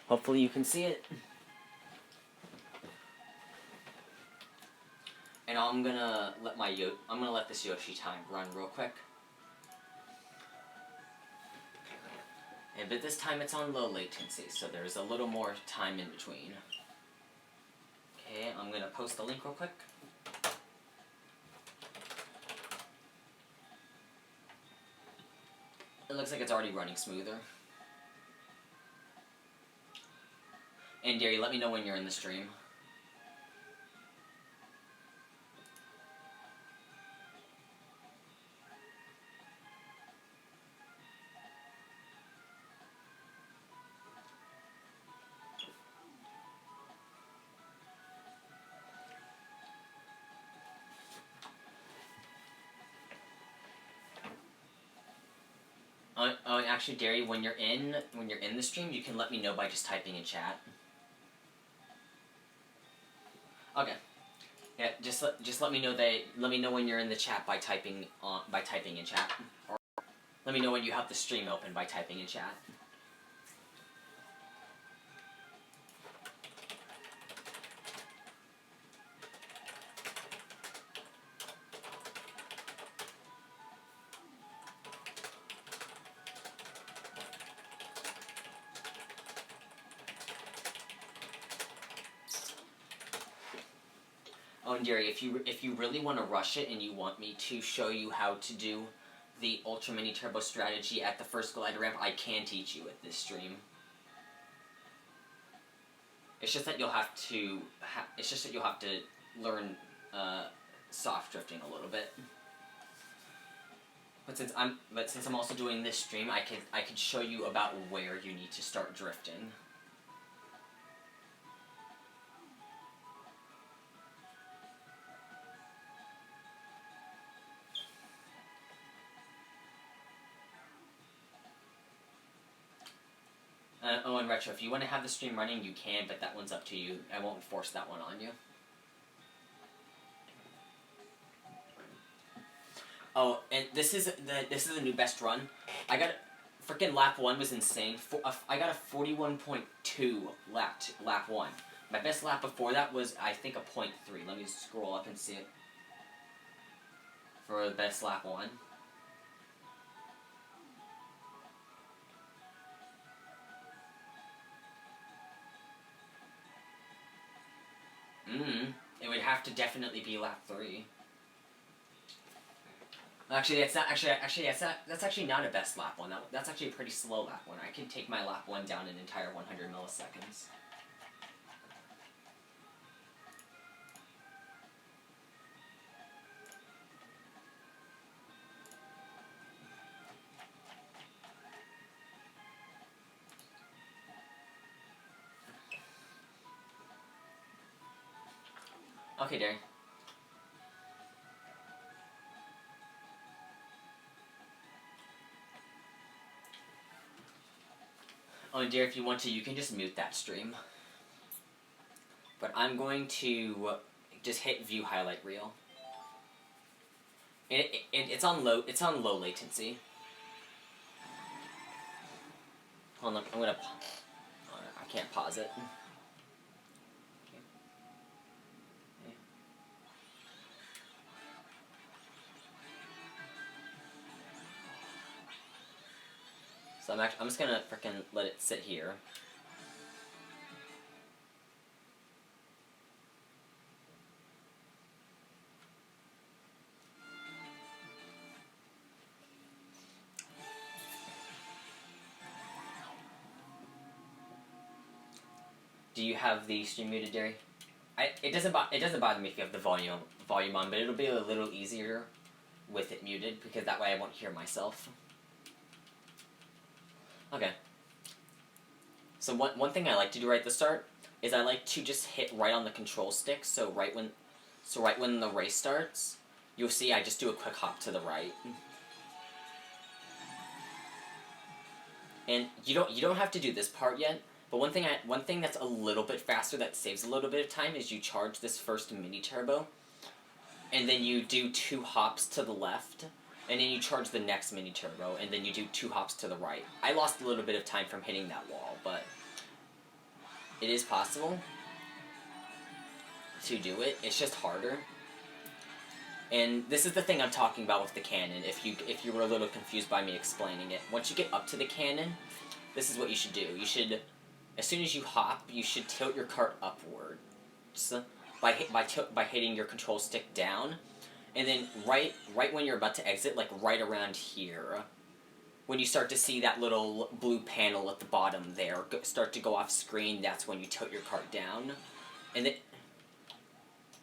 Hopefully you can see it. And I'm gonna let this Yoshi time run real quick. But this time it's on low latency, so there's a little more time in between. Okay, I'm gonna post the link real quick. It looks like it's already running smoother. And Gary, let me know when you're in the stream. Oh, actually, Gary, when you're in the stream, you can let me know by just typing in chat. Okay. Yeah, just let me know when you're in the chat by typing in chat, or let me know when you have the stream open by typing in chat. Oh, and Gary, if you really want to rush it and you want me to show you how to do the Ultra Mini Turbo strategy at the first glider ramp, I can teach you at this stream. It's just that you'll have to learn soft drifting a little bit. But since I'm also doing this stream, I could show you about where you need to start drifting. Oh, and Retro, if you want to have the stream running, you can, but that one's up to you. I won't force that one on you. Oh, and this is the new best run. I got freaking lap 1 was insane. I got a 41.2 lap 1. My best lap before that was, I think, a 0.3. Let me scroll up and see it. For the best lap 1. It would have to definitely be lap 3. Actually, that's actually not a best lap 1. That's actually a pretty slow lap 1. I can take my lap 1 down an entire 100 milliseconds. Okay, Darren. Oh, and dear, if you want to, you can just mute that stream. But I'm going to just hit view highlight reel. It's on low latency. Hold on, I can't pause it. So I'm just gonna frickin' let it sit here. Do you have the stream muted, Derry? It doesn't bother me if you have the volume on, but it'll be a little easier with it muted because that way I won't hear myself. Okay. So one thing I like to do right at the start is I like to just hit right on the control stick. So right when the race starts, you'll see I just do a quick hop to the right. And you don't have to do this part yet. But one thing that's a little bit faster that saves a little bit of time is you charge this first mini turbo, and then you do 2 hops to the left, and then you charge the next mini turbo, and then you do 2 hops to the right. I lost a little bit of time from hitting that wall, but it is possible to do it. It's just harder. And this is the thing I'm talking about with the cannon. If you were a little confused by me explaining it, once you get up to the cannon, this is what you should do. You should, as soon as you hop, you should tilt your cart upwards by hitting your control stick down, and then right when you're about to exit, like right around here, when you start to see that little blue panel at the bottom there start to go off screen, that's when you tilt your cart down, and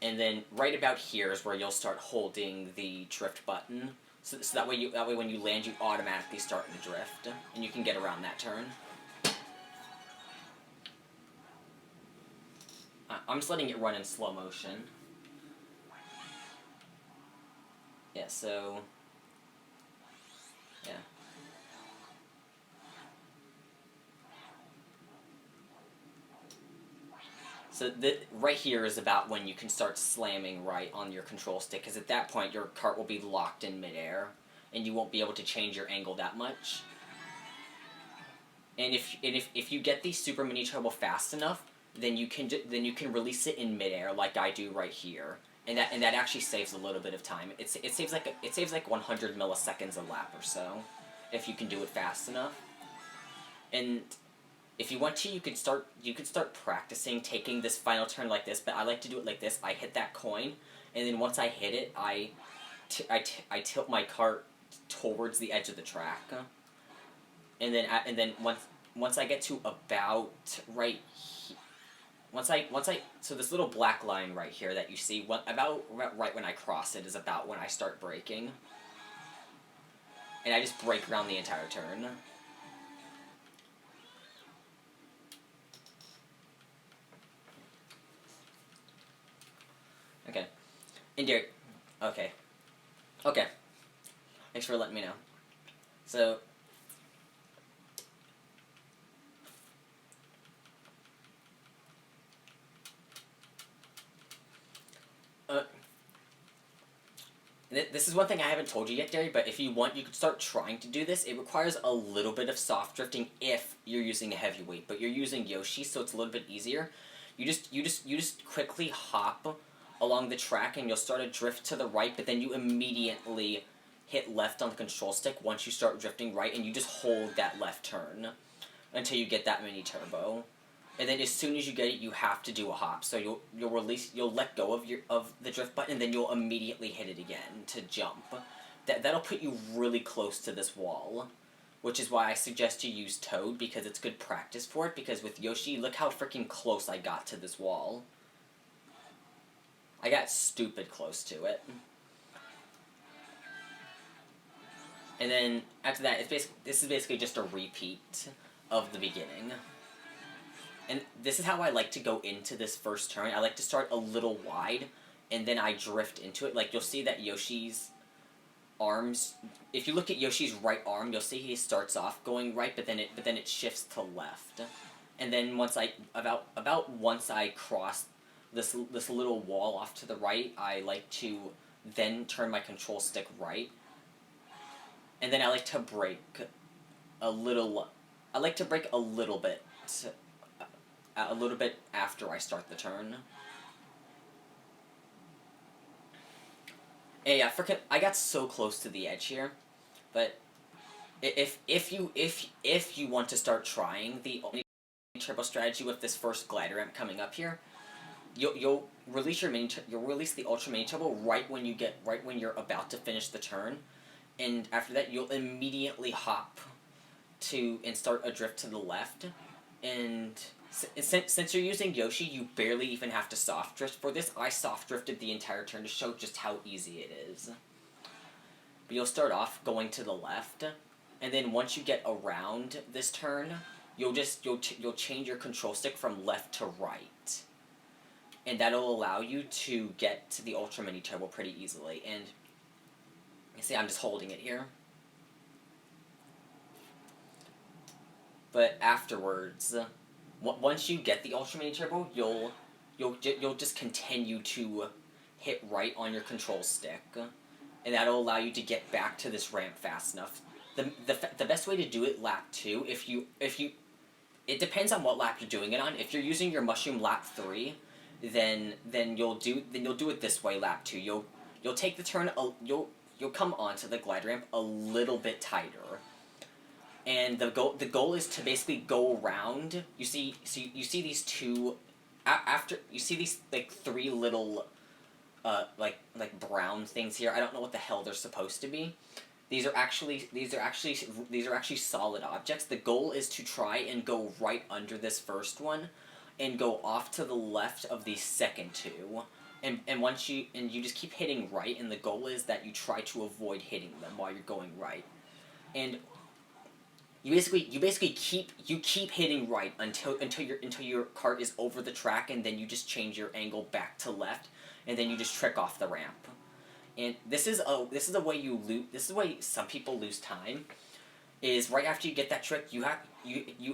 then right about here is where you'll start holding the drift button. So that way when you land, you automatically start to drift, and you can get around that turn. I'm just letting it run in slow motion. Yeah, so... yeah. So right here is about when you can start slamming right on your control stick, because at that point your cart will be locked in midair, and you won't be able to change your angle that much. And if you get the super mini turbo fast enough, then you can release it in midair like I do right here, and that actually saves a little bit of time. It saves like 100 milliseconds a lap or so, if you can do it fast enough. And if you want to, you could start practicing taking this final turn like this, but I like to do it like this. I hit that coin, and then once I hit it, I tilt my cart towards the edge of the track, and then once I get to about right here, so this little black line right here that you see, about right when I cross it is about when I start braking, and I just brake around the entire turn. Okay. And Derek, okay. Okay. Thanks for letting me know. So, this is one thing I haven't told you yet, Derry, but if you want, you could start trying to do this. It requires a little bit of soft drifting if you're using a heavyweight, but you're using Yoshi, so it's a little bit easier. You just quickly hop along the track, and you'll start to drift to the right, but then you immediately hit left on the control stick once you start drifting right, and you just hold that left turn until you get that mini turbo. And then as soon as you get it, you have to do a hop. So you'll let go of the drift button, and then you'll immediately hit it again to jump. That'll put you really close to this wall, which is why I suggest you use Toad, because it's good practice for it. Because with Yoshi, look how freaking close I got to this wall. I got stupid close to it. And then after that, this is basically just a repeat of the beginning. And this is how I like to go into this first turn. I like to start a little wide, and then I drift into it. Like, you'll see that Yoshi's arms... If you look at Yoshi's right arm, you'll see he starts off going right, but then it shifts to left. And then once I cross this little wall off to the right, I like to then turn my control stick right. And then I like to brake a little... I like to brake a little bit after I start the turn. And yeah, I got so close to the edge here, but if you want to start trying the turbo strategy with this first glider ramp coming up here, you'll release the ultra mini turbo right when you're about to finish the turn, and after that you'll immediately hop and start a drift to the left. And since you're using Yoshi, you barely even have to soft drift for this. I soft drifted the entire turn to show just how easy it is. But you'll start off going to the left, and then once you get around this turn, you'll change your control stick from left to right, and that'll allow you to get to the ultra mini turbo pretty easily. And you see, I'm just holding it here. But afterwards, once you get the ultra mini turbo, you'll just continue to hit right on your control stick, and that'll allow you to get back to this ramp fast enough. The best way to do it lap 2, if you it depends on what lap you're doing it on. If you're using your mushroom lap 3, then you'll do it this way lap 2. You'll take the turn, you'll come onto the glide ramp a little bit tighter. And the goal is to basically go around. You see these two after you see these like 3 little like brown things here. I don't know what the hell they're supposed to be. These are actually solid objects. The goal is to try and go right under this first one, and go off to the left of the second 2. And once you just keep hitting right, and the goal is that you try to avoid hitting them while you're going right. And you basically keep hitting right until your cart is over the track, and then you just change your angle back to left, and then you just trick off the ramp. And this is a way some people lose time. Is right after you get that trick, you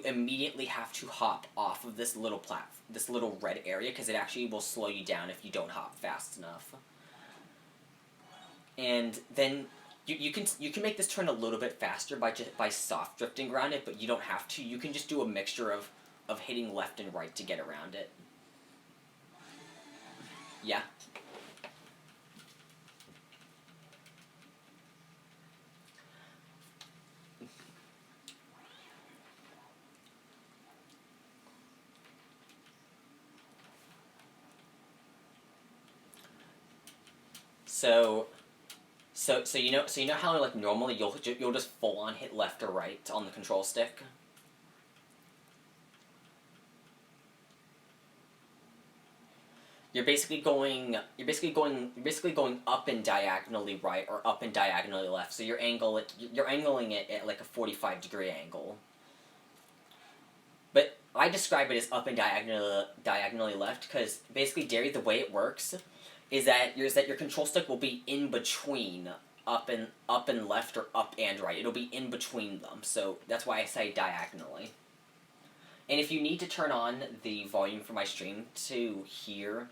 immediately have to hop off of this little red area, because it actually will slow you down if you don't hop fast enough. And then you can make this turn a little bit faster by soft drifting around it, but you don't have to. You can just do a mixture of hitting left and right to get around it. Yeah. So you know how like normally you'll just full on hit left or right on the control stick? You're basically going up and diagonally right, or up and diagonally left. So you're angling it at like a 45-degree angle. But I describe it as up and diagonally left, because basically, Derry, the way it works is that your control stick will be in between up and left, or up and right. It'll be in between them. So that's why I say diagonally. And if you need to turn on the volume for my stream to hear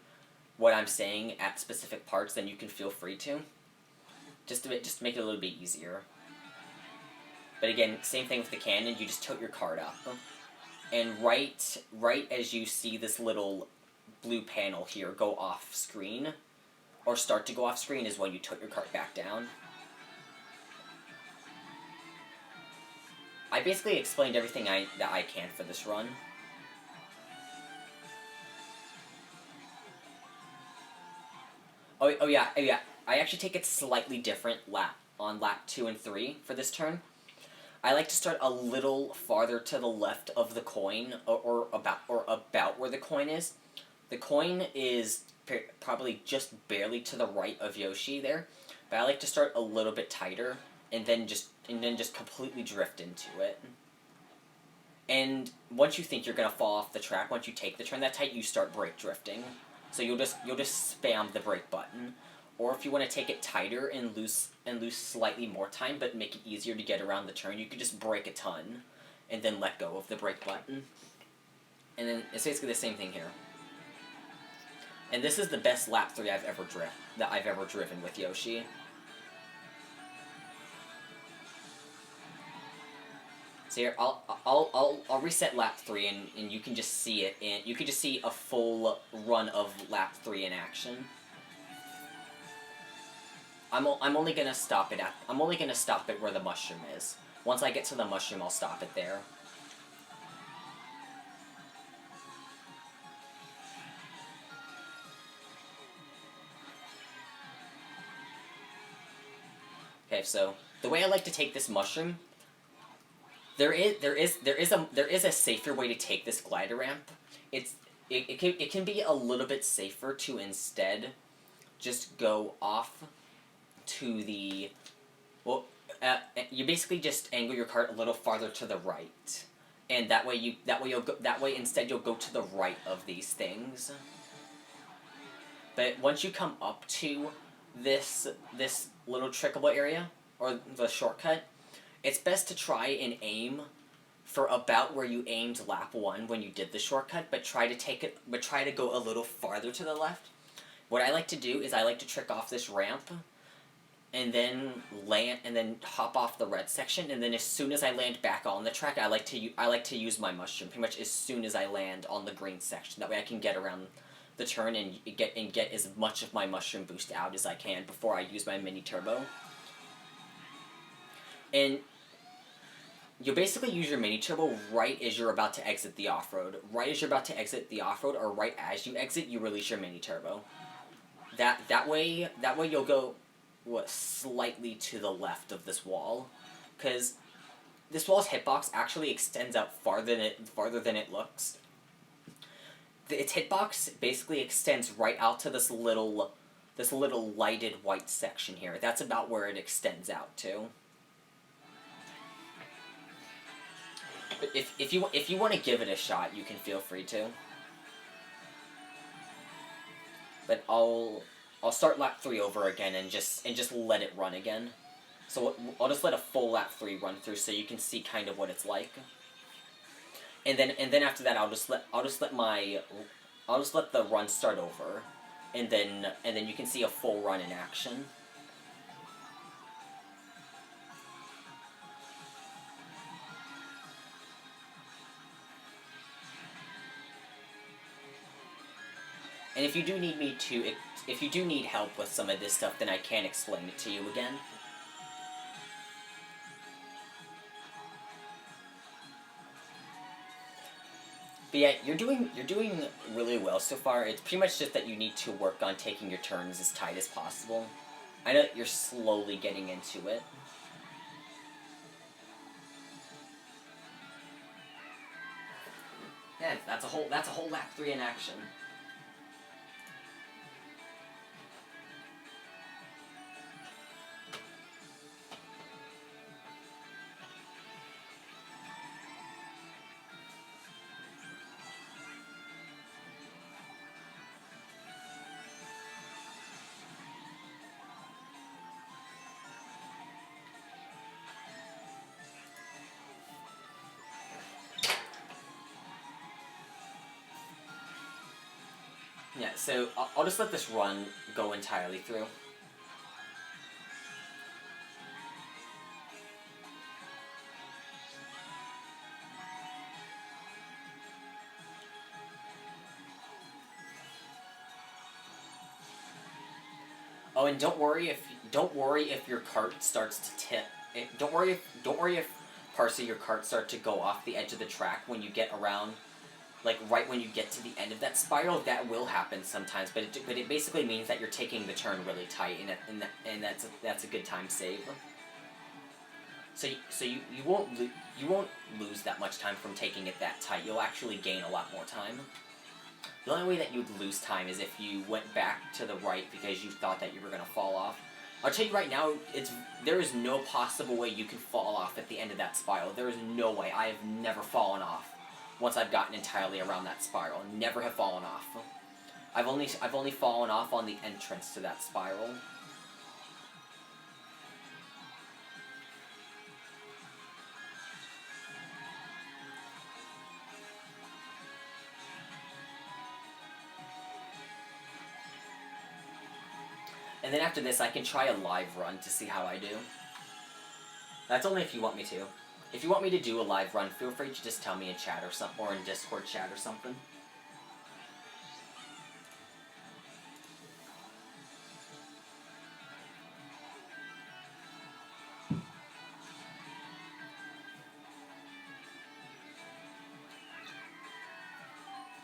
what I'm saying at specific parts, then you can feel free to. Just to make it a little bit easier. But again, same thing with the cannon. You just tilt your card up. And right as you see this little blue panel here go off screen, or start to go off screen, is when you tilt your cart back down. I basically explained everything that I can for this run. Oh yeah. I actually take it slightly different on lap 2 and 3 for this turn. I like to start a little farther to the left of the coin, or about where the coin is. The coin is probably just barely to the right of Yoshi there, but I like to start a little bit tighter, and then just completely drift into it. And once you think you're gonna fall off the track, once you take the turn that tight, you start brake drifting. So you'll just spam the brake button. Or if you want to take it tighter and lose slightly more time, but make it easier to get around the turn, you could just brake a ton, and then let go of the brake button. And then it's basically the same thing here. And this is the best lap 3 I've ever driven with Yoshi. So here, I'll reset lap 3, and you can just see it, and you can just see a full run of lap 3 in action. I'm only gonna stop it where the mushroom is. Once I get to the mushroom, I'll stop it there. Okay, so the way I like to take this mushroom, there is a safer way to take this glider ramp. It can be a little bit safer to instead just go off to the, well, you basically just angle your cart a little farther to the right, and that way instead you'll go to the right of these things. But once you come up to this little trickable area, or the shortcut, it's best to try and aim for about where you aimed lap 1 when you did the shortcut, but try to go a little farther to the left. What I like to do is I like to trick off this ramp, and then land, and then hop off the red section, and then as soon as I land back on the track, I like to use my mushroom pretty much as soon as I land on the green section. That way I can get around the turn and get as much of my mushroom boost out as I can before I use my mini turbo. And you'll basically use your mini turbo right as you're about to exit the off-road. Right as you're about to exit the off-road, or right as you exit, you release your mini turbo. That way you'll go slightly to the left of this wall, because this wall's hitbox actually extends out farther than it looks. Its hitbox basically extends right out to this little lighted white section here. That's about where it extends out to. But if you want to give it a shot, you can feel free to. But I'll start lap 3 over again and just let it run again. So I'll just let a full lap 3 run through so you can see kind of what it's like. And then after that I'll just let the run start over, and then you can see a full run in action. And if you do need help with some of this stuff, then I can explain it to you again. But yeah, you're doing really well so far. It's pretty much just that you need to work on taking your turns as tight as possible. I know that you're slowly getting into it. Yeah, that's a whole lap 3 in action. Yeah, so I'll just let this run go entirely through. Oh, and don't worry if your cart starts to tip. Don't worry if parts of your cart start to go off the edge of the track when you get around, like right when you get to the end of that spiral. That will happen sometimes, but it basically means that you're taking the turn really tight, and that's a good time save. So you won't lose that much time from taking it that tight. You'll actually gain a lot more time. The only way that you would lose time is if you went back to the right because you thought that you were going to fall off. I'll tell you right now, there is no possible way you can fall off at the end of that spiral. There is no way. I have never fallen off once I've gotten entirely around that spiral. Never have fallen off. I've only fallen off on the entrance to that spiral. And then after this, I can try a live run to see how I do. That's only if you want me to. If you want me to do a live run, feel free to just tell me in chat or in Discord chat or something.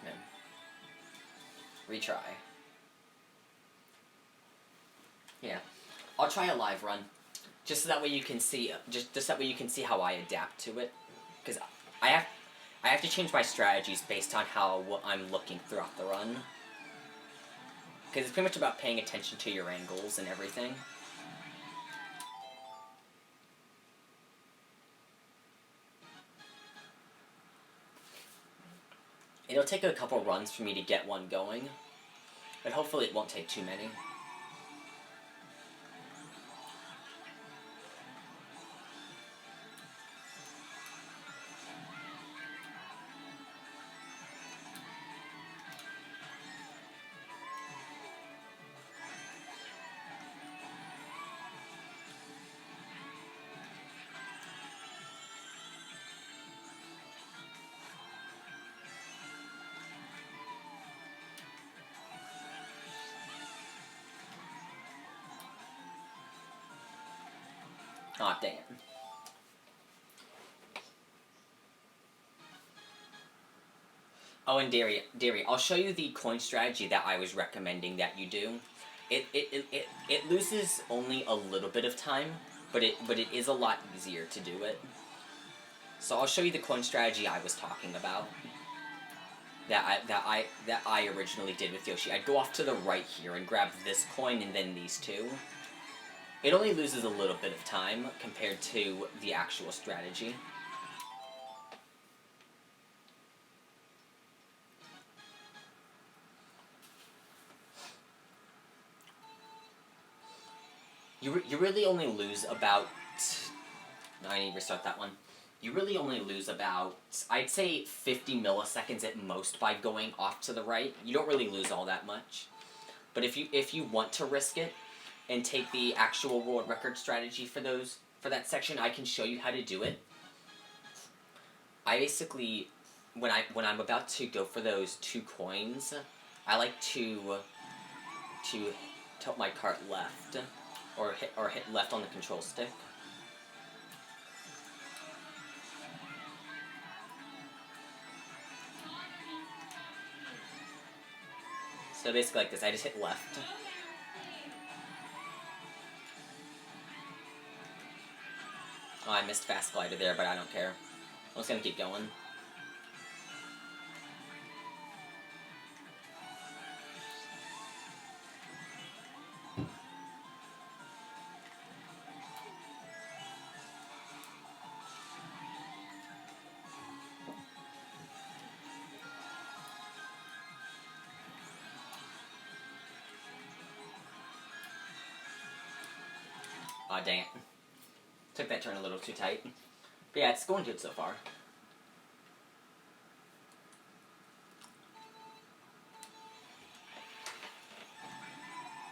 Okay. Retry. Yeah, I'll try a live run, just so that way you can see, just that way you can see how I adapt to it, because I have to change my strategies based on how I'm looking throughout the run, because it's pretty much about paying attention to your angles and everything. It'll take a couple runs for me to get one going, but hopefully it won't take too many. Aw, dang it. Oh, and Dairy, I'll show you the coin strategy that I was recommending that you do. It loses only a little bit of time, but it is a lot easier to do it. So I'll show you the coin strategy I was talking about. That I originally did with Yoshi. I'd go off to the right here and grab this coin and then these two. It only loses a little bit of time compared to the actual strategy. You really only lose about... No, I need to restart that one. You really only lose about, I'd say 50 milliseconds at most by going off to the right. You don't really lose all that much. But if you want to risk it and take the actual world record strategy for that section, I can show you how to do it. I basically, when I'm about to go for those 2 coins, I like to tilt my cart left, or hit left on the control stick. So basically like this, I just hit left. Oh, I missed Fast Glider there, but I don't care. I'm just gonna keep going. Aw, dang it. Took that turn a little too tight. But yeah, it's going good so far.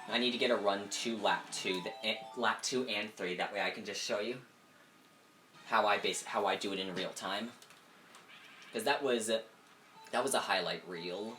I need to get a run to lap 2 and 3. That way I can just show you how I do it in real time. Because that was a highlight reel.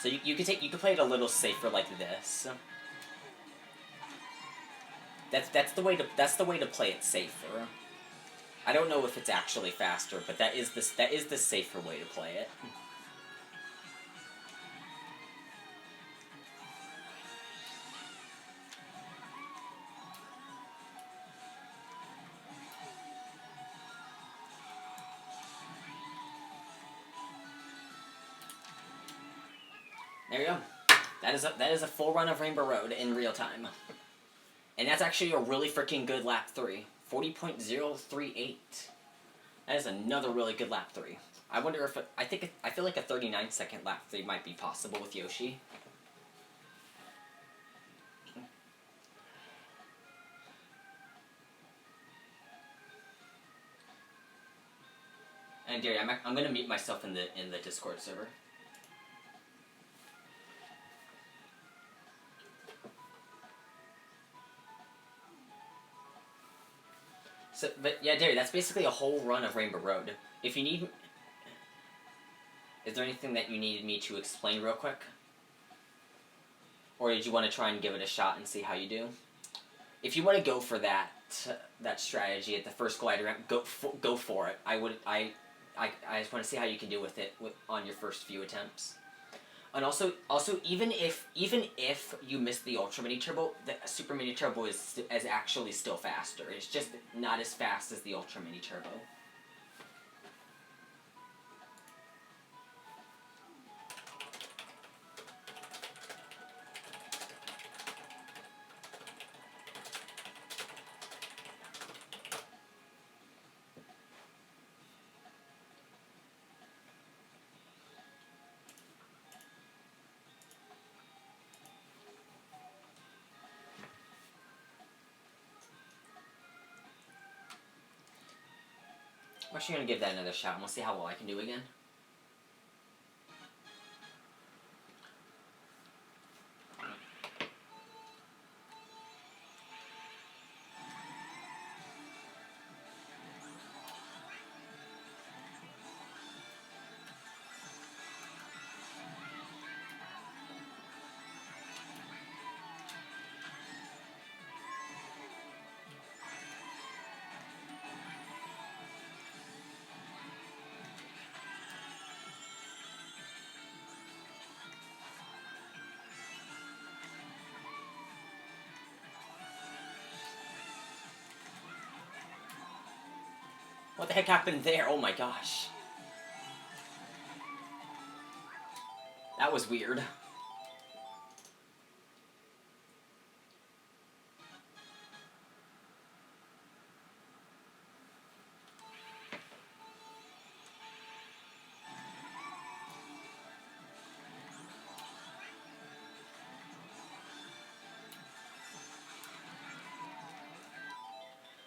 So you can play it a little safer like this. That's the way to play it safer. I don't know if it's actually faster, but that is the safer way to play it. There you go. That is a full run of Rainbow Road in real time. And that's actually a really freaking good lap 3. 40.038. That is another really good lap 3. I wonder if I feel like a 39-second lap 3 might be possible with Yoshi. And Gary, I'm gonna mute myself in the Discord server. yeah, Derry, that's basically a whole run of Rainbow Road. If you need... Is there anything that you needed me to explain real quick? Or did you want to try and give it a shot and see how you do? If you want to go for that strategy at the first glider ramp, go for it. I just want to see how you can do with it on your first few attempts. And also even if you miss the Ultra Mini Turbo, the Super Mini Turbo is actually still faster. It's just not as fast as the Ultra Mini Turbo. I'm actually going to give that another shot, and we'll see how well I can do again. What the heck happened there? Oh my gosh. That was weird.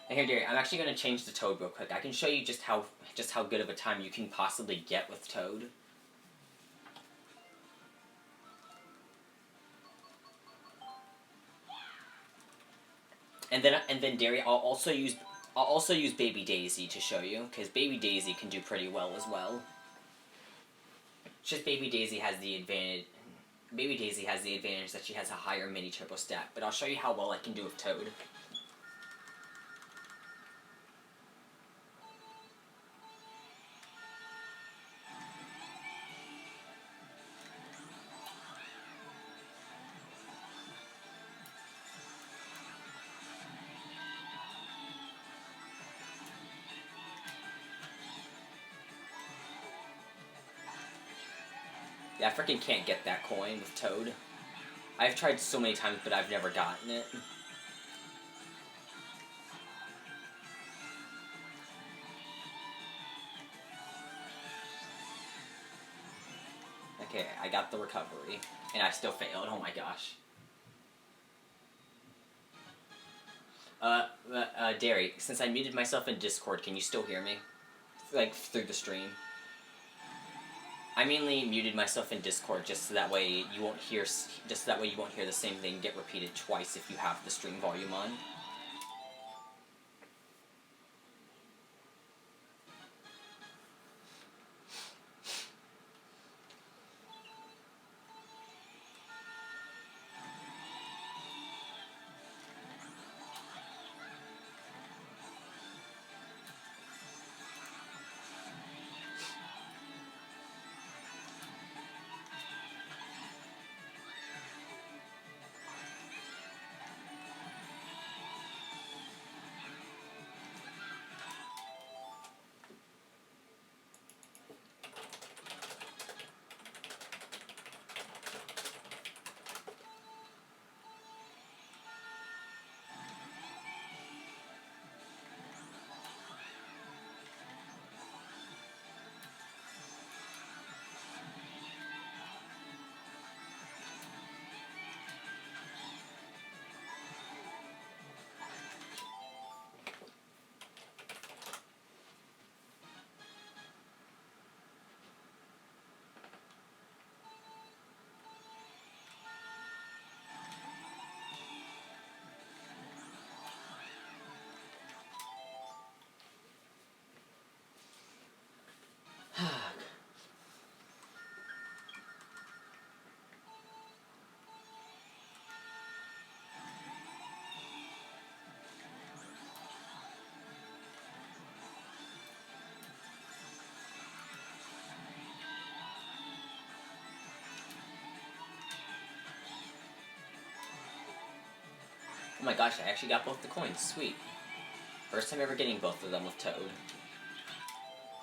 And here, Derry, I'm actually going to change the Toad real quick. I can show you just how good of a time you can possibly get with Toad. And then Derry, I'll also use Baby Daisy to show you, because Baby Daisy can do pretty well as well. It's just Baby Daisy has the advantage. Baby Daisy has the advantage that she has a higher mini turbo stat, but I'll show you how well I can do with Toad. Yeah, I freaking can't get that coin with Toad. I've tried so many times, but I've never gotten it. Okay, I got the recovery, and I still failed. Oh my gosh. Derry, since I muted myself in Discord, can you still hear me? Like, through the stream? I mainly muted myself in Discord just so that way you won't hear the same thing get repeated twice if you have the stream volume on. Oh my gosh, I actually got both the coins. Sweet. First time ever getting both of them with Toad.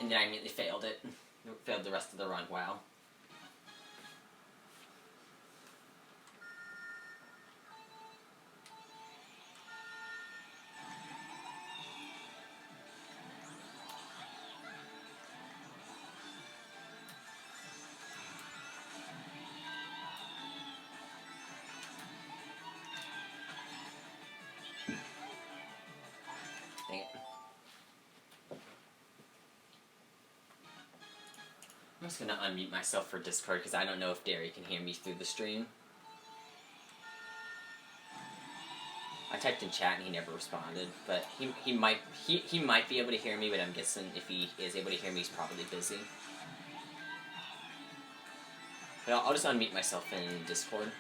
And then I immediately failed it. Failed the rest of the run. Wow. Dang it. I'm just gonna unmute myself for Discord because I don't know if Derry can hear me through the stream. I typed in chat and he never responded, but he might be able to hear me, but I'm guessing if he is able to hear me, he's probably busy. But I'll just unmute myself in Discord.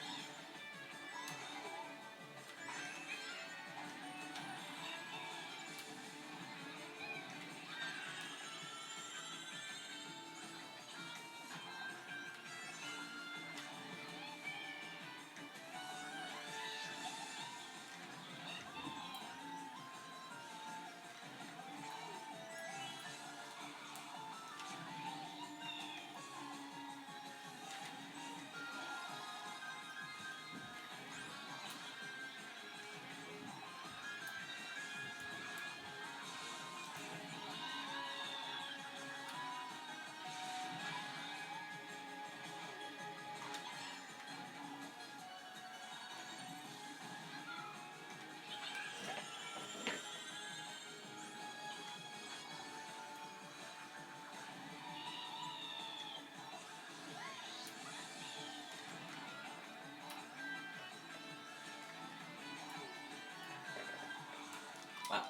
Wow.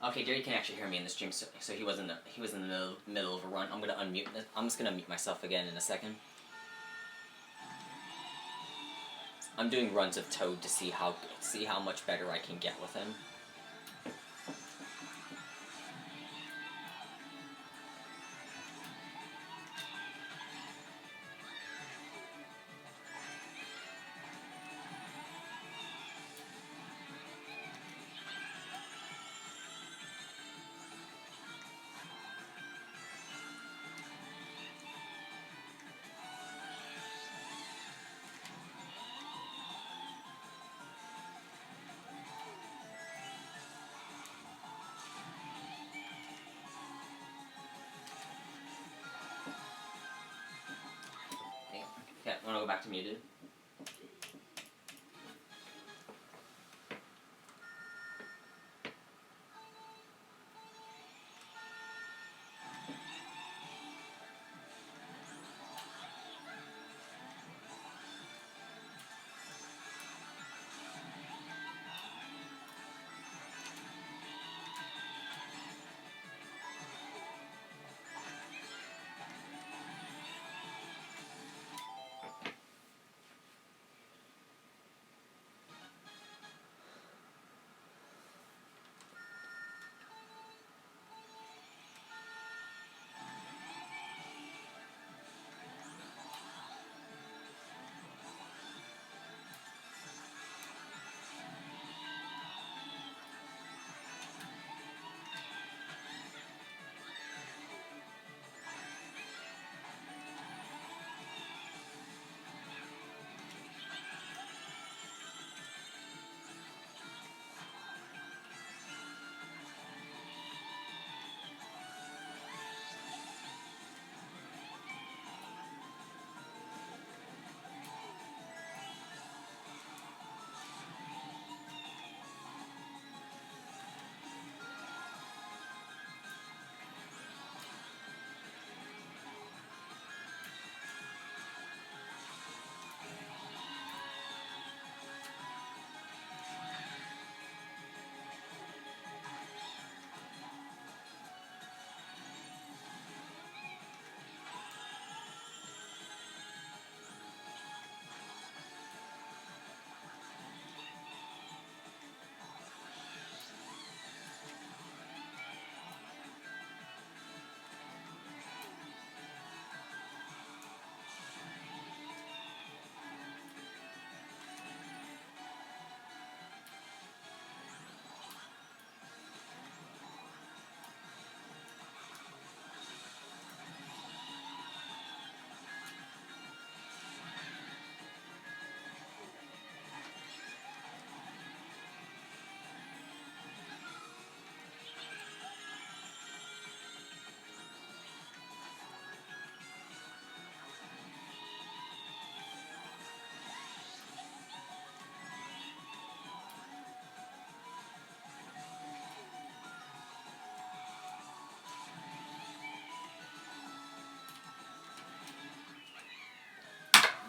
Okay, Derry can actually hear me in the stream, so he was in the middle of a run. I'm just gonna mute myself again in a second. I'm doing runs of Toad to see how much better I can get with him. Okay, wanna go back to muted?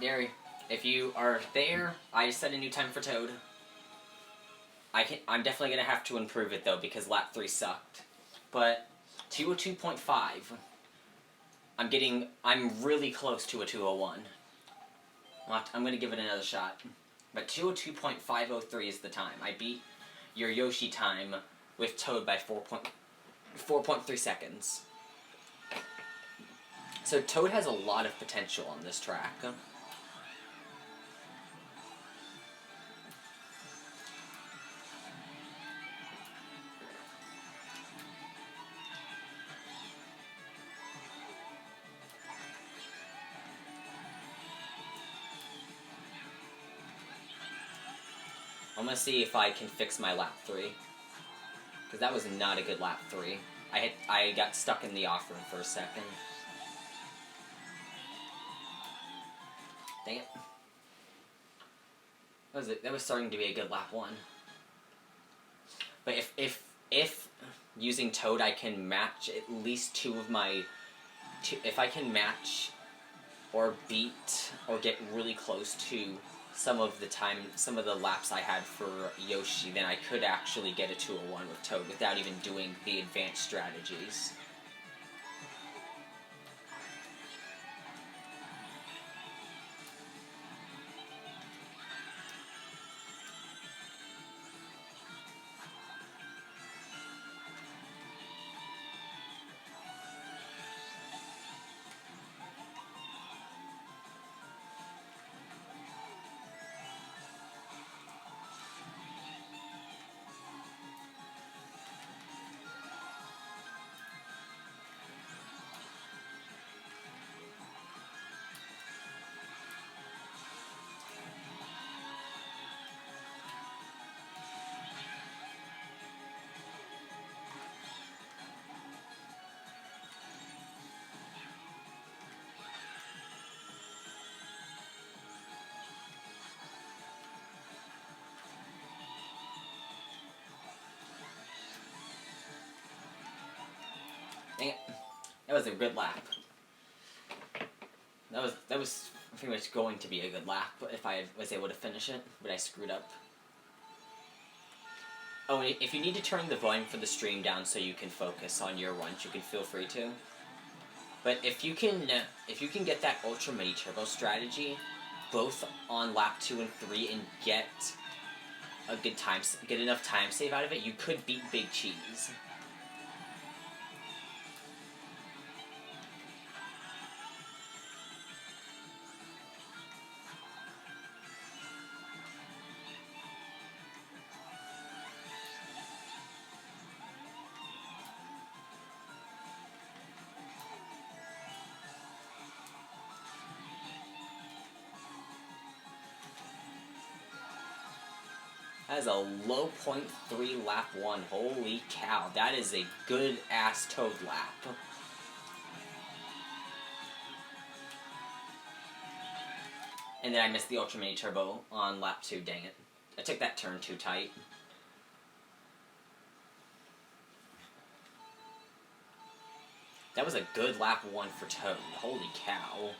There, if you are there, I just set a new time for Toad. I'm definitely gonna have to improve it though because lap 3 sucked. But 202.5. I'm really close to a 201. I'm gonna give it another shot. But 202.503 is the time. I beat your Yoshi time with Toad by 4.3 seconds. So Toad has a lot of potential on this track. I'm gonna see if I can fix my lap 3. Because that was not a good lap 3. I got stuck in the off-room for a second. Dang it. That was starting to be a good lap 1. But if using Toad I can match at least if I can match or beat or get really close to some of the laps I had for Yoshi, then I could actually get a 201 with Toad without even doing the advanced strategies. Dang it. That was a good lap. That was pretty much going to be a good lap if I was able to finish it, but I screwed up. Oh, and if you need to turn the volume for the stream down so you can focus on your runs, you can feel free to. But if you can get that Ultra Mini Turbo strategy, both on lap 2 and 3, and get enough time save out of it, you could beat Big Cheese. That is a low 0.3 lap 1. Holy cow, that is a good-ass Toad lap. And then I missed the Ultra Mini Turbo on lap 2, dang it. I took that turn too tight. That was a good lap 1 for Toad. Holy cow.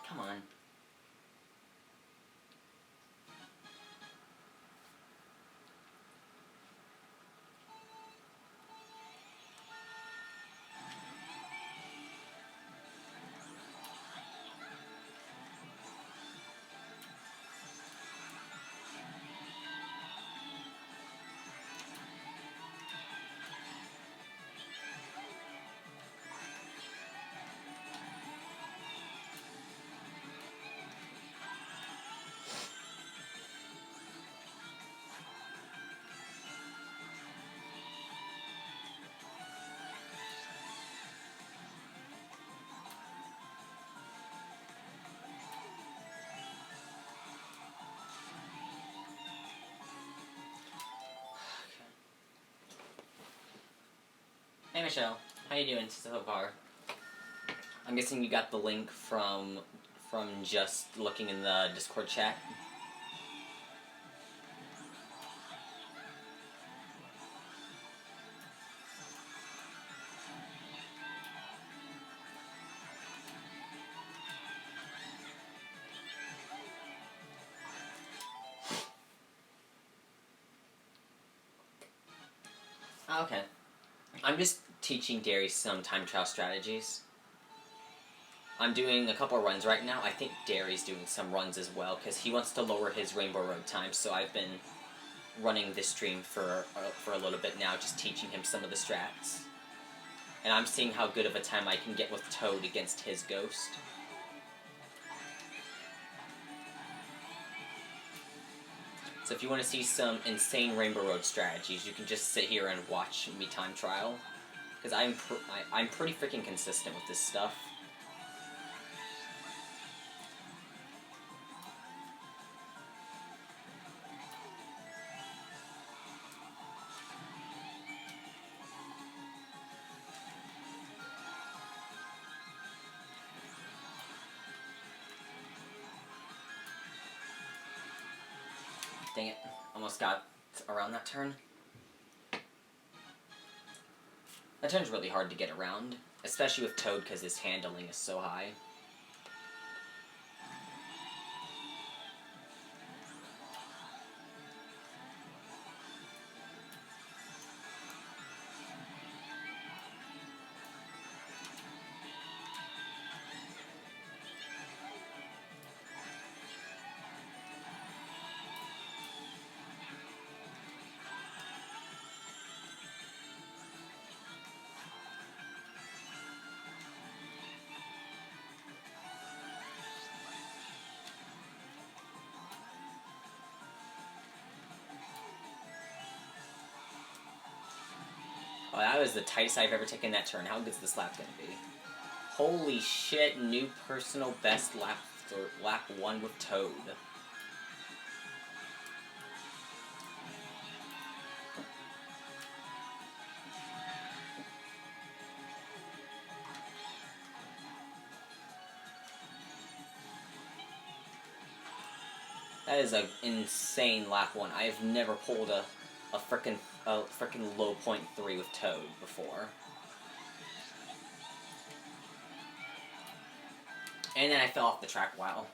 Come on. Hey Michelle, how you doing so far? I'm guessing you got the link from just looking in the Discord chat. Oh, okay. I'm just teaching Darius some time trial strategies. I'm doing a couple runs right now. I think Darius doing some runs as well, because he wants to lower his Rainbow Road time, so I've been running this stream for a little bit now, just teaching him some of the strats. And I'm seeing how good of a time I can get with Toad against his Ghost. So if you want to see some insane Rainbow Road strategies, you can just sit here and watch me time trial. Because I'm pretty freaking consistent with this stuff. Dang it. Almost got around that turn. That turn's really hard to get around, especially with Toad because his handling is so high. Oh, that was the tightest I've ever taken that turn. How good's this lap gonna be? Holy shit, new personal best lap 1 with Toad. That is an insane lap 1. I have never pulled a frickin' low .3 with Toad before. And then I fell off the track while.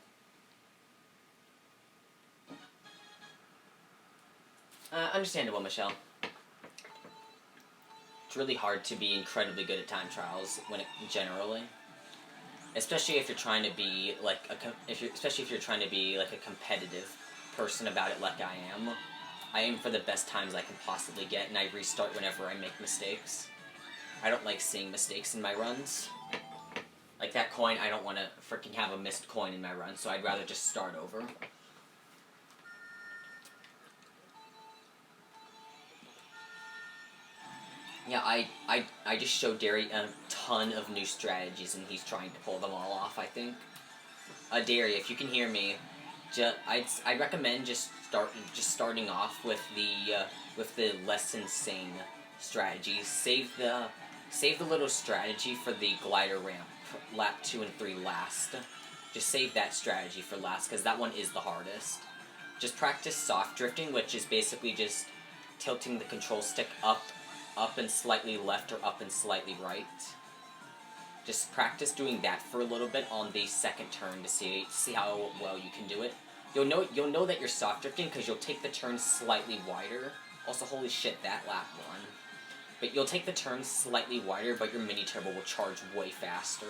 Understandable, Michelle. It's really hard to be incredibly good at time trials generally. Especially if you're trying to be like especially if you're trying to be like a competitive person about it, like I am. I aim for the best times I can possibly get, and I restart whenever I make mistakes. I don't like seeing mistakes in my runs. Like that coin, I don't want to freaking have a missed coin in my run, so I'd rather just start over. Yeah, I just showed Derry a ton of new strategies, and he's trying to pull them all off, I think. Derry, if you can hear me, I'd recommend just starting off with the less insane strategies. Save the little strategy for the glider ramp, lap 2 and 3 last. Just save that strategy for last, because that one is the hardest. Just practice soft drifting, which is basically just tilting the control stick up and slightly left or up and slightly right. Just practice doing that for a little bit on the second turn to see how well you can do it. You'll know that you're soft drifting because you'll take the turn slightly wider. Also, holy shit, that lap one. But you'll take the turn slightly wider, but your mini turbo will charge way faster.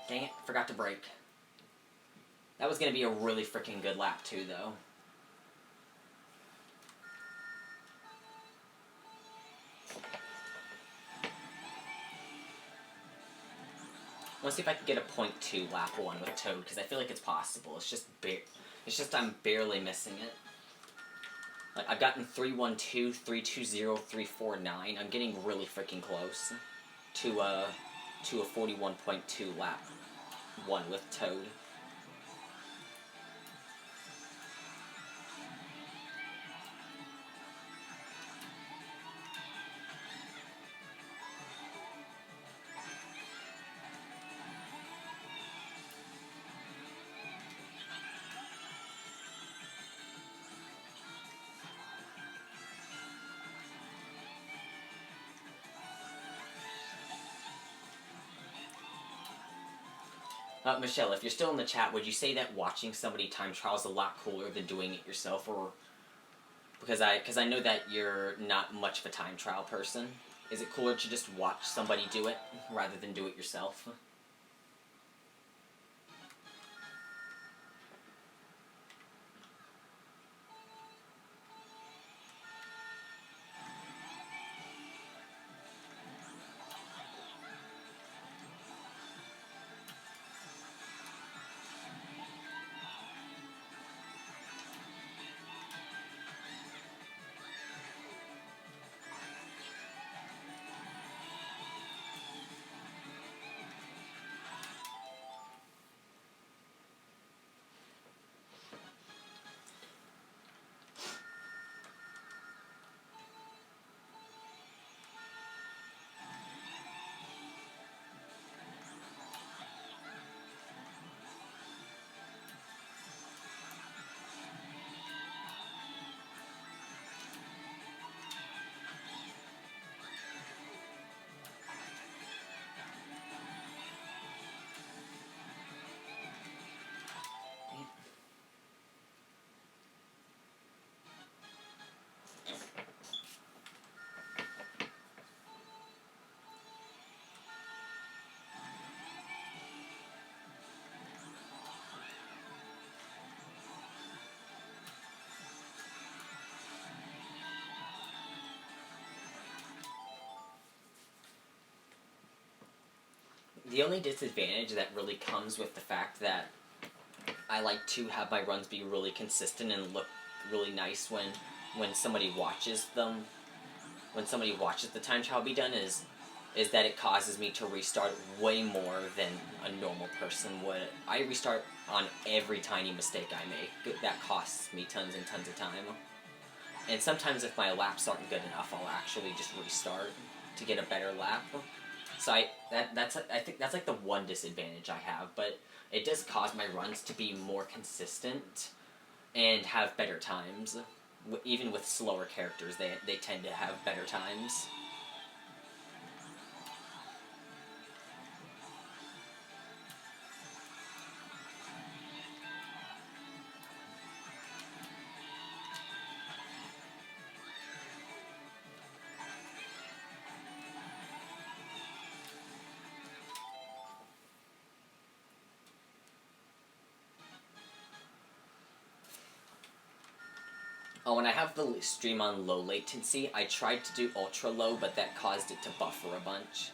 Dang it, forgot to brake. That was going to be a really freaking good lap too, though. I want to see if I can get a 0.2 lap 1 with Toad, because I feel like it's possible. It's just I'm barely missing it. Like, I've gotten 312, 320, 349. I'm getting really freaking close to a 41.2 lap 1 with Toad. Michelle, if you're still in the chat, would you say that watching somebody time trial is a lot cooler than doing it yourself, or because I know that you're not much of a time trial person? Is it cooler to just watch somebody do it rather than do it yourself? The only disadvantage that really comes with the fact that I like to have my runs be really consistent and look really nice when somebody watches them, when somebody watches the time trial be done, is that it causes me to restart way more than a normal person would. I restart on every tiny mistake I make. That costs me tons and tons of time. And sometimes if my laps aren't good enough, I'll actually just restart to get a better lap. So I think that's like the one disadvantage I have, but it does cause my runs to be more consistent and have better times. Even with slower characters, they tend to have better times. Oh, when I have the stream on low latency, I tried to do ultra low, but that caused it to buffer a bunch.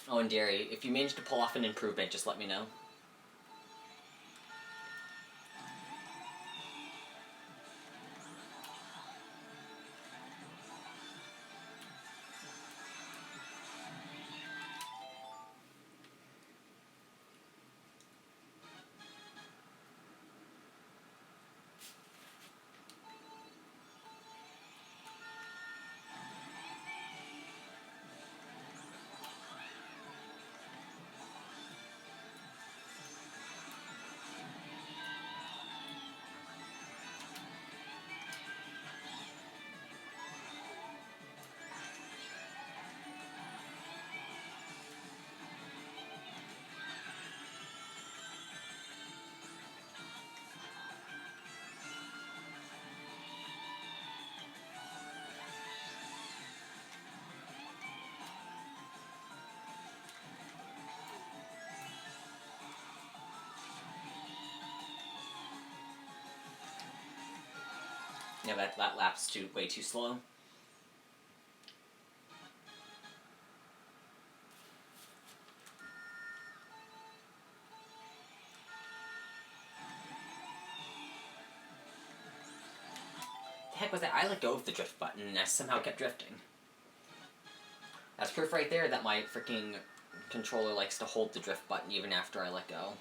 Oh, and Derry, if you manage to pull off an improvement, just let me know. Yeah, that lap's way too slow. The heck was that? I let go of the drift button and I somehow kept drifting. That's proof right there that my freaking controller likes to hold the drift button even after I let go.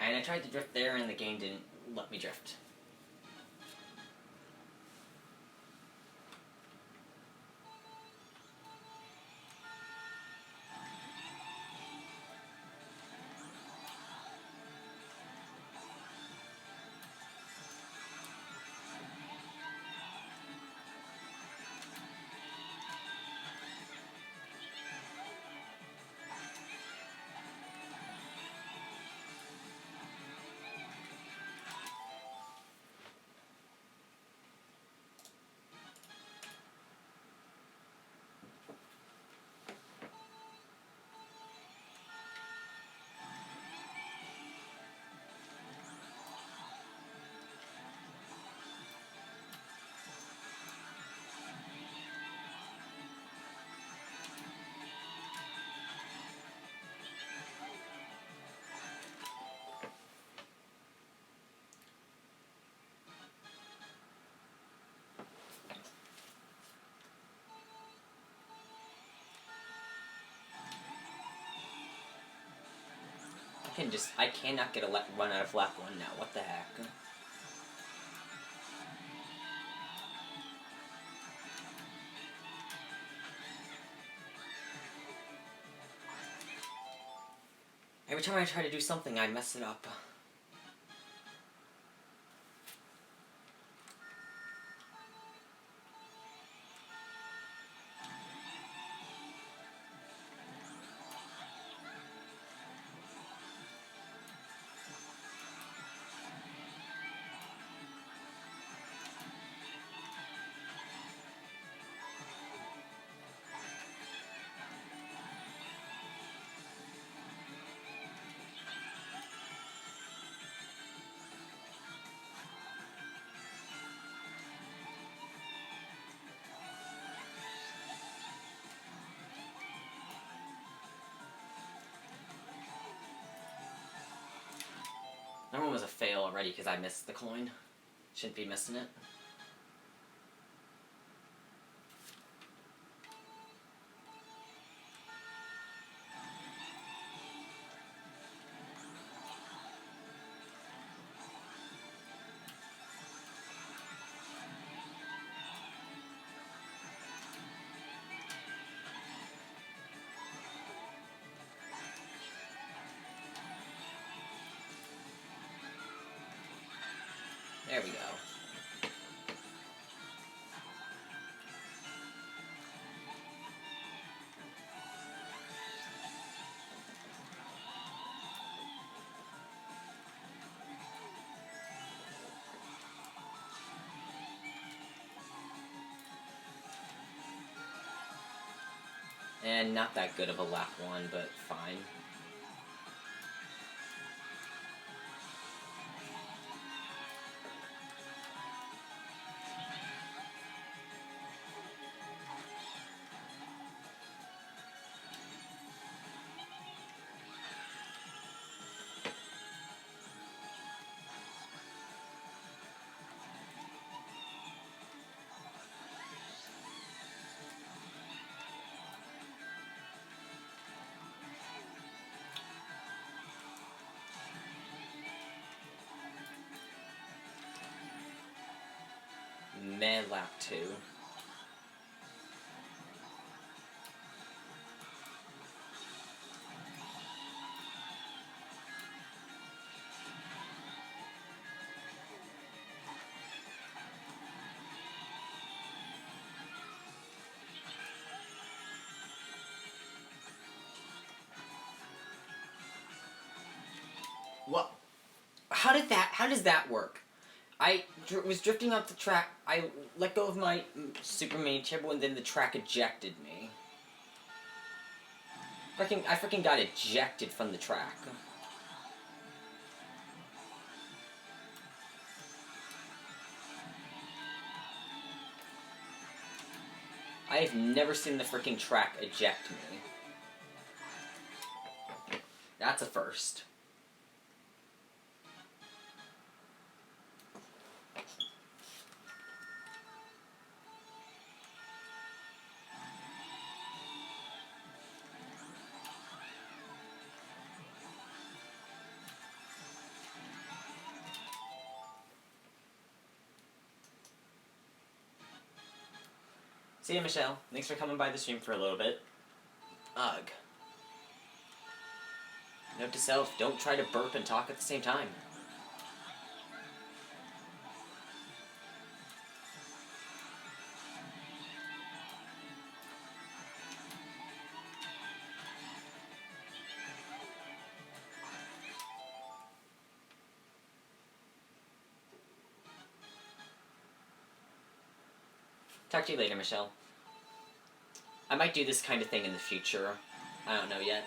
And I tried to drift there and the game didn't let me drift. I cannot get a run out of lap 1 now. What the heck? Every time I try to do something, I mess it up. That one was a fail already because I missed the coin. Shouldn't be missing it. There we go. And not that good of a lap one, but fine. Meh lap 2. What? How does that work? I was drifting off the track, I let go of my super mini turbo, and then the track ejected me. I freaking got ejected from the track. I have never seen the freaking track eject me. That's a first. See ya, Michelle. Thanks for coming by the stream for a little bit. Ugh. Note to self, don't try to burp and talk at the same time. Talk to you later, Michelle. I might do this kind of thing in the future. I don't know yet.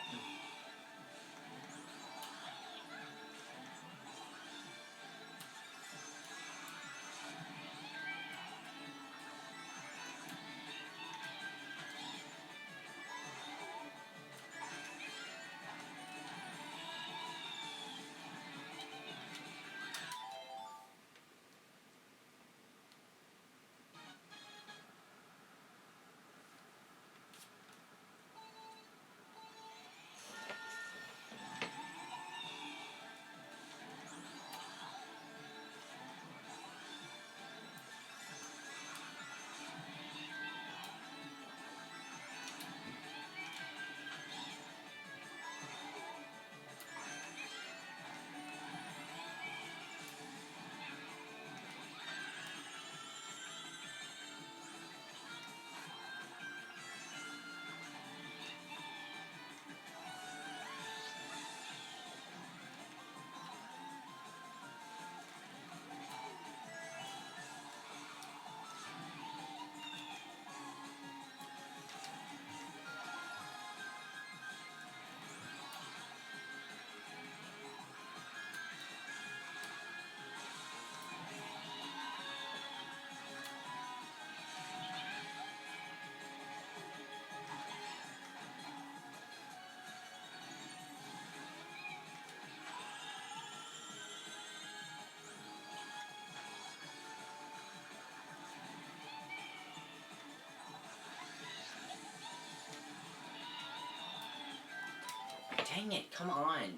Dang it, come on.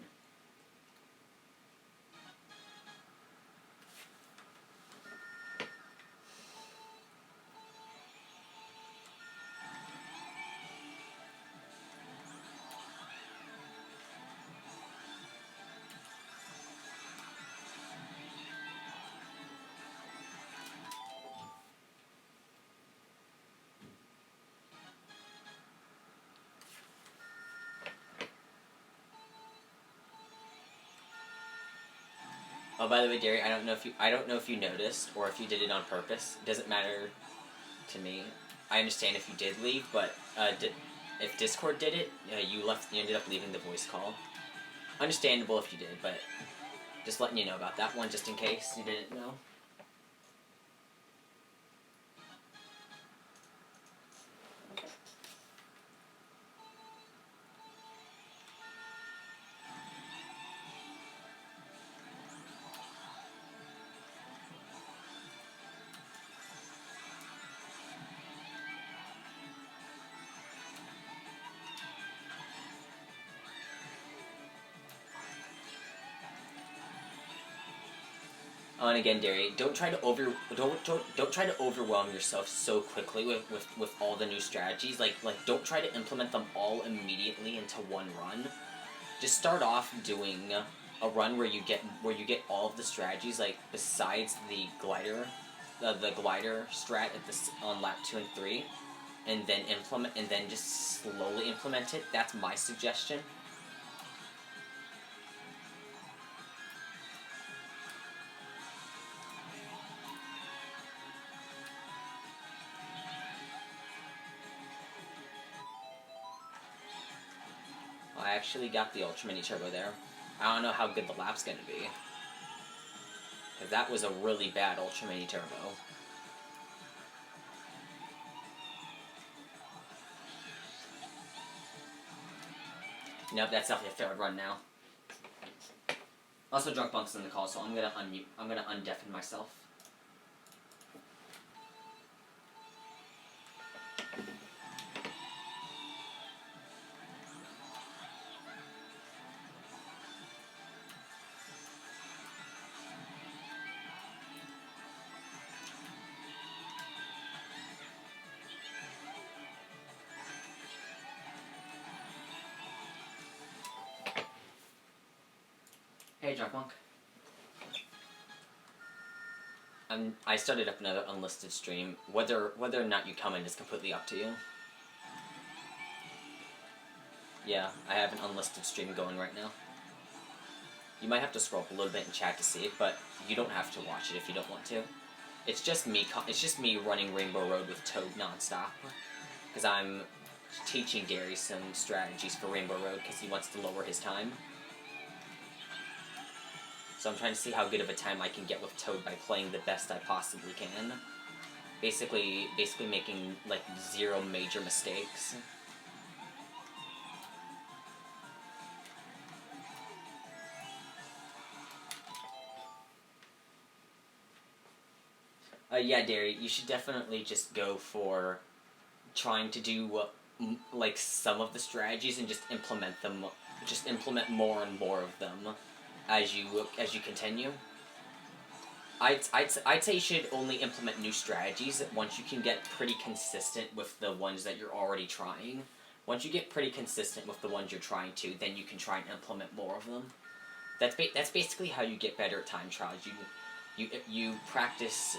Oh, by the way, Derry, I don't know if you noticed or if you did it on purpose. It doesn't matter to me. I understand if you did leave, but if Discord did it, you ended up leaving the voice call. Understandable if you did, but just letting you know about that one, just in case you didn't know. Oh, and again, Derry, don't try to overwhelm yourself so quickly with all the new strategies. Like don't try to implement them all immediately into one run. Just start off doing a run where you get all of the strategies, like besides the glider strat on lap 2 and 3, and then just slowly implement it. That's my suggestion. I actually got the Ultra Mini Turbo there. I don't know how good the lap's gonna be, because that was a really bad Ultra Mini Turbo. Nope, that's definitely a third run now. Also, Drunk Bunk's in the call, so I'm gonna undeafen myself. Hey, Drunk Monk. I started up another unlisted stream. Whether or not you come in is completely up to you. Yeah, I have an unlisted stream going right now. You might have to scroll up a little bit in chat to see it, but you don't have to watch it if you don't want to. It's just me running Rainbow Road with Toad nonstop, because I'm teaching Gary some strategies for Rainbow Road because he wants to lower his time. So I'm trying to see how good of a time I can get with Toad by playing the best I possibly can. Basically making, like, 0 major mistakes. Yeah, Derry, you should definitely just go for trying to do, like, some of the strategies and just implement them. Just implement more and more of them as you continue. I'd say you should only implement new strategies once you can get pretty consistent with the ones that you're already trying. Once you get pretty consistent with the ones you're trying to, then you can try and implement more of them. That's basically how you get better at time trials. You practice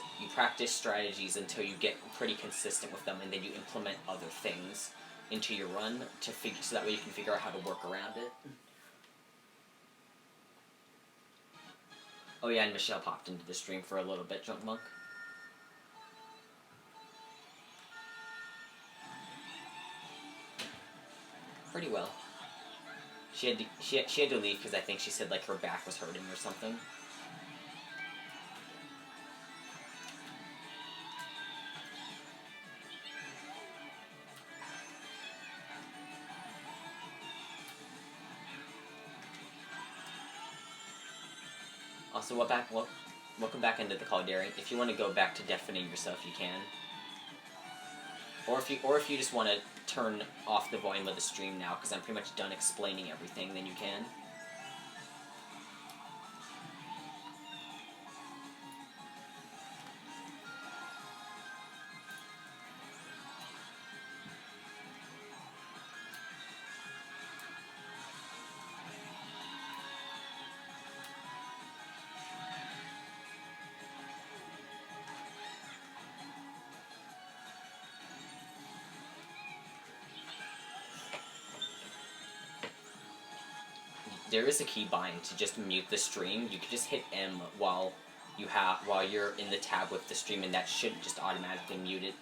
strategies until you get pretty consistent with them, and then you implement other things into your run so that way you can figure out how to work around it. Oh yeah, and Michelle popped into the stream for a little bit, Drunk Monk. Pretty well. She had to leave because I think she said, like, her back was hurting or something. Also, welcome back into the call, Derry. If you want to go back to deafening yourself, you can. Or if you just want to turn off the volume of the stream now, because I'm pretty much done explaining everything, then you can. there is a keybind to just mute the stream. You can just hit M while you're in the tab with the stream, and that should just automatically mute it.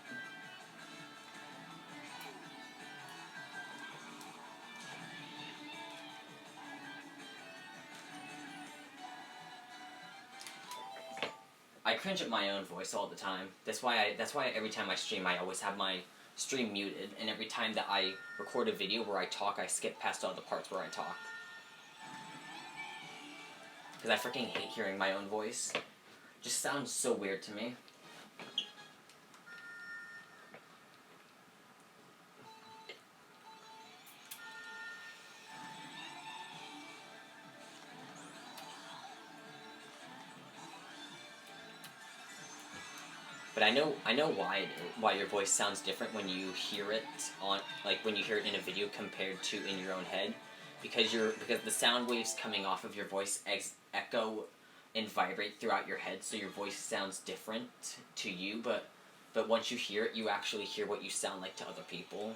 I cringe at my own voice all the time. That's why every time I stream, I always have my stream muted, and every time that I record a video where I talk, I skip past all the parts where I talk. Because I freaking hate hearing my own voice. It just sounds so weird to me. But I know why your voice sounds different when you hear it when you hear it in a video compared to in your own head, because the sound waves coming off of your voice echo and vibrate throughout your head, so your voice sounds different to you, but once you hear it, you actually hear what you sound like to other people.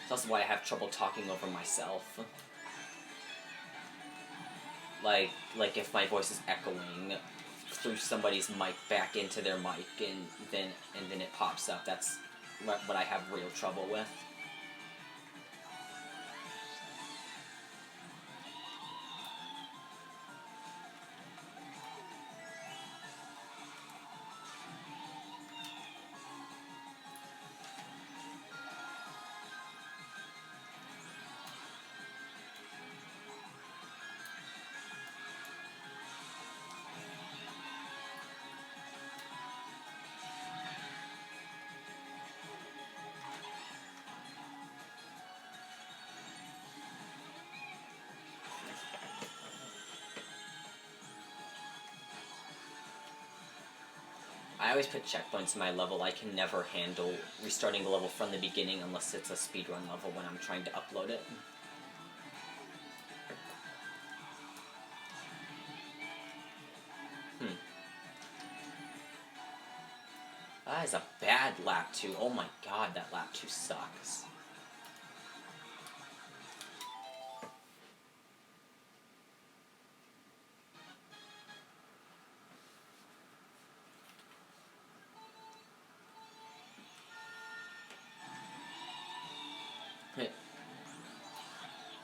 That's also why I have trouble talking over myself. Like if my voice is echoing through somebody's mic back into their mic, and then it pops up. That's what I have real trouble with. I always put checkpoints in my level. I can never handle restarting the level from the beginning unless it's a speedrun level when I'm trying to upload it. That is a bad lap 2. Oh my god, that lap 2 sucks.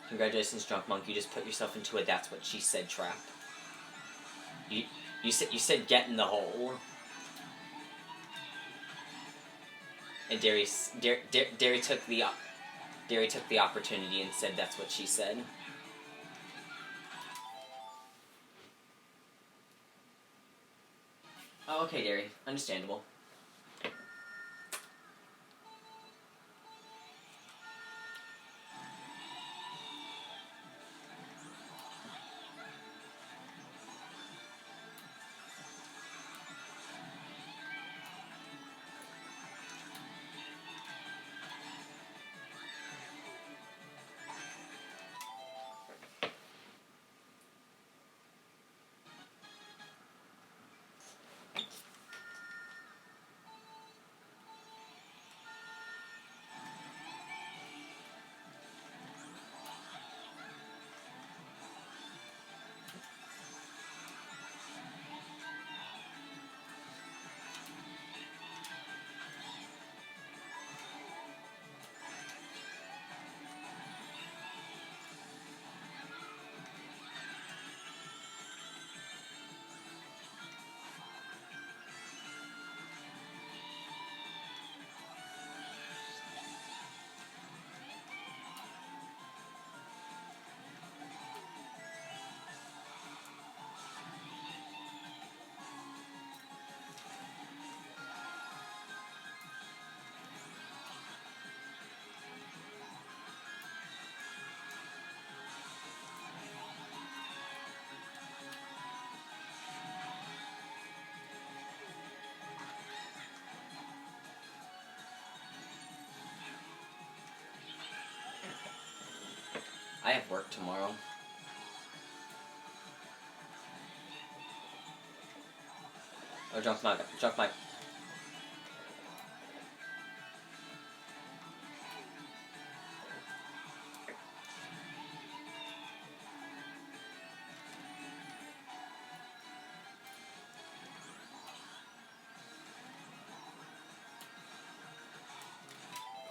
Congratulations, Drunk Monk. You just put yourself into a "that's what she said" trap. You said get in the hole. And Derry took the opportunity and said "that's what she said." Oh, okay, Derry. Understandable. I have work tomorrow. Or drunk my.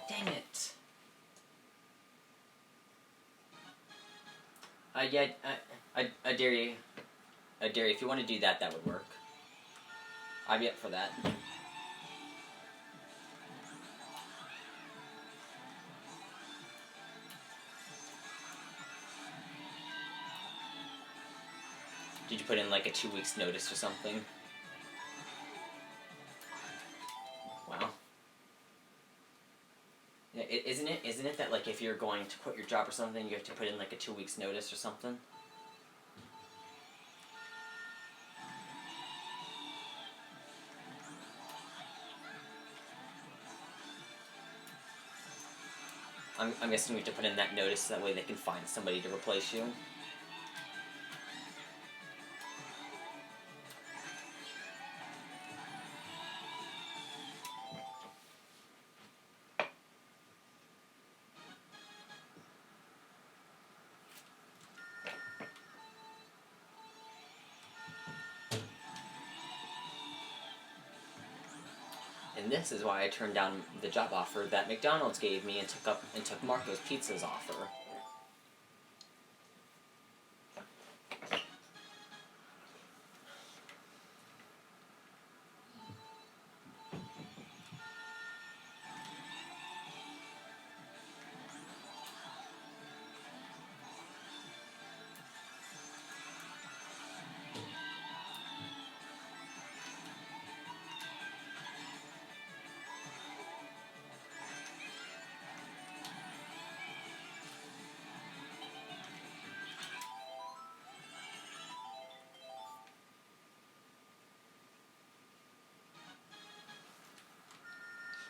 Dang it. Yeah, I dare you. I dare you. If you want to do that, that would work. I'd be up for that. Did you put in like a 2 weeks notice or something? Wow. Yeah, isn't it that like if you're going to quit your job or something, you have to put in like a 2 weeks notice or something? I'm guessing you have to put in that notice so that way they can find somebody to replace you. And this is why I turned down the job offer that McDonald's gave me and took Marco's Pizza's offer.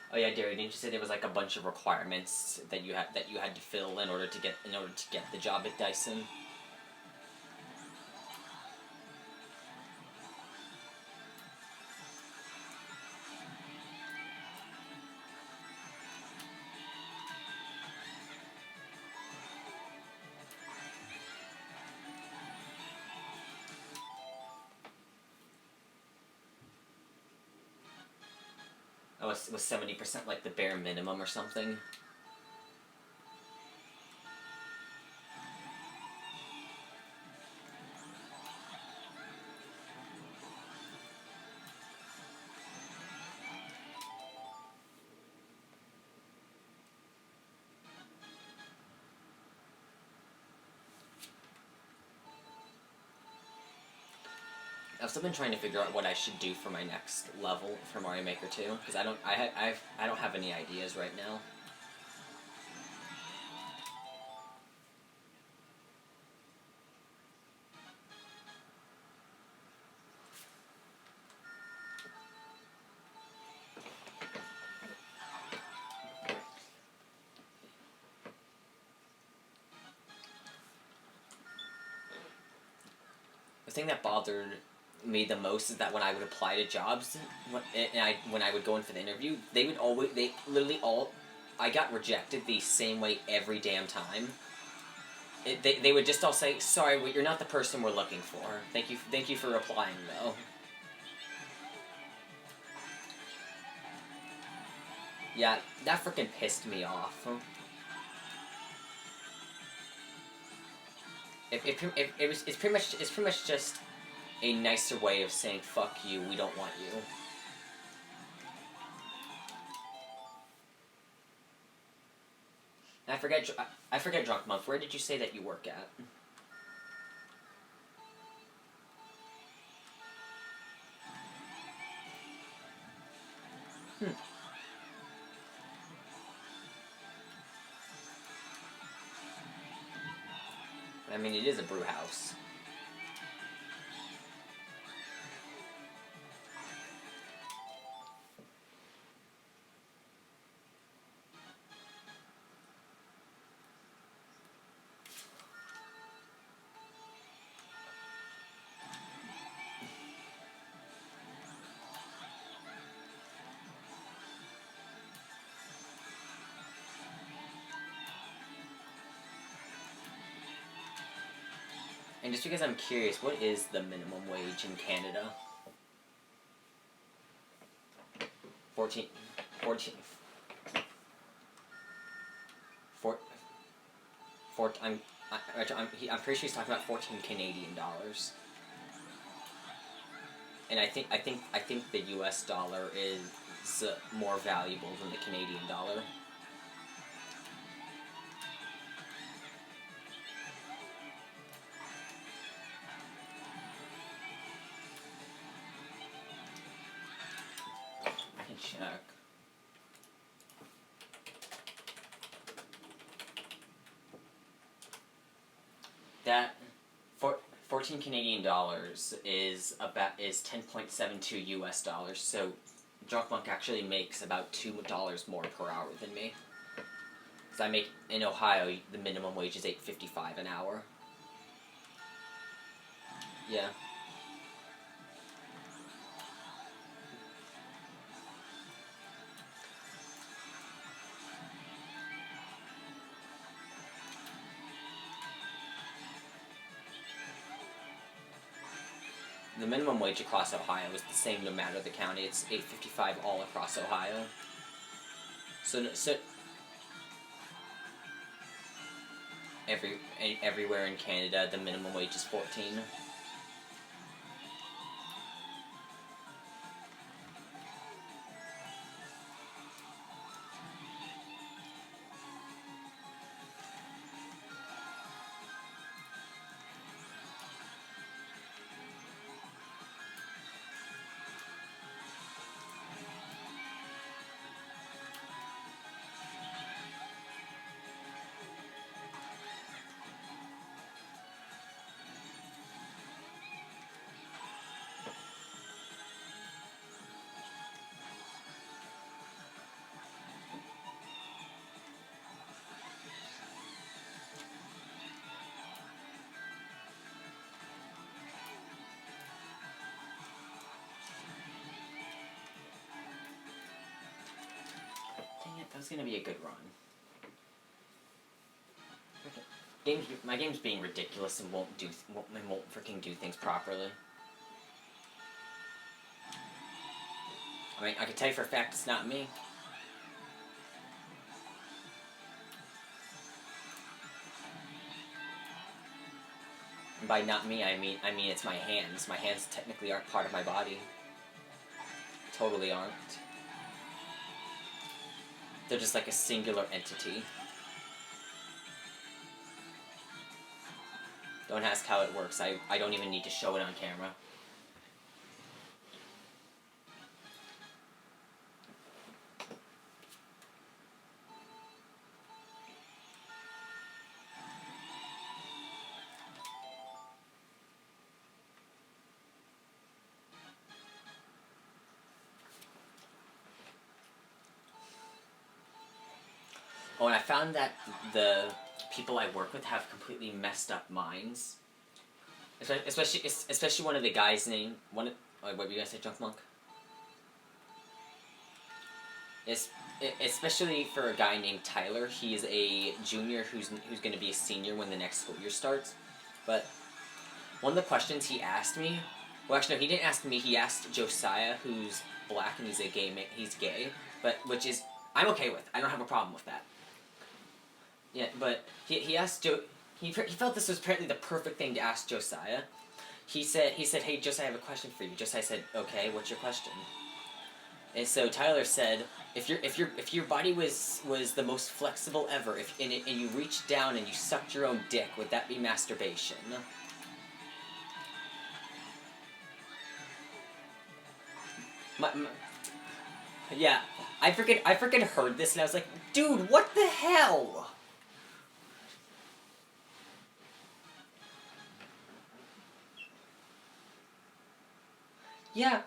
Oh yeah, Derry, didn't you say there was like a bunch of requirements that you had to fill in order to get the job at Dyson? Oh, was 70% like the bare minimum or something? I've still been trying to figure out what I should do for my next level for Mario Maker 2, because I don't have any ideas right now. The thing that bothered me the most is that when I would apply to jobs, when I would go in for the interview, they literally all, I got rejected the same way every damn time. They would just all say, "Sorry, you're not the person we're looking for. Thank you for applying though." Yeah, that freaking pissed me off. It's pretty much just a nicer way of saying "fuck you, we don't want you." And I forget, Drunk Month. Where did you say that you work at? I mean, it is a brew house. And just because I'm curious, what is the minimum wage in Canada? 14, 14, 4, 4 I'm pretty sure he's talking about 14 Canadian dollars. And I think the U.S. dollar is more valuable than the Canadian dollar. I can check. That 14 Canadian dollars is 10.72 U.S. dollars. So Drunk Monk actually makes about $2 more per hour than me. Because I make, in Ohio, the minimum wage is $8.55 an hour. Yeah. The minimum wage across Ohio is the same no matter the county. It's $8.55 all across Ohio. So everywhere in Canada, the minimum wage is 14. Dang it, that was gonna be a good run. My game's being ridiculous and won't freaking do things properly. I mean, I can tell you for a fact it's not me. And by not me, I mean it's my hands. My hands technically aren't part of my body. Totally aren't. They're just like a singular entity. Don't ask how it works. I don't even need to show it on camera. Oh, and I found that the people I work with have completely messed up minds. Especially one of the guys named what were you gonna say, Junk Monk? Especially for a guy named Tyler. He's a junior who's going to be a senior when the next school year starts. But one of the questions he asked me, well, actually no, he didn't ask me. He asked Josiah, who's black and he's gay, but which is I'm okay with. I don't have a problem with that. Yeah, but he asked he felt this was apparently the perfect thing to ask Josiah. He said, "Hey Josiah, I have a question for you." Josiah said, "Okay, what's your question?" And so Tyler said, "If your body was the most flexible ever, and you reached down and you sucked your own dick, would that be masturbation?" Yeah, I freaking heard this and I was like, dude, what the hell? Yeah.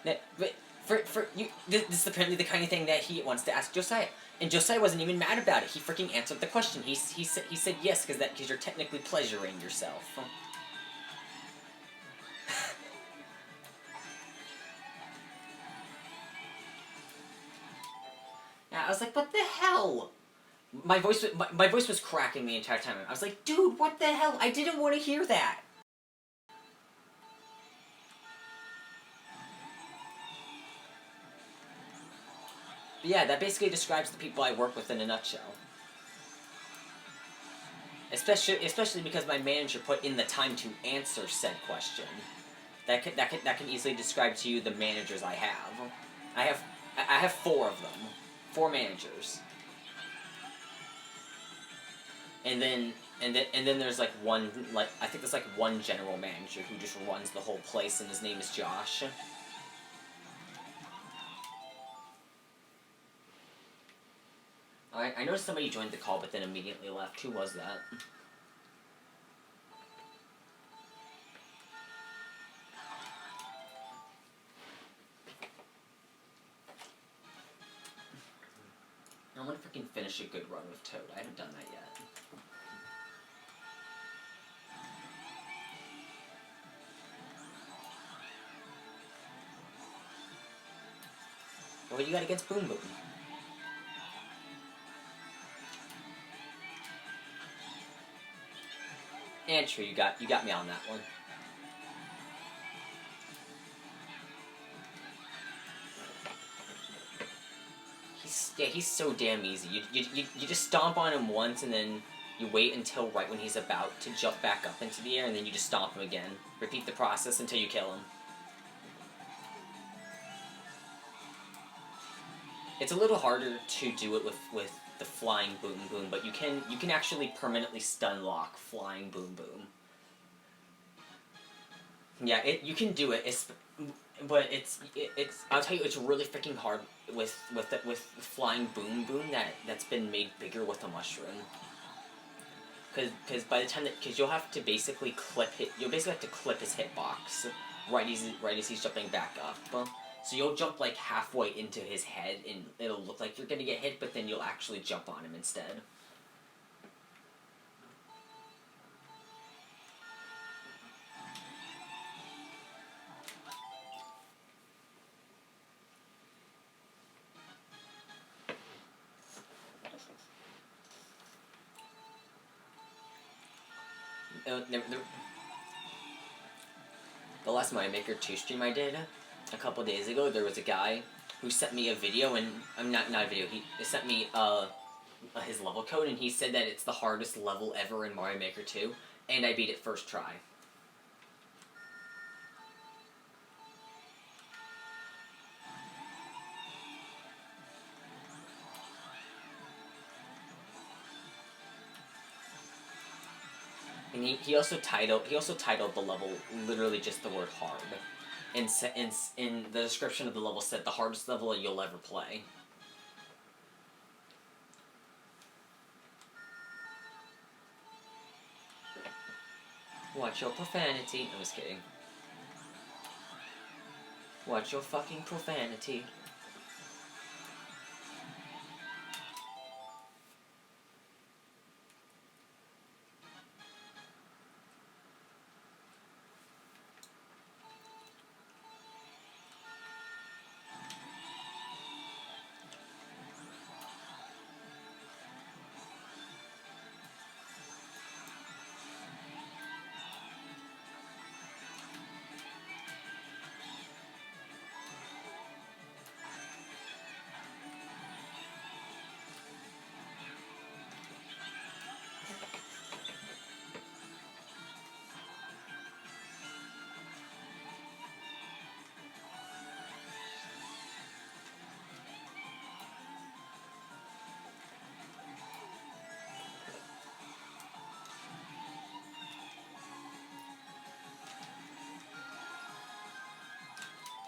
But for you, this is apparently the kind of thing that he wants to ask Josiah, and Josiah wasn't even mad about it. He freaking answered the question. He said yes because you're technically pleasuring yourself. Yeah, I was like, what the hell? My voice was cracking the entire time. I was like, dude, what the hell? I didn't want to hear that. But yeah, that basically describes the people I work with in a nutshell. Especially because my manager put in the time to answer said question. That can easily describe to you the managers I have. I have 4 of them, 4 managers. And then there's like one, like I think there's like one general manager who just runs the whole place, and his name is Josh. I noticed somebody joined the call but then immediately left. Who was that? I want to freaking finish a good run with Toad. I haven't done that yet. What do you got against Boom Boom? And true, you got me on that one. He's so damn easy. You just stomp on him once, and then you wait until right when he's about to jump back up into the air, and then you just stomp him again. Repeat the process until you kill him. It's a little harder to do it with the flying Boom Boom, but you can actually permanently stun lock flying Boom Boom. Yeah, you can do it. But it's I'll tell you, it's really freaking hard with flying Boom Boom that's been made bigger with a mushroom. Because by the time because you'll have to basically you'll basically have to clip his hitbox right as he's jumping back up. So you'll jump like halfway into his head, and it'll look like you're gonna get hit, but then you'll actually jump on him instead. The last Mario Maker 2 stream I did a couple days ago, there was a guy who sent me a video, and I'm not a video. He sent me his level code, and he said that it's the hardest level ever in Mario Maker 2, and I beat it first try. And he also titled the level literally just the word hard. In the description of the level said the hardest level you'll ever play. Watch your profanity. I'm just kidding. Watch your fucking profanity.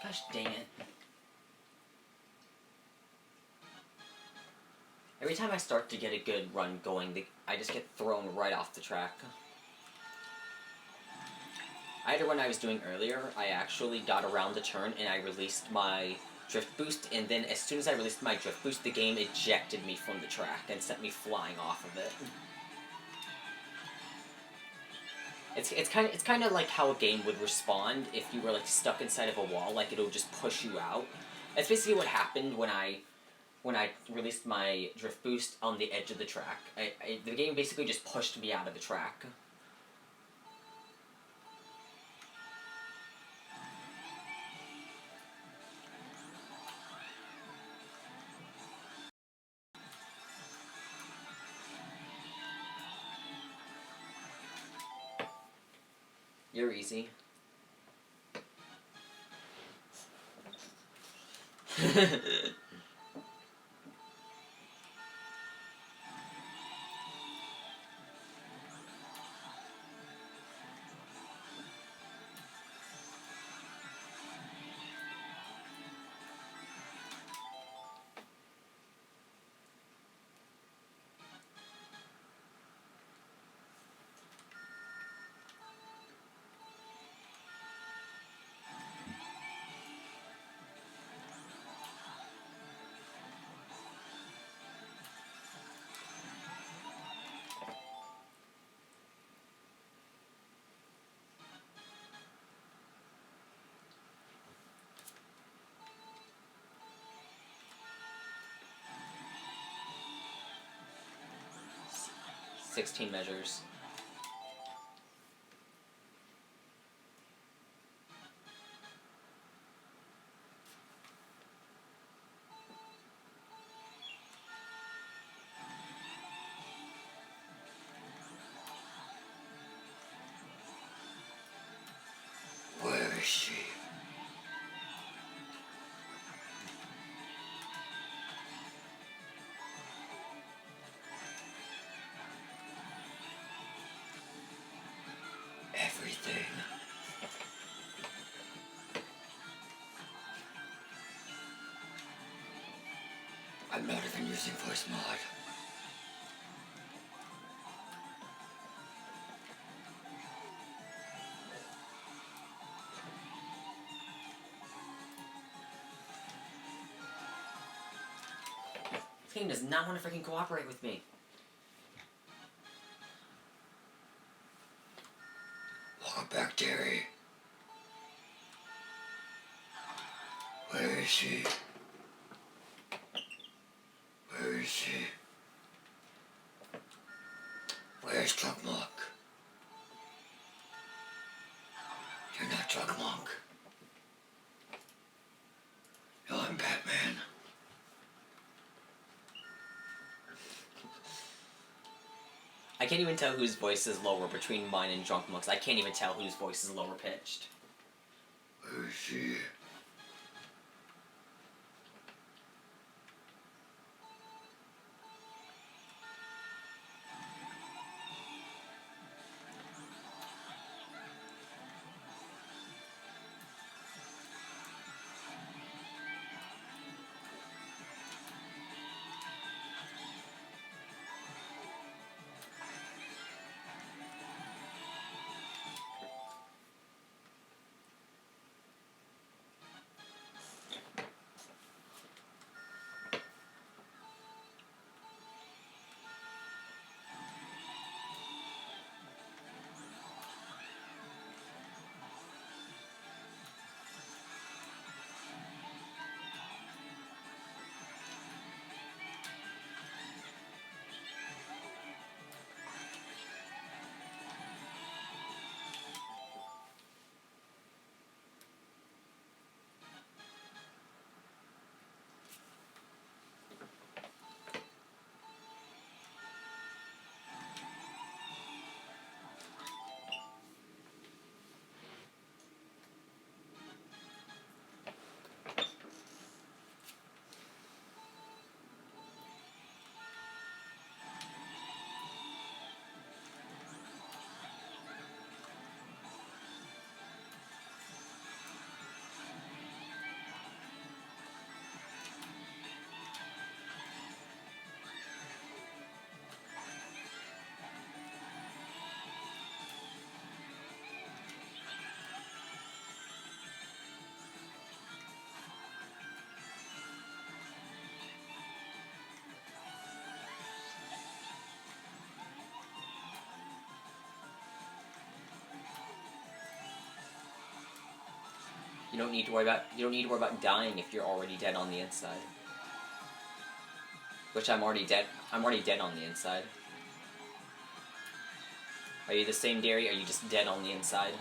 Gosh dang it. Every time I start to get a good run going, I just get thrown right off the track. I had a run I was doing earlier. I actually got around the turn and I released my drift boost, and then as soon as I released my drift boost, the game ejected me from the track and sent me flying off of it. It's kind of like how a game would respond if you were like stuck inside of a wall, like it'll just push you out. That's basically what happened when I when I released my drift boost on the edge of the track. The game basically just pushed me out of the track. You're easy. 16 measures. Where is she? Everything. I'm not even using voice mod. This game does not want to freaking cooperate with me. Welcome back, Terry. Where is she? Where is she? Where's Drunk Monk? You're not Drunk Monk. No, I'm Batman. I can't even tell whose voice is lower between mine and Drunk Monk's. I can't even tell whose voice is lower pitched. Where is she? You don't need to worry about dying if you're already dead on the inside. Which I'm already dead. I'm already dead on the inside. Are you the same, Derry? Are you just dead on the inside?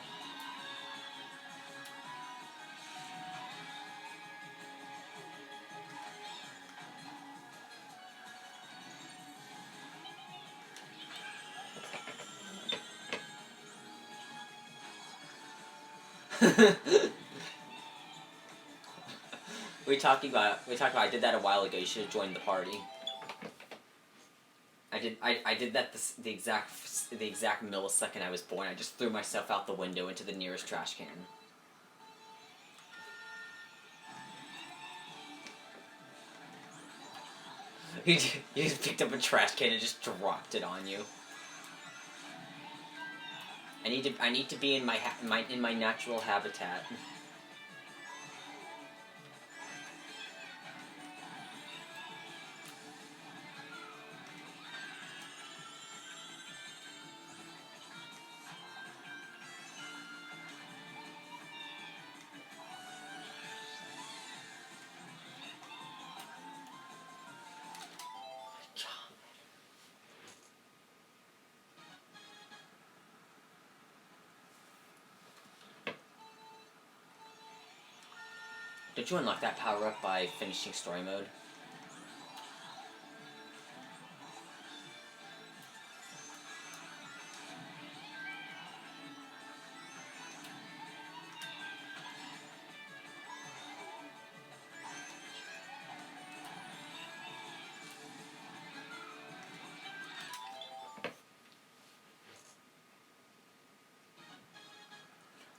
we talked about. I did that a while ago. You should have joined the party. I did that the exact millisecond I was born. I just threw myself out the window into the nearest trash can. You just picked up a trash can and just dropped it on you. I need to be in my natural habitat. Don't you unlock that power up by finishing story mode?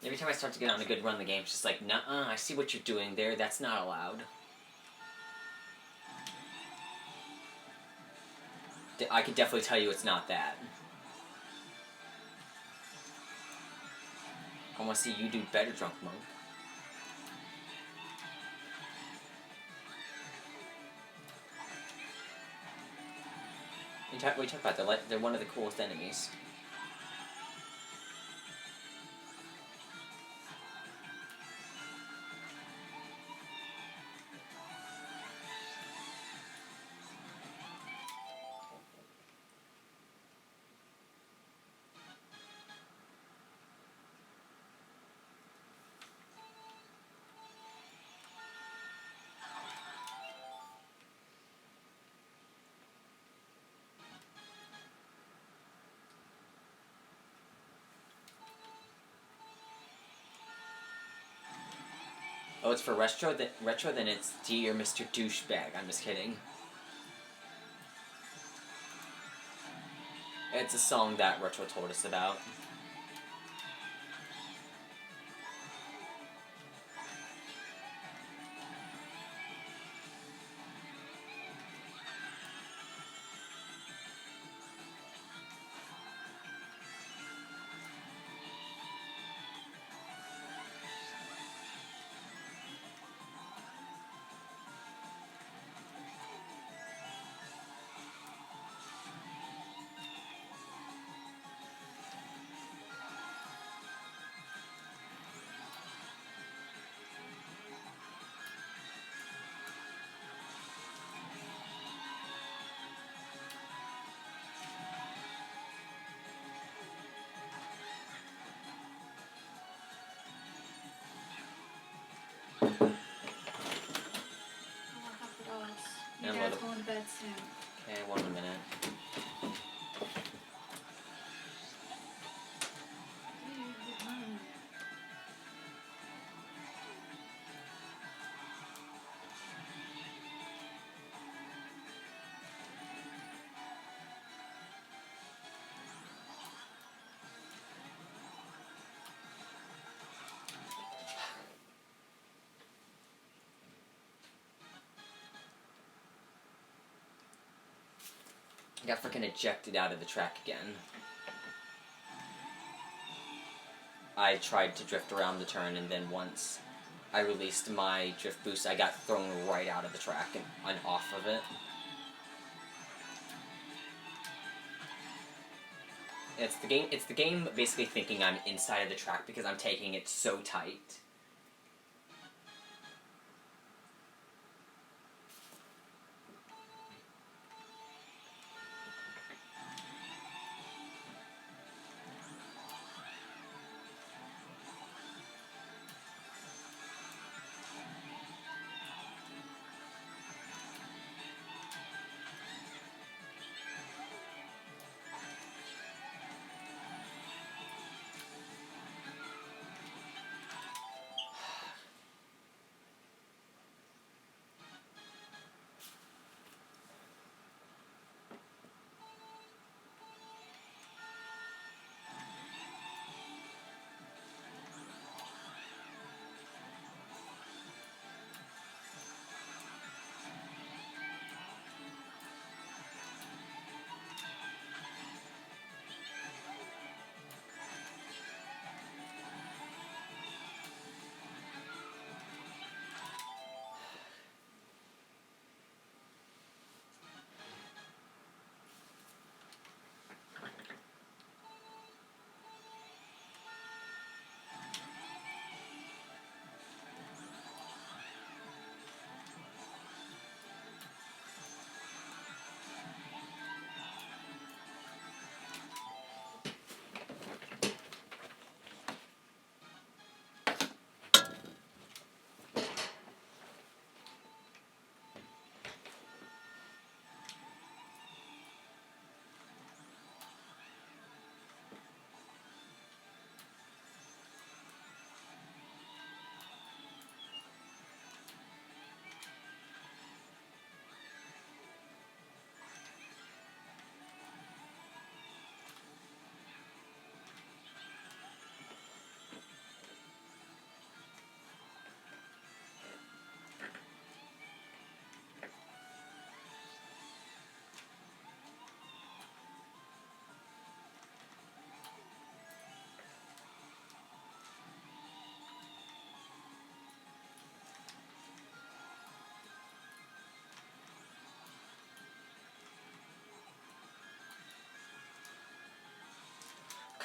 Every time I start to get on a good run, the game's just like, nuh-uh, I see what you're doing there, that's not allowed. I can definitely tell you it's not that. I want to see you do better, Drunk Monk. What are you talking about? They're one of the coolest enemies. Oh, it's for retro? Then it's Dear Mr. Douchebag. I'm just kidding. It's a song that Retro told us about. Your dad's going to bed soon. Okay, 1 minute. I got freaking ejected out of the track again. I tried to drift around the turn, and then once I released my drift boost, I got thrown right out of the track and off of it. It's the game basically thinking I'm inside of the track because I'm taking it so tight.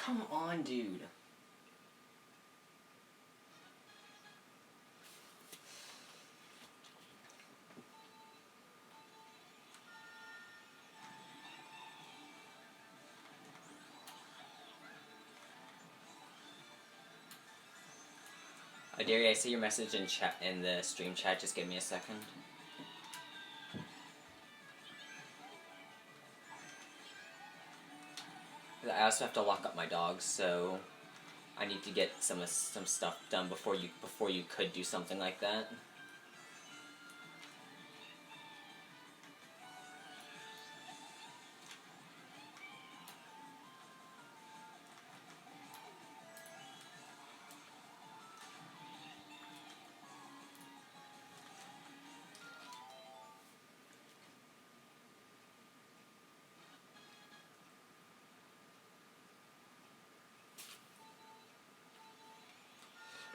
Come on, dude. Dare I see your message in chat in the stream chat? Just give me a second. I also have to lock up my dogs, so I need to get some stuff done before you could do something like that.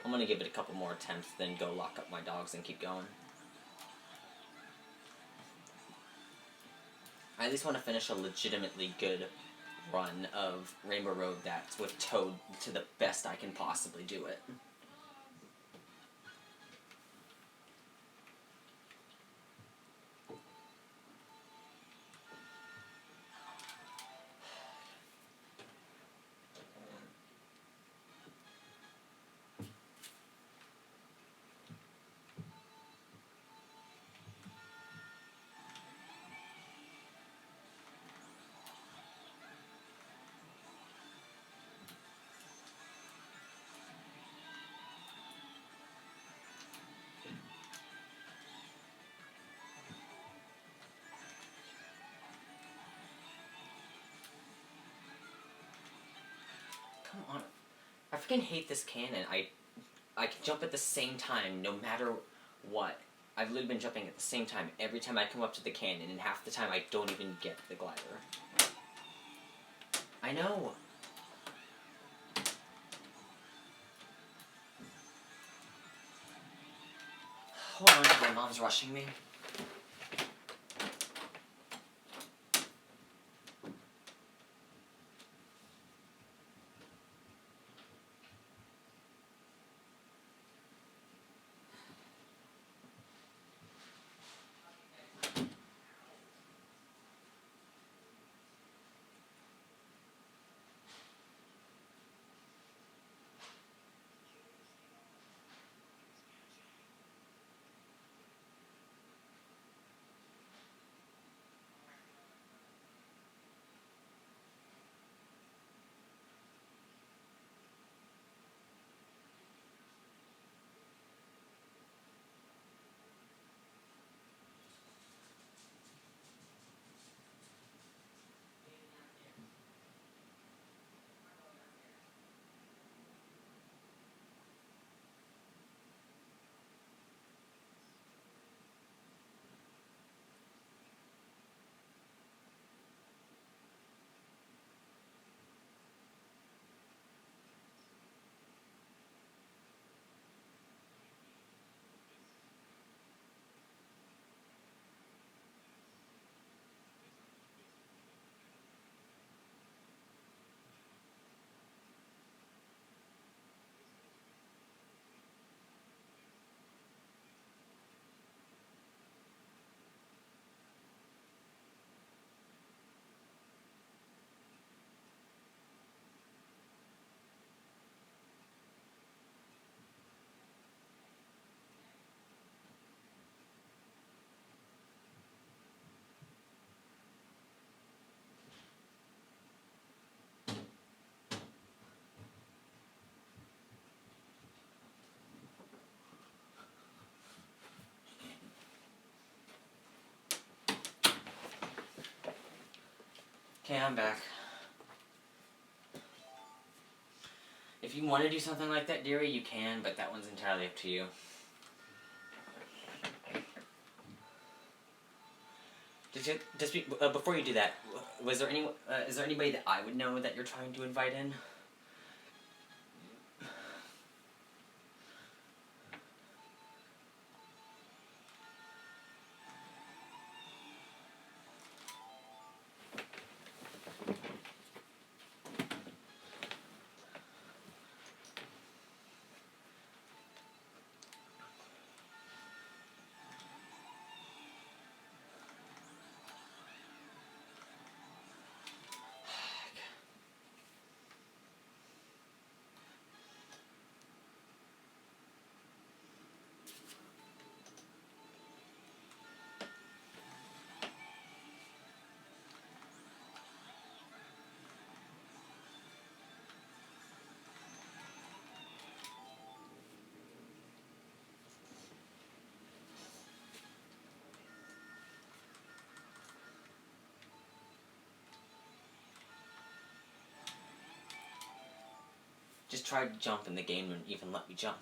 I'm gonna give it a couple more attempts, then go lock up my dogs and keep going. I at least want to finish a legitimately good run of Rainbow Road that's with Toad to the best I can possibly do it. Come on. I freaking hate this cannon. I can jump at the same time no matter what. I've literally been jumping at the same time every time I come up to the cannon, and half the time I don't even get the glider. I know. Hold on, my mom's rushing me. Okay, I'm back. If you want to do something like that, dearie, you can, but that one's entirely up to you. Before you do that, is there anybody that I would know that you're trying to invite in? tried to jump and the game wouldn't even let me jump.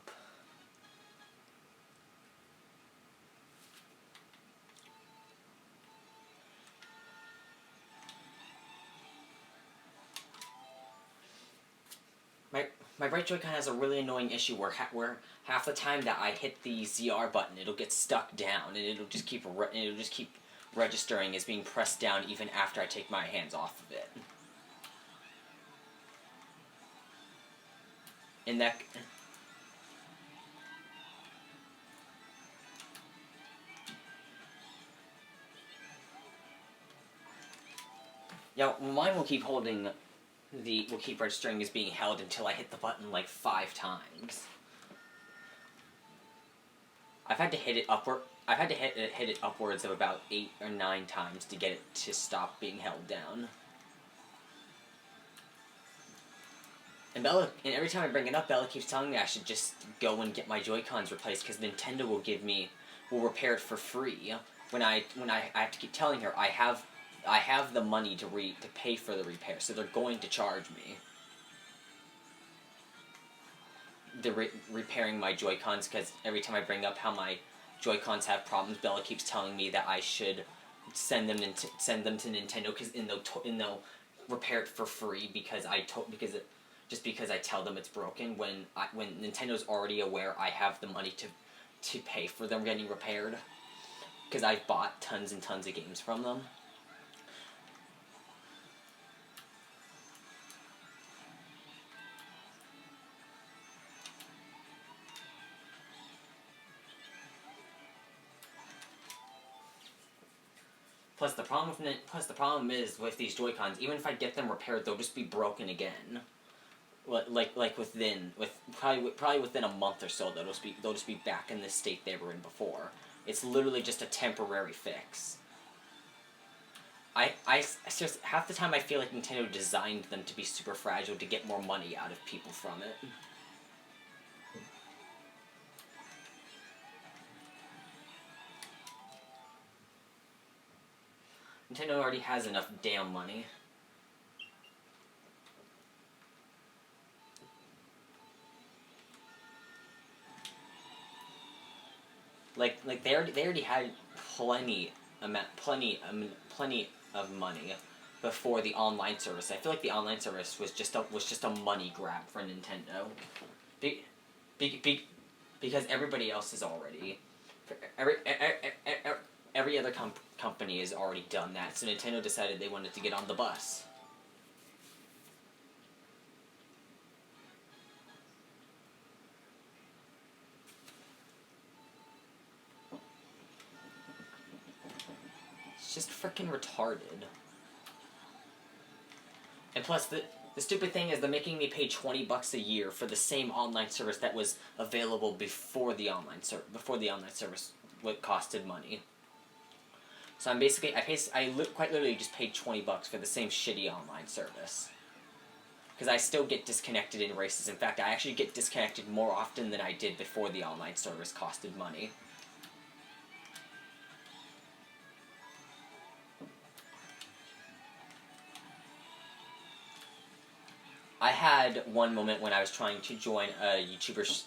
My right Joy-Con has a really annoying issue where half the time that I hit the ZR button, it'll get stuck down, and it'll just keep registering as being pressed down even after I take my hands off of it. And that... Yeah, mine will keep holding... will keep registering as being held until I hit the button like 5 times. I've had to hit it upwards of about 8 or 9 times to get it to stop being held down. And every time I bring it up, Bella keeps telling me I should just go and get my Joy-Cons replaced because Nintendo will repair it for free. When I have to keep telling her I have the money to pay for the repair, so they're going to charge me. They're repairing my Joy-Cons because every time I bring up how my Joy-Cons have problems, Bella keeps telling me that I should send them to Nintendo because they'll repair it for free because I tell them it's broken when Nintendo's already aware I have the money to pay for them getting repaired because I've bought tons and tons of games from them. Plus the problem is with these Joy-Cons, even if I get them repaired, they'll just be broken again. Probably within a month or so, they'll just be back in the state they were in before. It's literally just a temporary fix. It's just half the time I feel like Nintendo designed them to be super fragile to get more money out of people from it. Nintendo already has enough damn money. Like they already had plenty of money before the online service. I feel like the online service was just a money grab for Nintendo. Because everybody else is already every other company has already done that, so Nintendo decided they wanted to get on the bus. It's just freaking retarded. And plus, the stupid thing is they're making me pay $20 a year for the same online service that was available before the online service what costed money. So I'm basically, quite literally just paid $20 for the same shitty online service. Because I still get disconnected in races. In fact, I actually get disconnected more often than I did before the online service costed money. I had one moment when I was trying to join a YouTuber's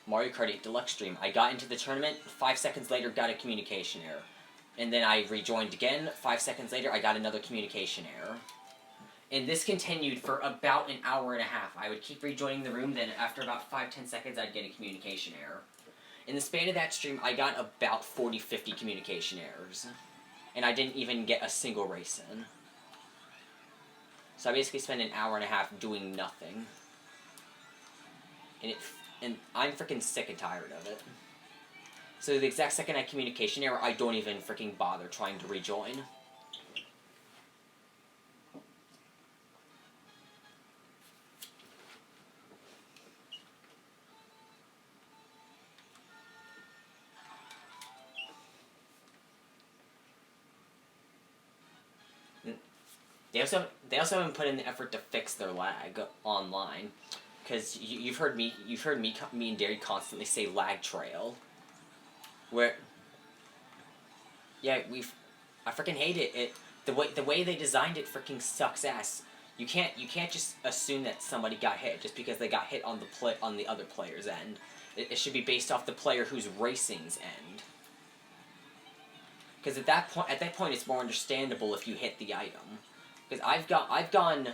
Mario Kart 8 Deluxe stream. I got into the tournament, 5 seconds later got a communication error. And then I rejoined again, 5 seconds later I got another communication error. And this continued for about an hour and a half. I would keep rejoining the room, then after about 5-10 seconds I'd get a communication error. In the span of that stream, I got about 40-50 communication errors. And I didn't even get a single race in. So I basically spent an hour and a half doing nothing. And I'm freaking sick and tired of it. So the exact second I communication error, I don't even freaking bother trying to rejoin. They also haven't put in the effort to fix their lag online, because you've heard me and Derry constantly say lag trail. Where, yeah, I freaking hate it. The way they designed it freaking sucks ass. You can't just assume that somebody got hit just because they got hit on the other player's end. It should be based off the player who's racing's end. Because at that point, it's more understandable if you hit the item. Because I've gone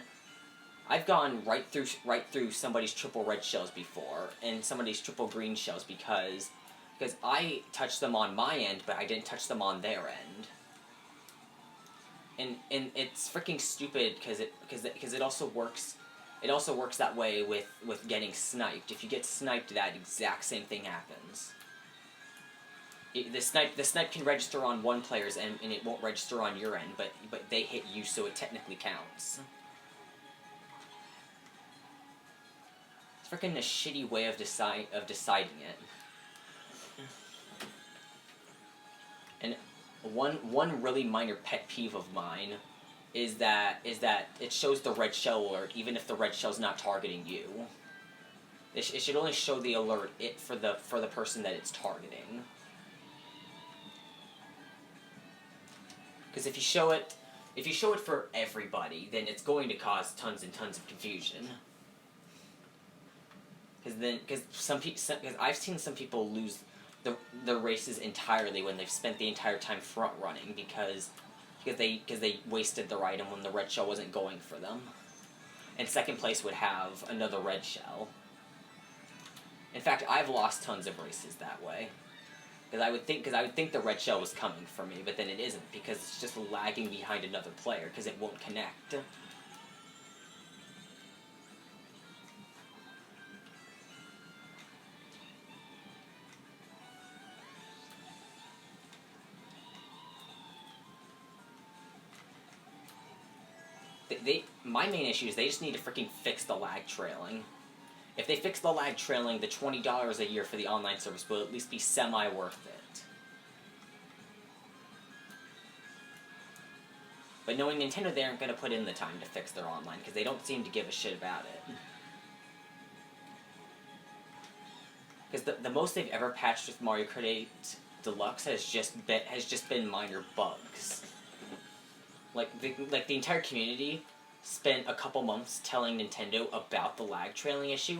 right through somebody's triple red shells before, and somebody's triple green shells because I touched them on my end, but I didn't touch them on their end. And it's freaking stupid because it also works. It also works that way with getting sniped. If you get sniped, that exact same thing happens. The snipe can register on one player's end, and it won't register on your end, but they hit you, so it technically counts. It's freaking a shitty way of deciding it. And one really minor pet peeve of mine is that it shows the red shell alert even if the red shell's not targeting you. It should only show the alert for the person that it's targeting. Because if you show it for everybody, then it's going to cause tons and tons of confusion. Because I've seen some people lose the races entirely when they've spent the entire time front running because they wasted their item when the red shell wasn't going for them, and second place would have another red shell. In fact, I've lost tons of races that way. Because I would think the red shell was coming for me, but then it isn't because it's just lagging behind another player because it won't connect. My main issue is they just need to freaking fix the lag trailing. If they fix the lag trailing, the $20 a year for the online service will at least be semi-worth it. But knowing Nintendo, they aren't going to put in the time to fix their online, because they don't seem to give a shit about it. Because the most they've ever patched with Mario Kart 8 Deluxe has just been minor bugs. Like the entire community spent a couple months telling Nintendo about the lag trailing issue,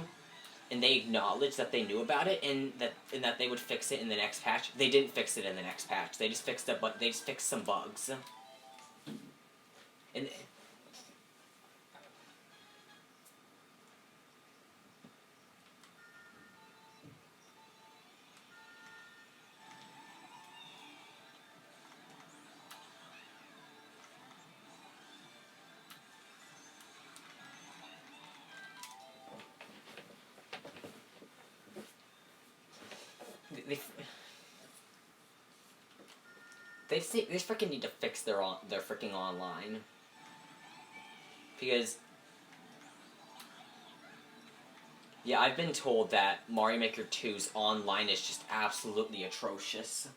and they acknowledged that they knew about it and that they would fix it in the next patch. They didn't fix it in the next patch. They just fixed some bugs. And they freaking need to fix their freaking online, because yeah, I've been told that Mario Maker 2's online is just absolutely atrocious.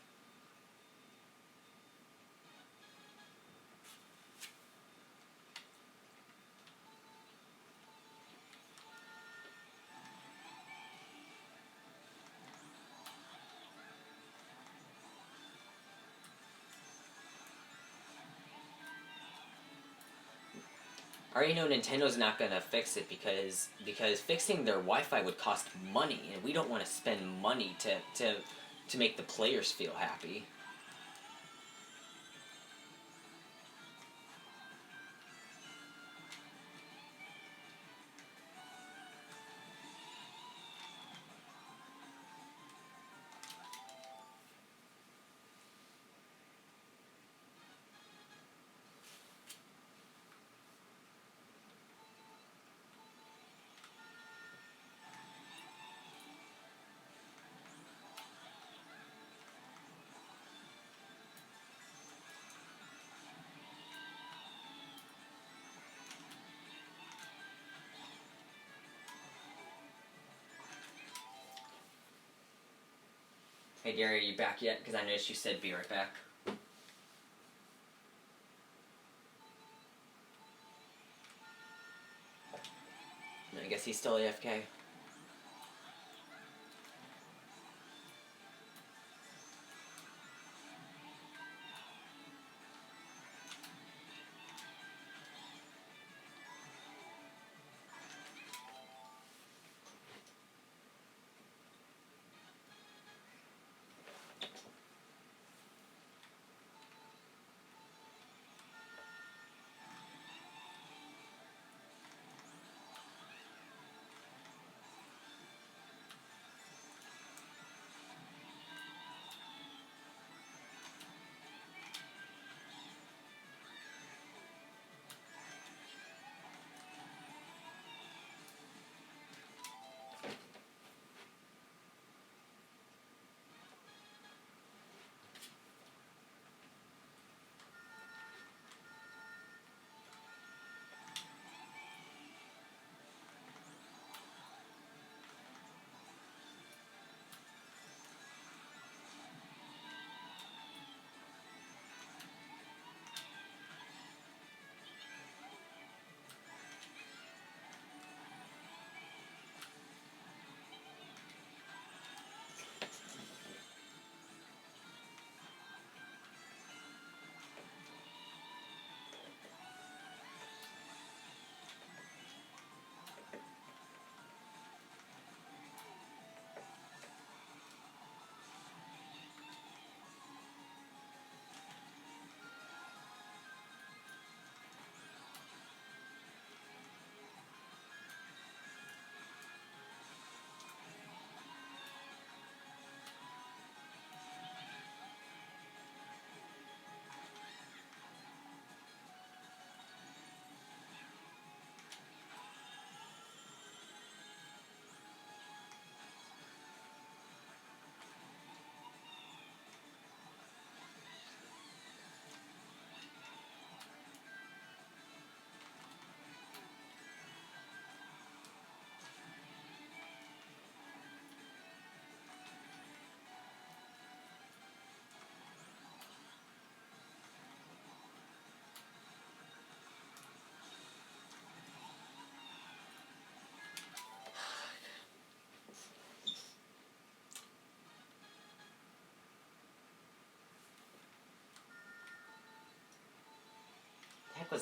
I already know Nintendo's not gonna fix it because fixing their Wi-Fi would cost money, and we don't want to spend money to make the players feel happy. Hey Gary, are you back yet? Because I noticed you said be right back. I guess he's still AFK.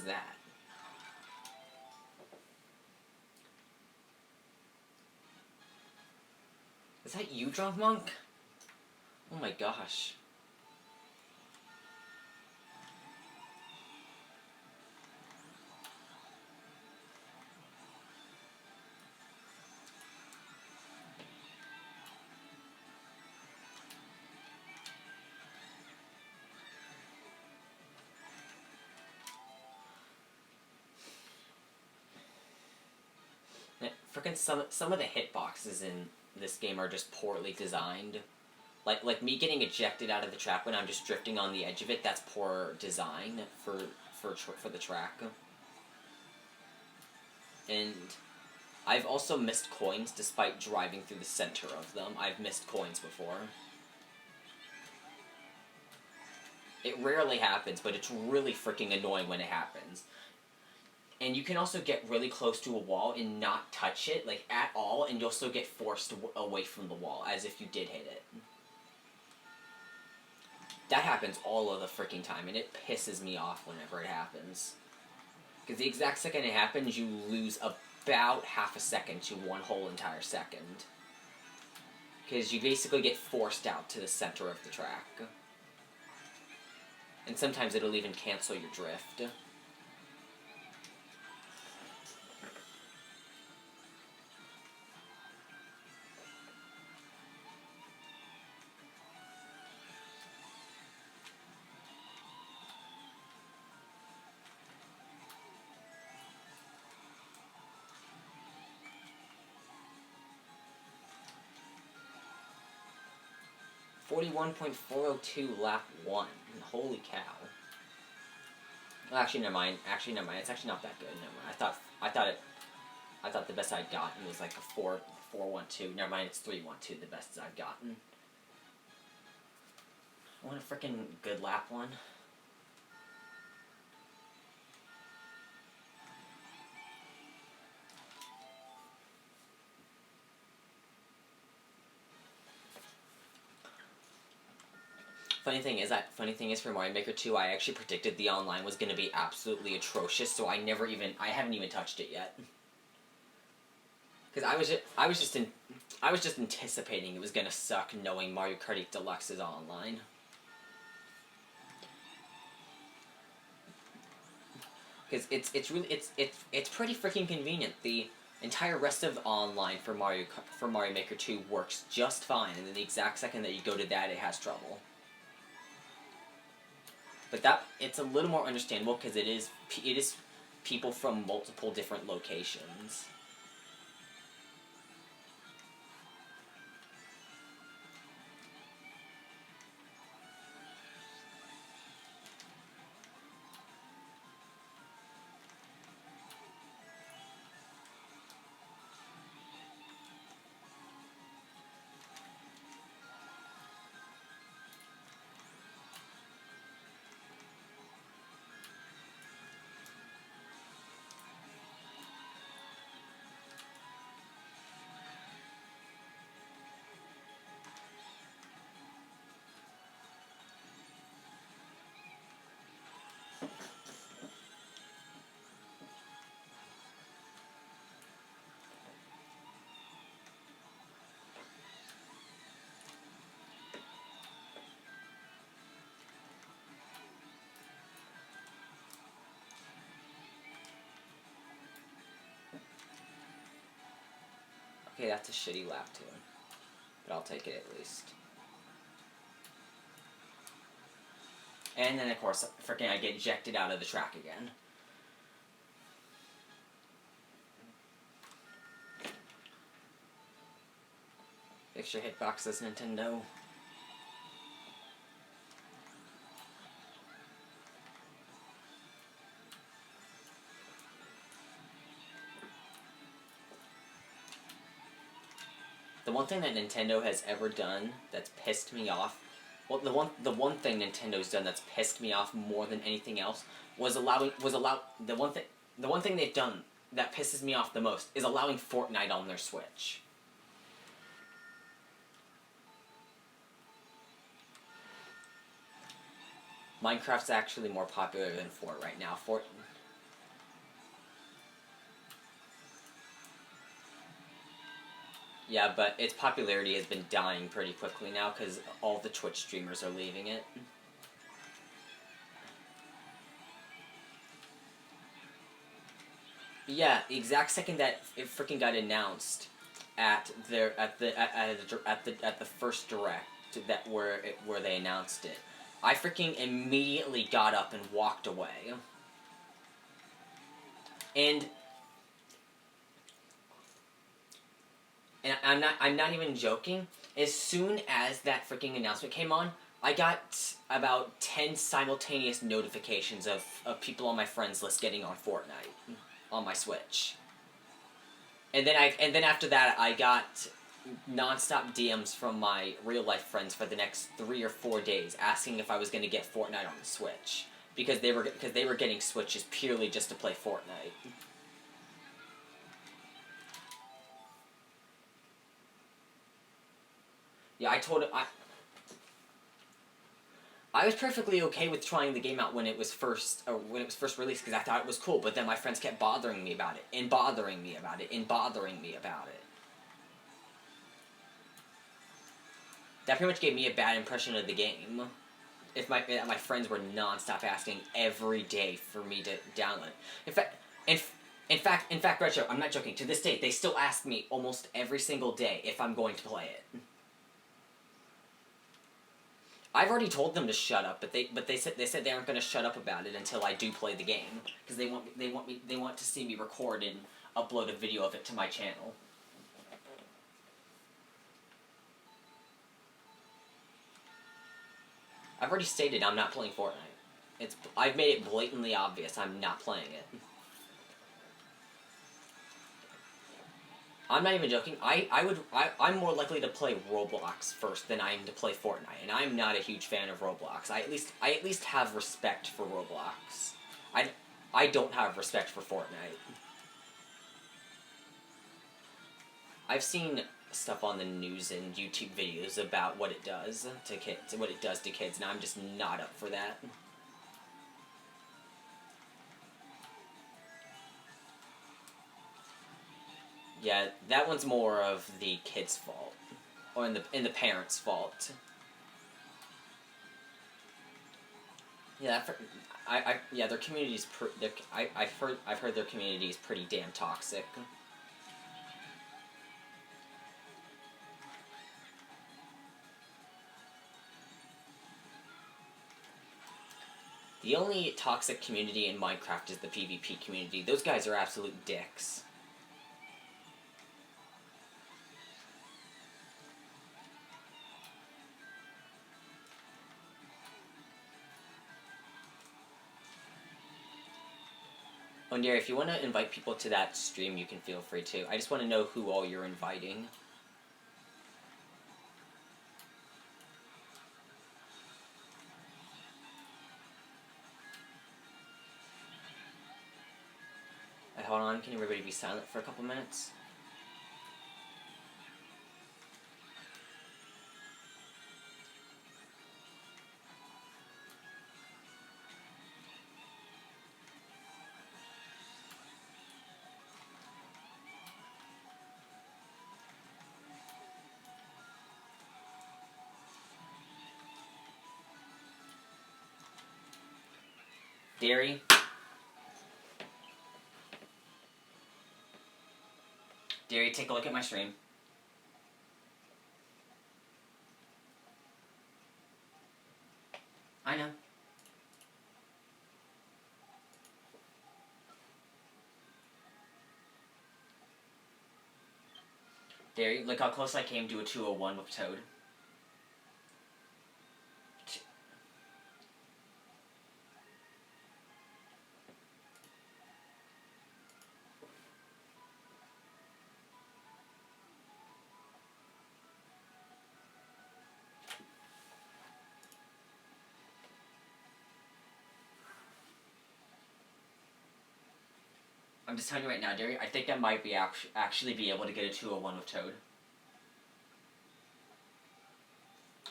that? Is that you, Drunk Monk? Oh my gosh. Frickin' some of the hitboxes in this game are just poorly designed. Like me getting ejected out of the track when I'm just drifting on the edge of it. That's poor design for the track. And I've also missed coins despite driving through the center of them. I've missed coins before. It rarely happens, but it's really freaking annoying when it happens. And you can also get really close to a wall and not touch it, like, at all, and you'll still get forced away from the wall, as if you did hit it. That happens all of the freaking time, and it pisses me off whenever it happens. Because the exact second it happens, you lose about half a second to one whole entire second. Because you basically get forced out to the center of the track. And sometimes it'll even cancel your drift. 41.402 lap 1. Holy cow. Well, actually, never mind. It's actually not that good. Never mind. I thought the best I'd gotten was like a 4.12. Never mind, it's 3.12, the best I've gotten. I want a freaking good lap 1. Funny thing is for Mario Maker 2, I actually predicted the online was going to be absolutely atrocious, so I haven't even touched it yet. Because I was just anticipating it was going to suck, knowing Mario Kart 8 Deluxe is online. Because it's pretty freaking convenient. The entire rest of online for Mario Maker 2 works just fine, and then the exact second that you go to that, it has trouble. But it's a little more understandable because it is people from multiple different locations. Okay, that's a shitty lap too. But I'll take it at least. And then, of course, freaking I get ejected out of the track again. Fix your hitboxes, Nintendo. The one thing that Nintendo has ever done that's pissed me off, well, the one thing Nintendo's done that's pissed me off more than anything else was the one thing they've done that pisses me off the most is allowing Fortnite on their Switch. Minecraft's actually more popular than Fortnite right now. Yeah, but its popularity has been dying pretty quickly now because all the Twitch streamers are leaving it. Yeah, the exact second that it freaking got announced at the first direct where they announced it, I freaking immediately got up and walked away. And I'm not even joking. As soon as that freaking announcement came on, I got about 10 simultaneous notifications of people on my friends list getting on Fortnite on my Switch. And then after that I got nonstop DMs from my real life friends for the next 3 or 4 days asking if I was going to get Fortnite on the Switch because they were getting Switches purely just to play Fortnite. Yeah, I was perfectly okay with trying the game out when it was first released because I thought it was cool, but then my friends kept bothering me about it and bothering me about it and bothering me about it. That pretty much gave me a bad impression of the game. If my friends were nonstop asking every day for me to download it. In fact, Retro, I'm not joking. To this day, they still ask me almost every single day if I'm going to play it. I've already told them to shut up, but they said they aren't going to shut up about it until I do play the game because they want to see me record and upload a video of it to my channel. I've already stated I'm not playing Fortnite. I've made it blatantly obvious I'm not playing it. I'm not even joking. I'm more likely to play Roblox first than I am to play Fortnite, and I'm not a huge fan of Roblox. I at least have respect for Roblox. I don't have respect for Fortnite. I've seen stuff on the news and YouTube videos about what it does to kids, and I'm just not up for that. Yeah, that one's more of the kid's fault, or in the parents' fault. Yeah, their community's I've heard their community is pretty damn toxic. The only toxic community in Minecraft is the PvP community. Those guys are absolute dicks. Oh, and if you want to invite people to that stream, you can feel free to. I just want to know who all you're inviting. Hold on, can everybody be silent for a couple minutes? Dairy? Dairy, take a look at my stream. I know. Dairy, look how close I came to a 201 with Toad. I'm just telling you right now, Dairy, I think I might be actually be able to get a 201 with Toad.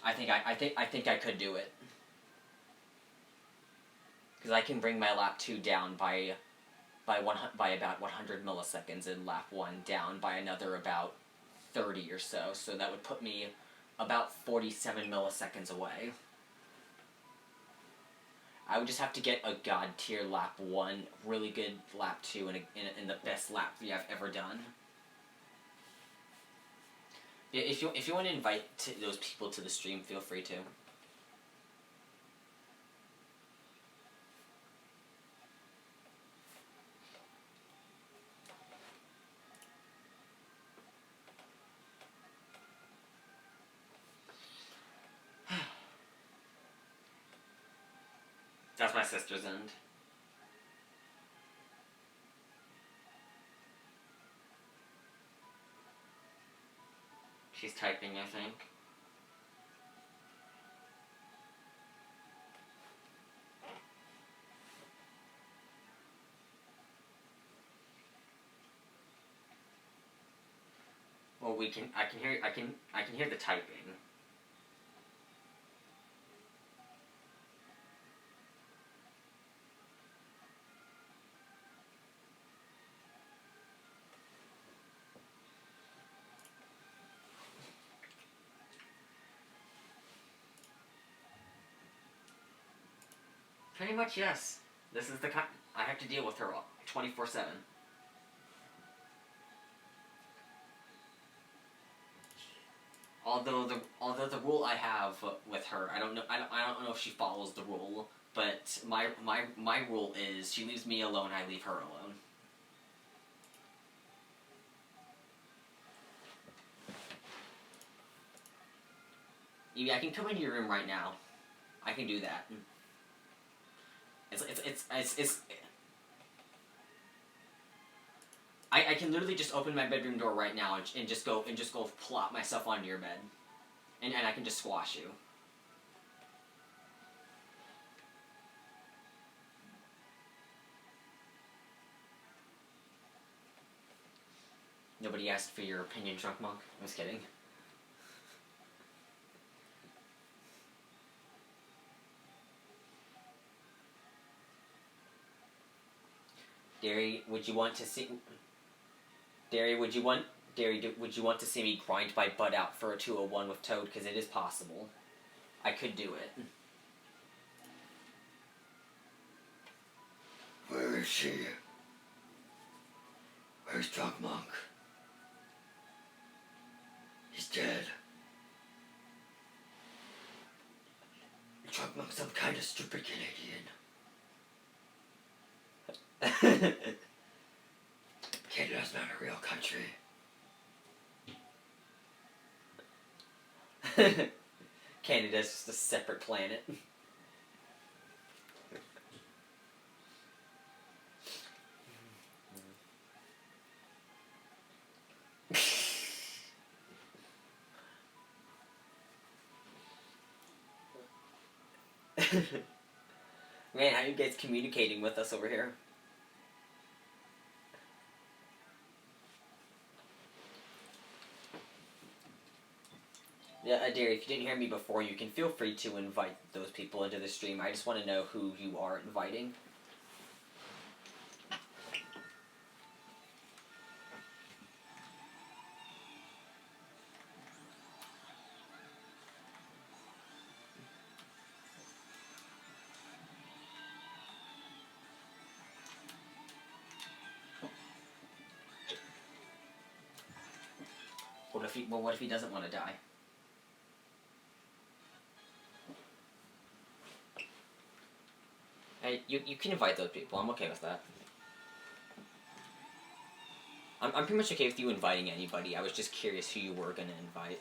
I think I could do it. Because I can bring my lap 2 down by about 100 milliseconds and lap 1 down by another about 30 or so, so that would put me about 47 milliseconds away. I would just have to get a god tier lap 1, really good lap 2, and the best lap 3 I've ever done. Yeah, if you want to invite those people to the stream, feel free to. That's my sister's end. She's typing, I think. Well, I can hear the typing. Pretty much, yes. This is the kind I have to deal with her 24/7. Although the rule I have with her, I don't know if she follows the rule, but my rule is she leaves me alone, I leave her alone. Evie, I can come into your room right now. I can do that. I can literally just open my bedroom door right now and just go plop myself onto your bed, and I can just squash you. Nobody asked for your opinion, Drunk Monk. I was kidding. Derry, would you want to see? Derry, would you want to see me grind my butt out for a 201 with Toad? Because it is possible. I could do it. Where is she? Where's Drunk Monk? He's dead. Drunk Monk's some kind of stupid Canadian. Canada's not a real country. Canada's just a separate planet. Man, how are you guys communicating with us over here? Yeah, Derry, if you didn't hear me before, you can feel free to invite those people into the stream. I just want to know who you are inviting. What if he doesn't want to die? Hey, you can invite those people. I'm okay with that. I'm pretty much okay with you inviting anybody. I was just curious who you were going to invite.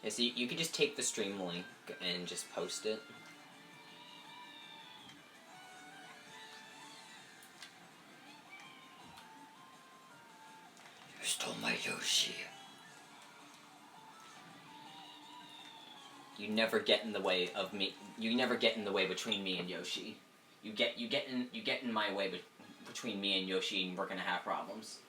Yeah, so you could just take the stream link and just post it. You stole my Yoshi. You never get in the way of me. You never get in the way between me and Yoshi. You get in my way between me and Yoshi, and we're gonna have problems.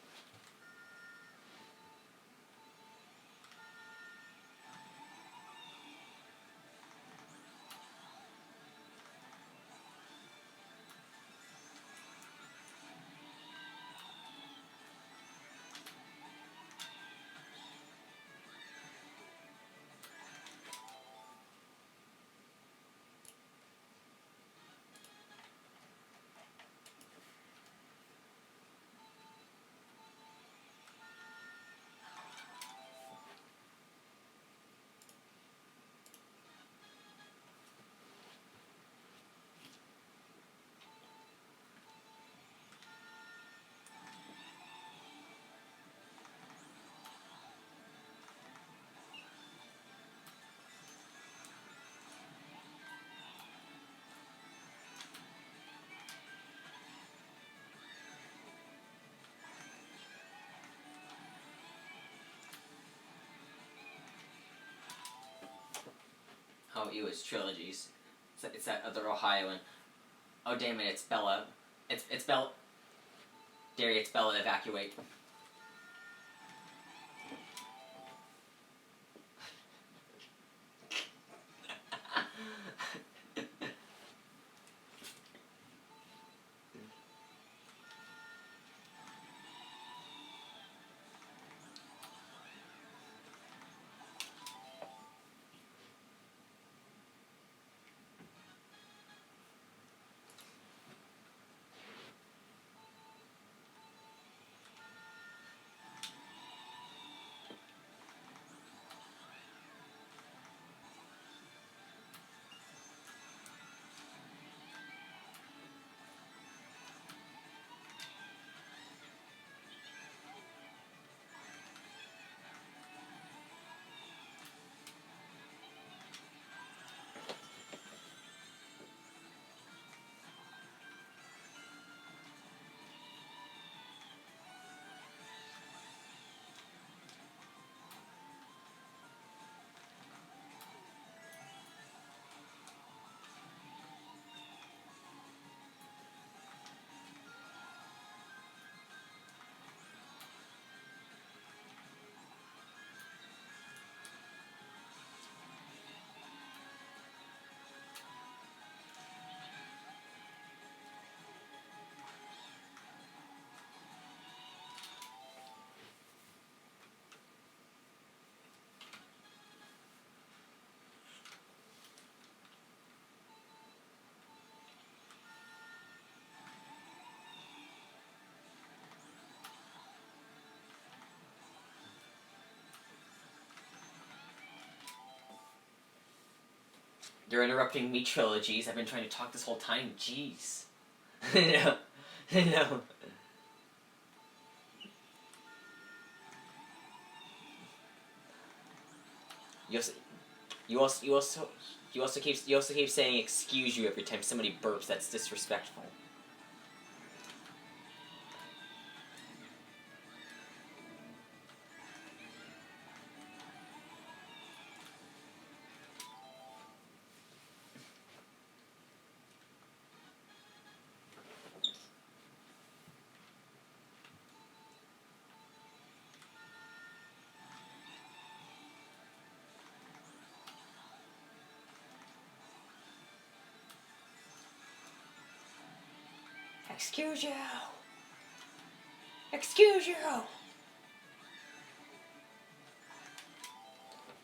Oh, ew, it's trilogies. It's that other Ohioan. Oh, damn it, it's Bella. It's Bella. Derry, it's Bella, evacuate. You're interrupting me trilogies. I've been trying to talk this whole time. Jeez. No. No. You also keep saying excuse you every time somebody burps. That's disrespectful. Excuse you. Excuse you.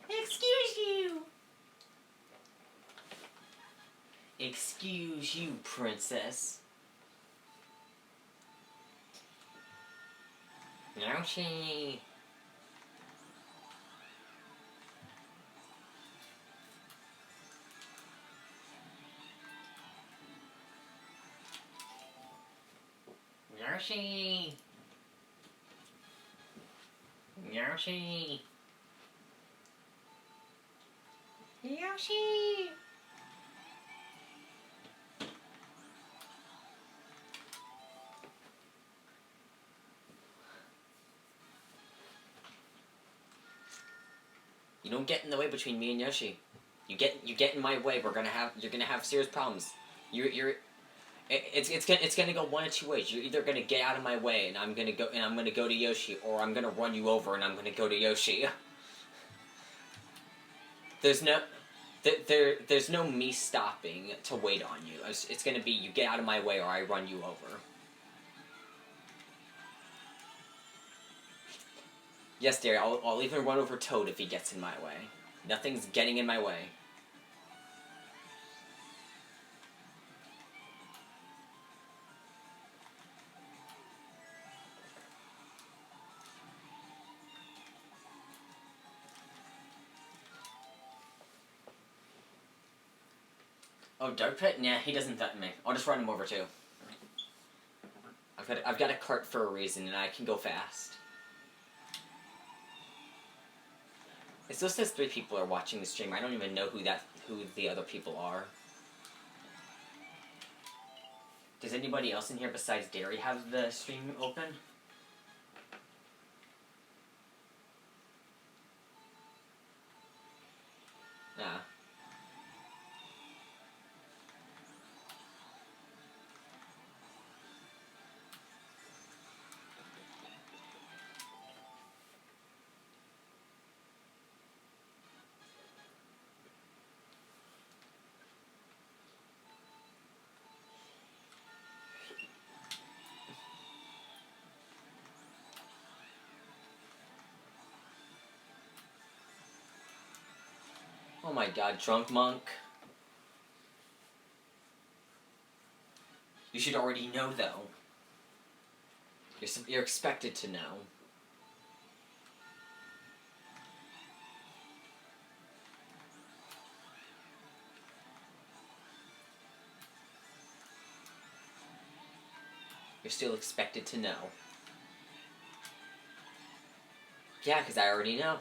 Excuse you. Excuse you, princess. Yoshi. Yoshi. Yoshi. Yoshi. You don't get in the way between me and Yoshi. You get in my way. You're gonna have serious problems. It's gonna go one of two ways. You're either gonna get out of my way and I'm gonna go to Yoshi, or I'm gonna run you over and I'm gonna go to Yoshi. There's no me stopping to wait on you. It's gonna be you get out of my way or I run you over. Yes, dear, I'll even run over Toad if he gets in my way. Nothing's getting in my way. Oh, Dark Pit? Nah, he doesn't threaten me. I'll just run him over too. I've got a cart for a reason, and I can go fast. It still says 3 people are watching the stream. I don't even know who the other people are. Does anybody else in here besides Derry have the stream open? Nah. Oh my god, drunk monk. You should already know, though. You're expected to know. You're still expected to know. Yeah, because I already know.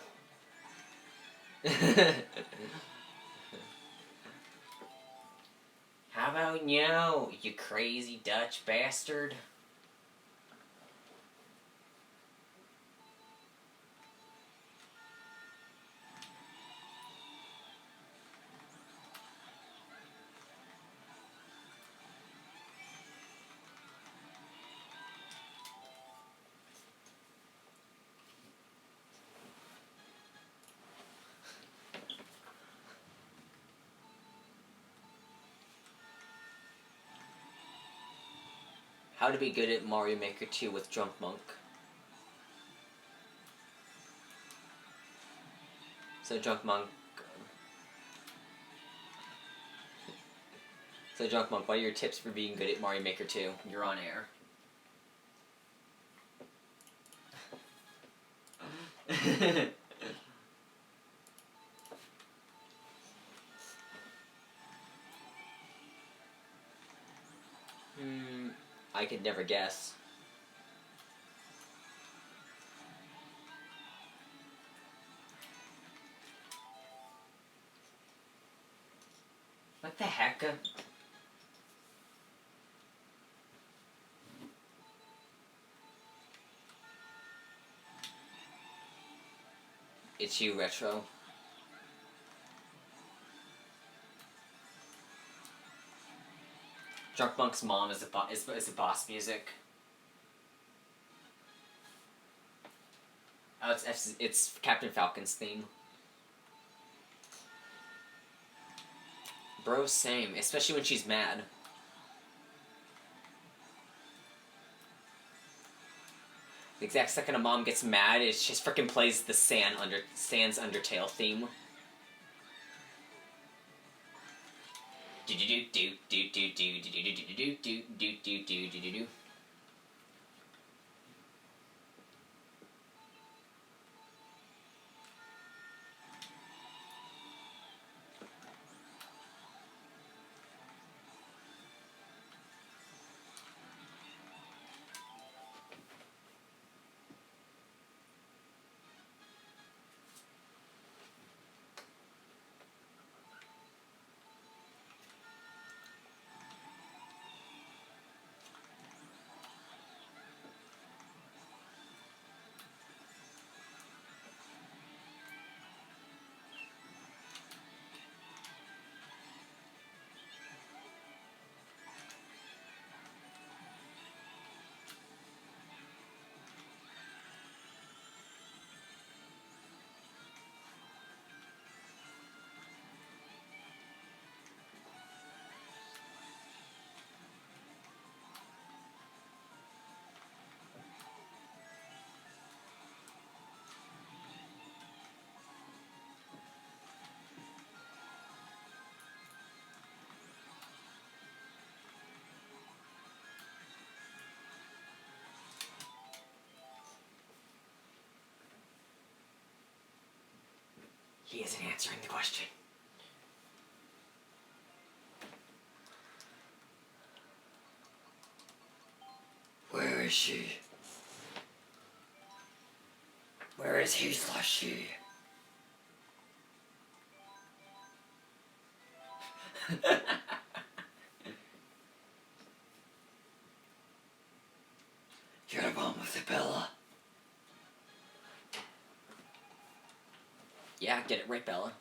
How about no, you crazy Dutch bastard? How to be good at Mario Maker 2 with Drunk Monk. So Drunk Monk... So Drunk Monk, what are your tips for being good at Mario Maker 2? You're on air. I could never guess. What the heck? It's you, Retro. Drunk Monk's mom is a boss music. Oh, it's Captain Falcon's theme. Bro, same. Especially when she's mad. The exact second a mom gets mad, it just freaking plays the Sans Undertale theme. Do do do do do do do do do do do do do do do do do. He isn't answering the question. Where is she? Where is he/she? You got a problem with it, Bella? Yeah, get it right, Bella.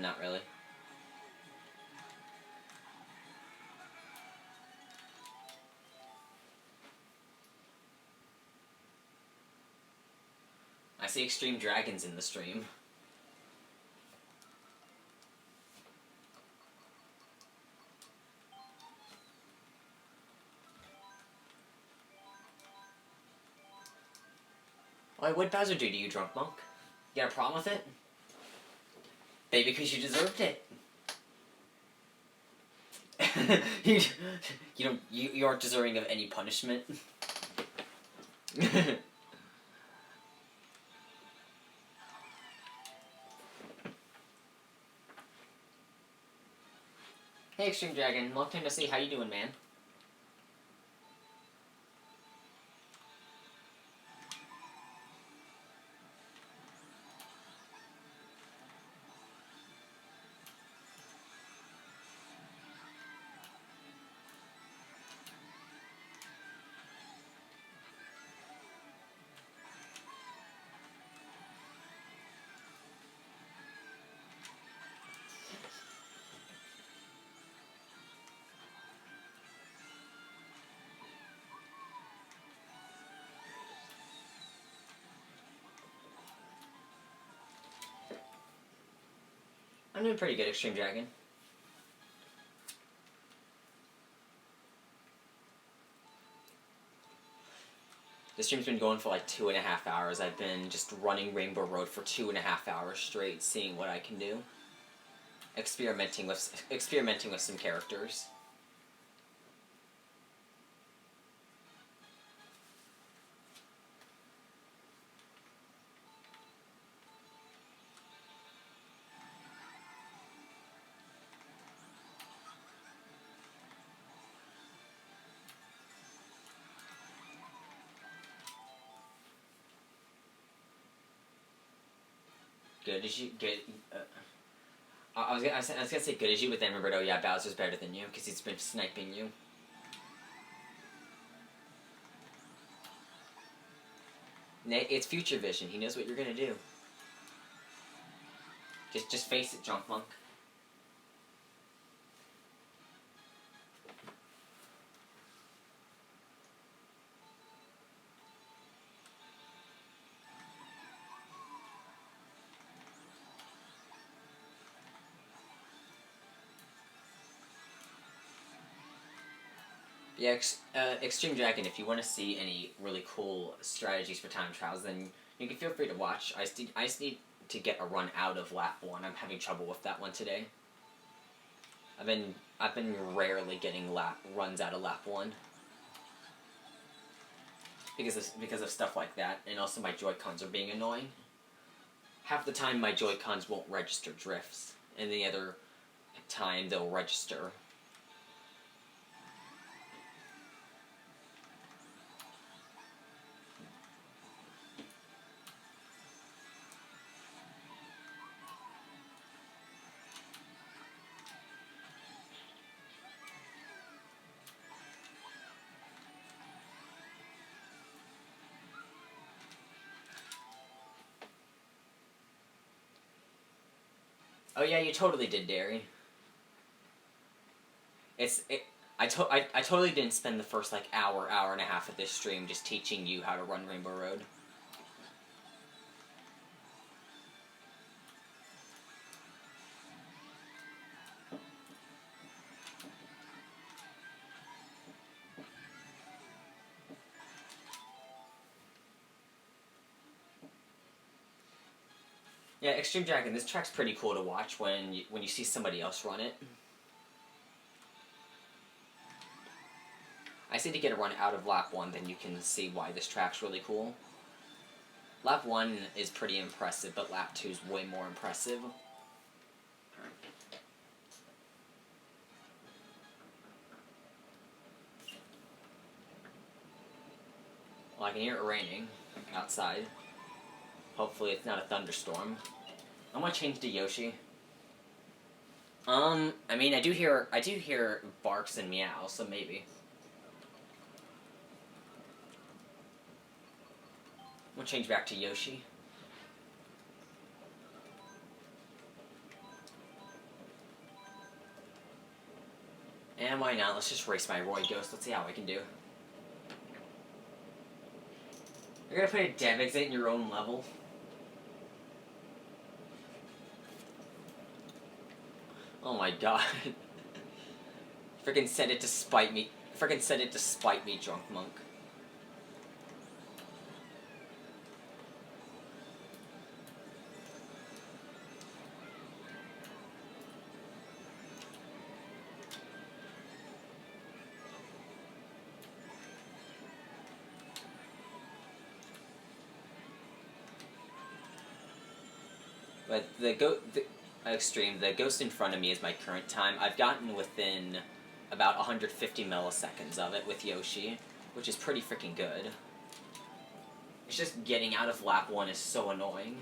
Not really. I see Extreme Dragons in the stream. Why, what'd Bowser do to you, drunk monk? You got a problem with it? Maybe because you deserved it. You aren't deserving of any punishment. Hey, Extreme Dragon, long time to see. How you doing, man? I'm doing pretty good, Extreme Dragon. The stream's been going for like 2.5 hours. I've been just running Rainbow Road for 2.5 hours straight, seeing what I can do. Experimenting with some characters. Good as you good. I was gonna say good as you, but then remembered, oh yeah, Bowser's better than you because he's been sniping you. It's future vision. He knows what you're gonna do. Just face it, junk monk. Yeah, Extreme Dragon, if you want to see any really cool strategies for time trials, then you can feel free to watch. I just need to get a run out of lap 1. I'm having trouble with that one today. I've been rarely getting runs out of lap 1. Because of stuff like that, and also my Joy-Cons are being annoying. Half the time my Joy-Cons won't register drifts, and the other time they'll register. Oh yeah, you totally did, Derry. I totally didn't spend the first like hour and a half of this stream just teaching you how to run Rainbow Road. Yeah, Extreme Dragon, this track's pretty cool to watch when you see somebody else run it. I just need to get a run out of lap 1, then you can see why this track's really cool. Lap 1 is pretty impressive, but lap 2 is way more impressive. Well, I can hear it raining outside. Hopefully it's not a thunderstorm. I'm gonna change to Yoshi. I mean, I do hear barks and meows, so maybe. We'll change back to Yoshi. why not? Let's just race my Roy Ghost. Let's see how I can do. You're gonna put a dev exit in your own level? Oh my god. Frickin' said it to spite me. Frickin' said it to spite me, drunk monk. But the ghost in front of me is my current time. I've gotten within about 150 milliseconds of it with Yoshi, which is pretty freaking good. It's just getting out of lap 1 is so annoying.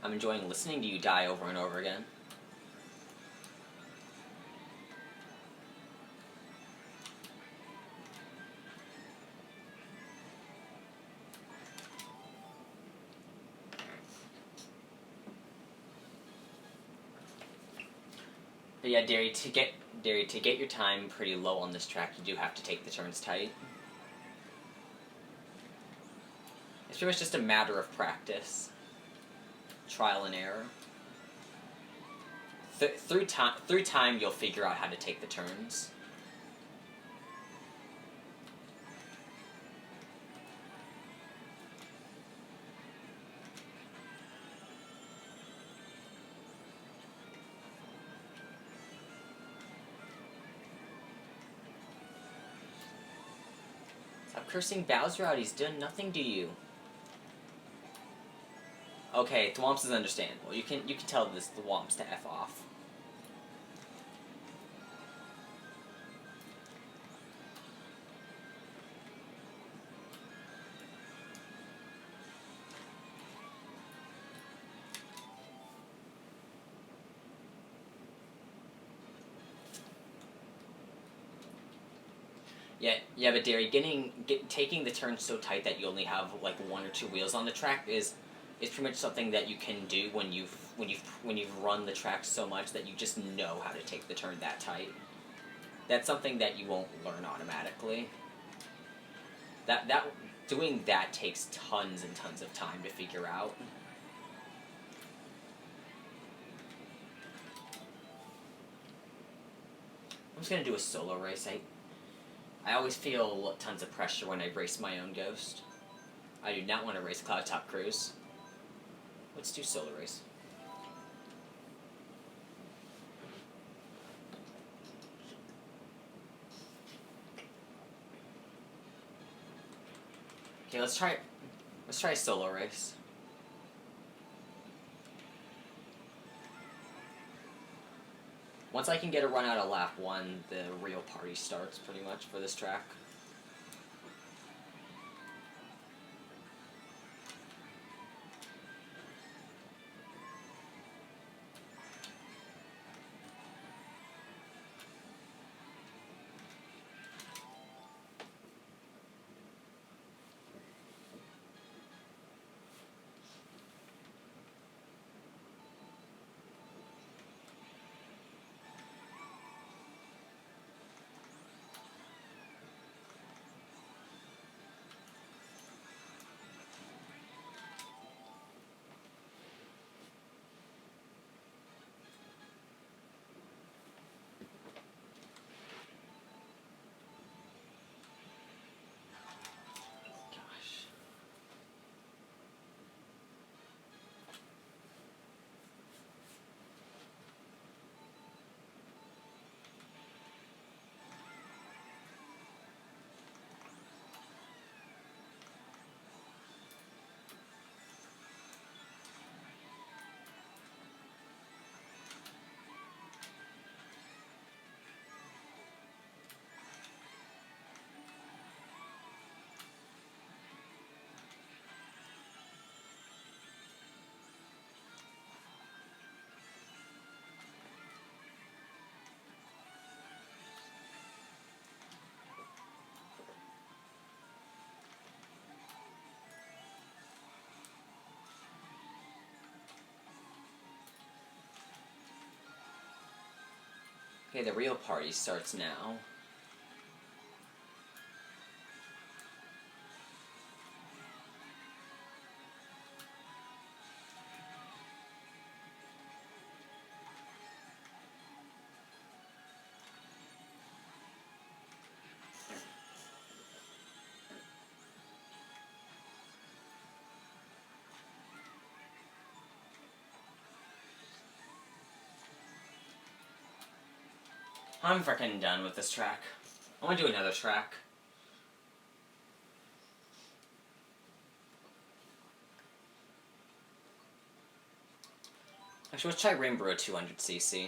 I'm enjoying listening to you die over and over again. But yeah, Derry, to get your time pretty low on this track, you do have to take the turns tight. It's pretty much just a matter of practice, trial and error. Through time, you'll figure out how to take the turns. Stop cursing Bowser out, he's done nothing to you. Okay, Thwomps is understandable. You can tell this Thwomps to F off. Yeah, but Derry, taking the turn so tight that you only have like 1 or 2 wheels on the track is pretty much something that you can do when you've run the track so much that you just know how to take the turn that tight. That's something that you won't learn automatically. Doing that takes tons and tons of time to figure out. I'm just gonna do a solo race. I always feel tons of pressure when I race my own Ghost. I do not want to race Cloud Top Cruise. Let's do solo race. Okay, let's try a solo race. Once I can get a run out of lap 1, the real party starts pretty much for this track. Okay, the real party starts now. I'm freaking done with this track. I want to do another track. Actually, let's try Rainbow 200cc.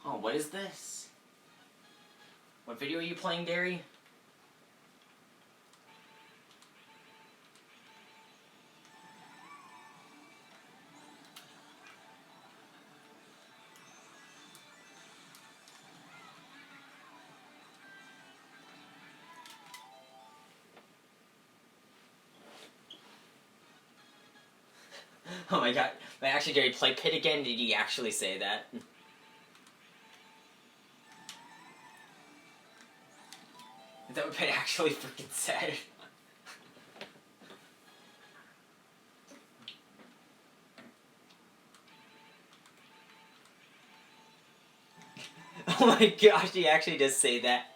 Oh, what is this? What video are you playing, Derry? Oh my god. Actually, Derry, play Pit again. Did he actually say that? Is that what Pit actually freaking said? Oh my gosh, he actually does say that.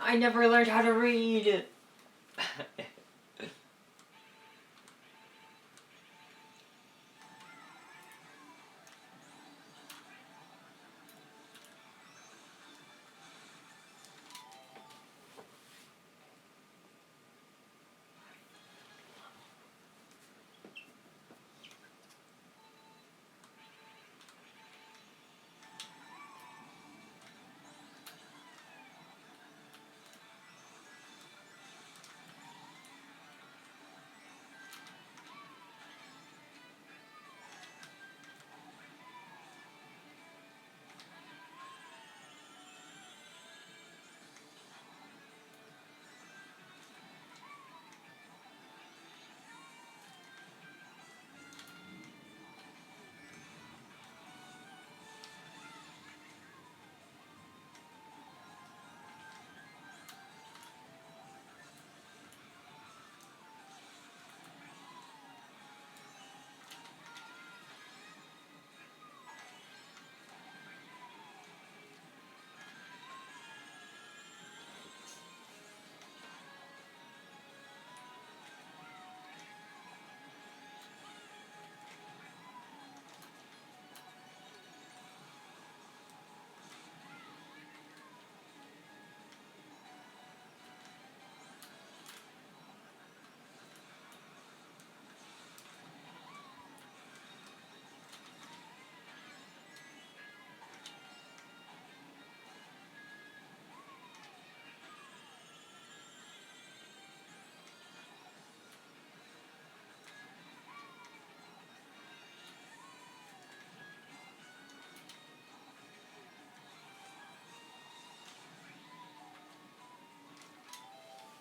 I never learned how to read.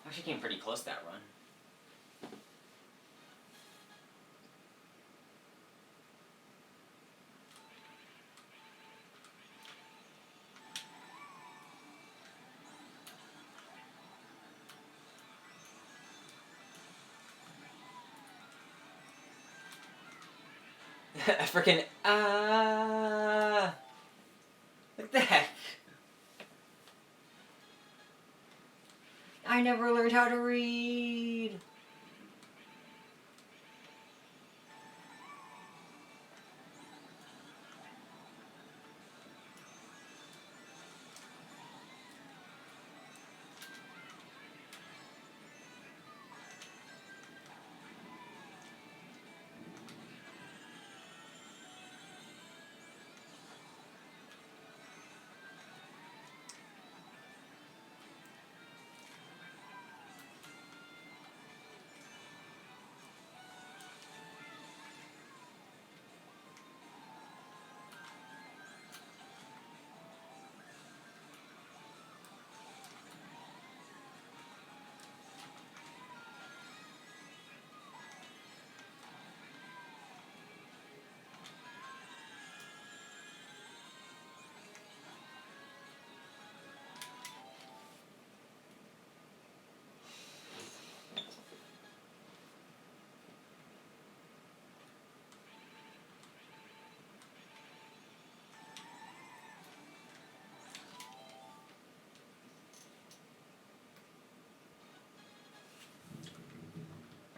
Actually came pretty close that run. Freaking What the heck? I never learned how to read.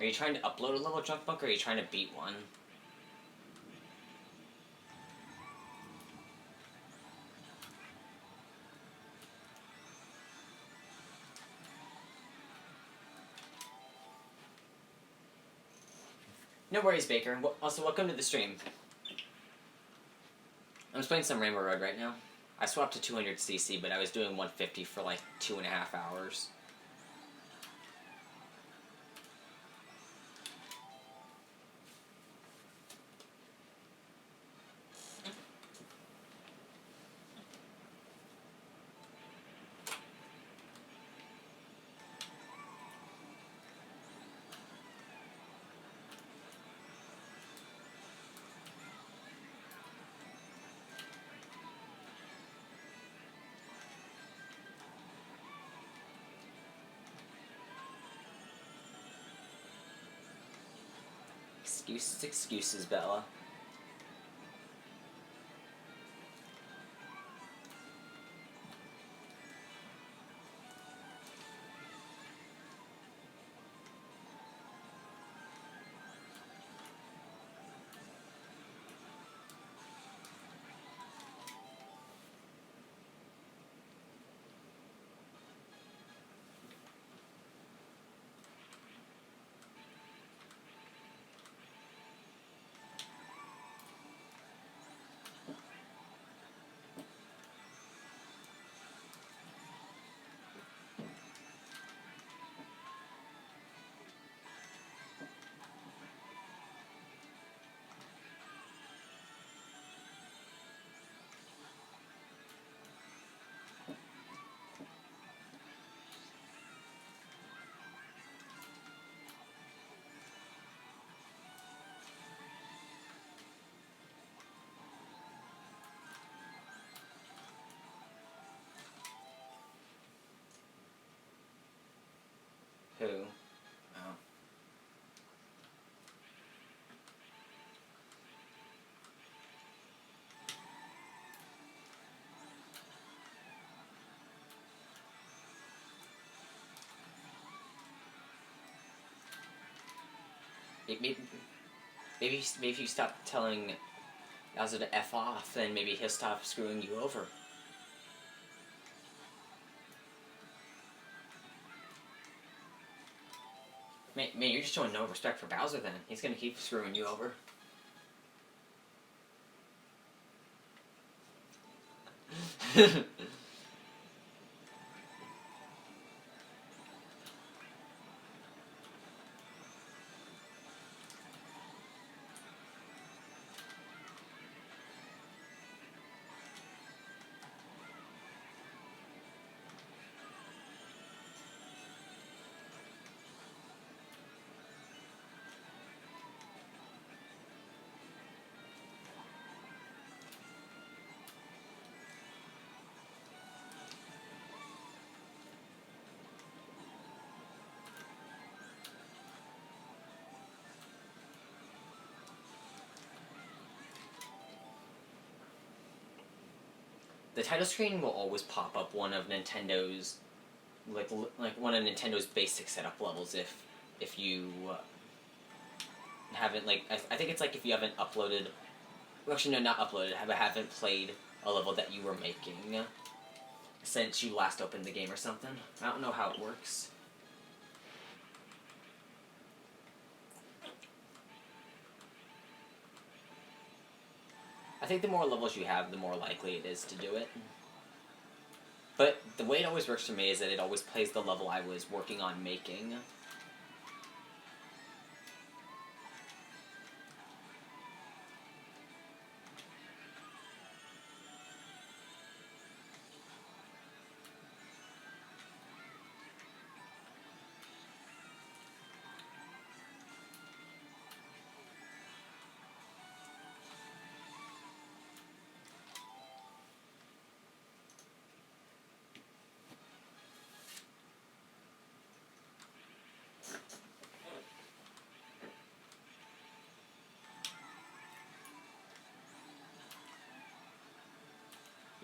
Are you trying to upload a level, Junk Book, or are you trying to beat one? No worries, Baker. Also, welcome to the stream. I'm just playing some Rainbow Road right now. I swapped to 200cc, but I was doing 150 for like 2.5 hours. Excuses, Bella. Who? Oh. Maybe if you stop telling Bowser to F off, then maybe he'll stop screwing you over. Man, you're just showing no respect for Bowser then. He's gonna keep screwing you over. the title screen will always pop up one of Nintendo's like one of Nintendo's basic setup levels if you haven't I think it's like if you haven't uploaded. Well, actually, no, not uploaded. Haven't played a level that you were making since you last opened the game or something. I don't know how it works. I think the more levels you have, the more likely it is to do it. But the way it always works for me is that it always plays the level I was working on making.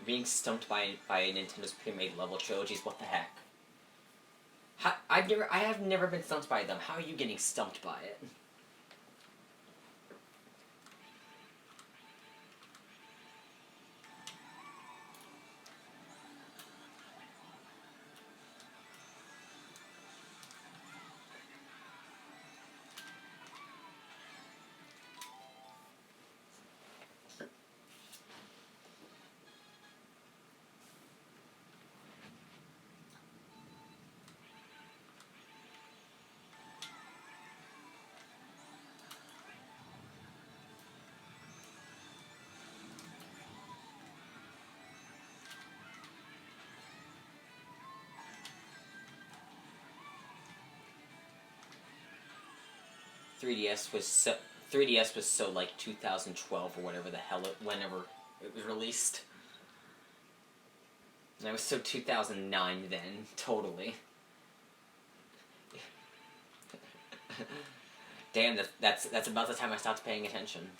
'Being stumped by Nintendo's pre-made level trilogies, what the heck? I have never been stumped by them. How are you getting stumped by it? .3DS was so like 2012 or whatever the hell whenever it was released. And I was so 2009 then, totally. Damn, that's about the time I stopped paying attention.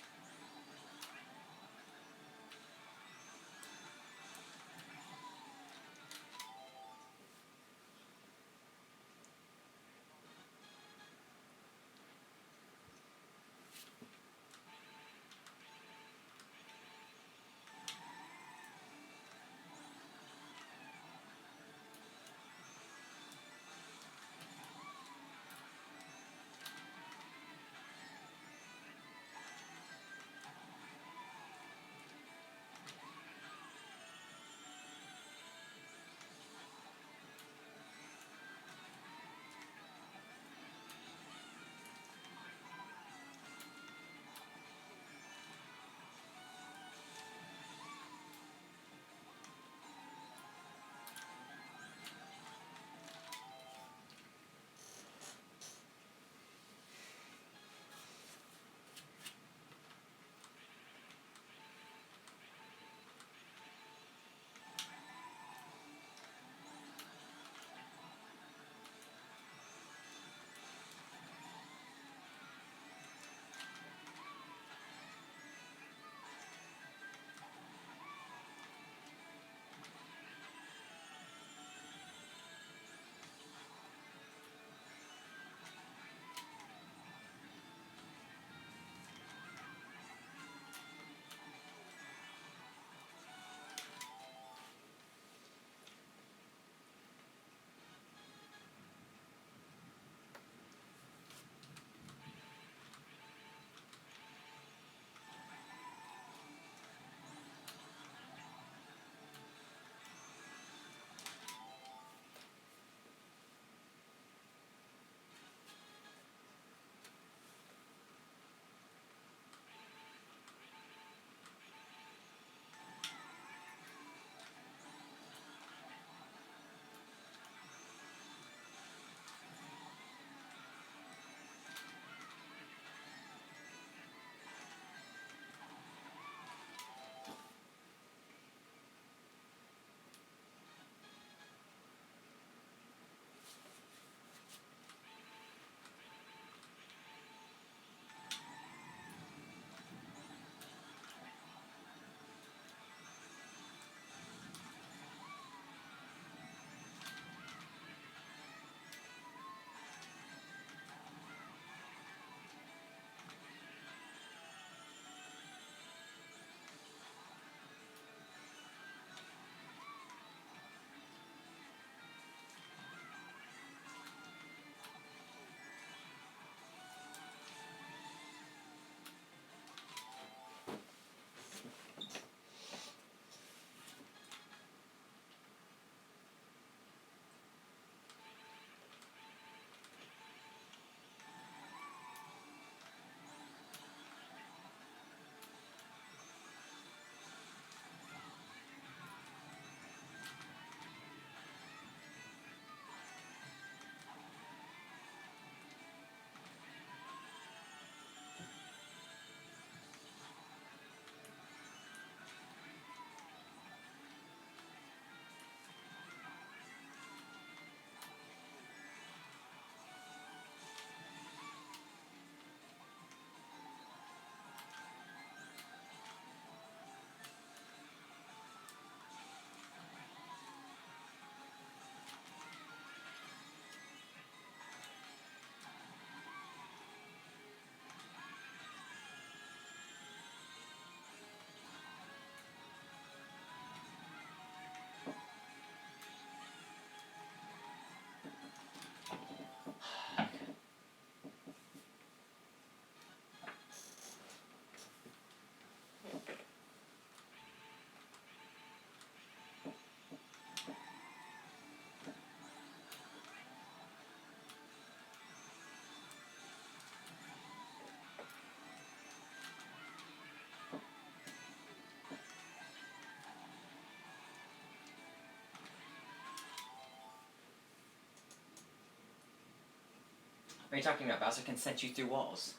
are you talking about? Bowser can send you through walls.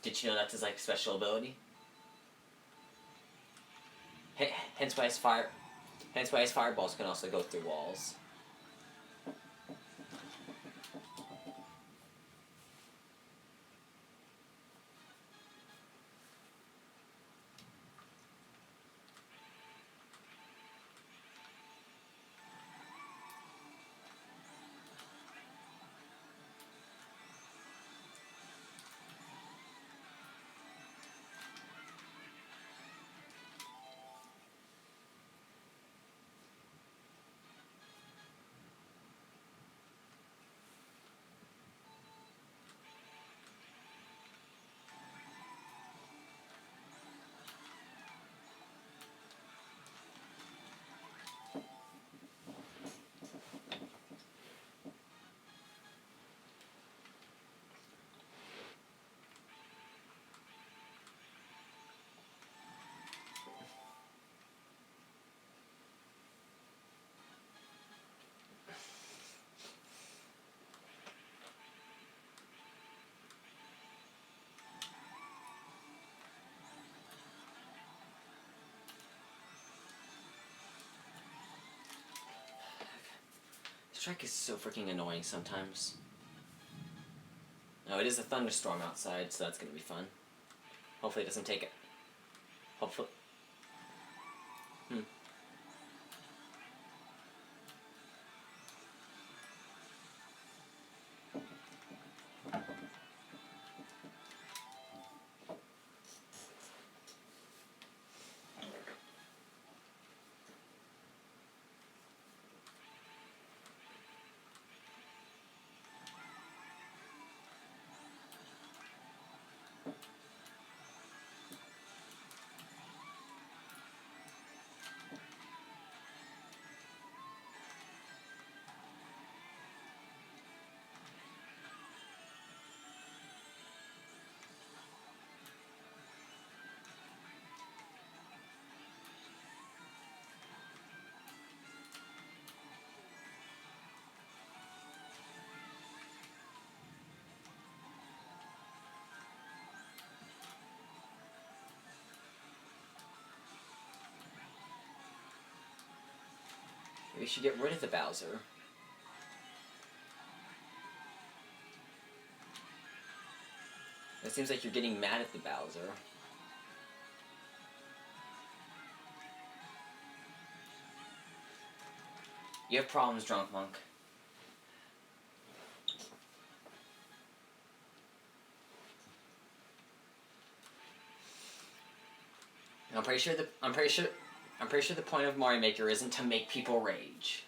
Did you know that's his like special ability? Hence why his fireballs can also go through walls. This track is so freaking annoying sometimes. Oh, it is a thunderstorm outside, so that's gonna be fun. Hopefully it doesn't take it. Hopefully. We should get rid of the Bowser. It seems like you're getting mad at the Bowser. You have problems, Drunk Monk. I'm pretty sure the point of Mario Maker isn't to make people rage.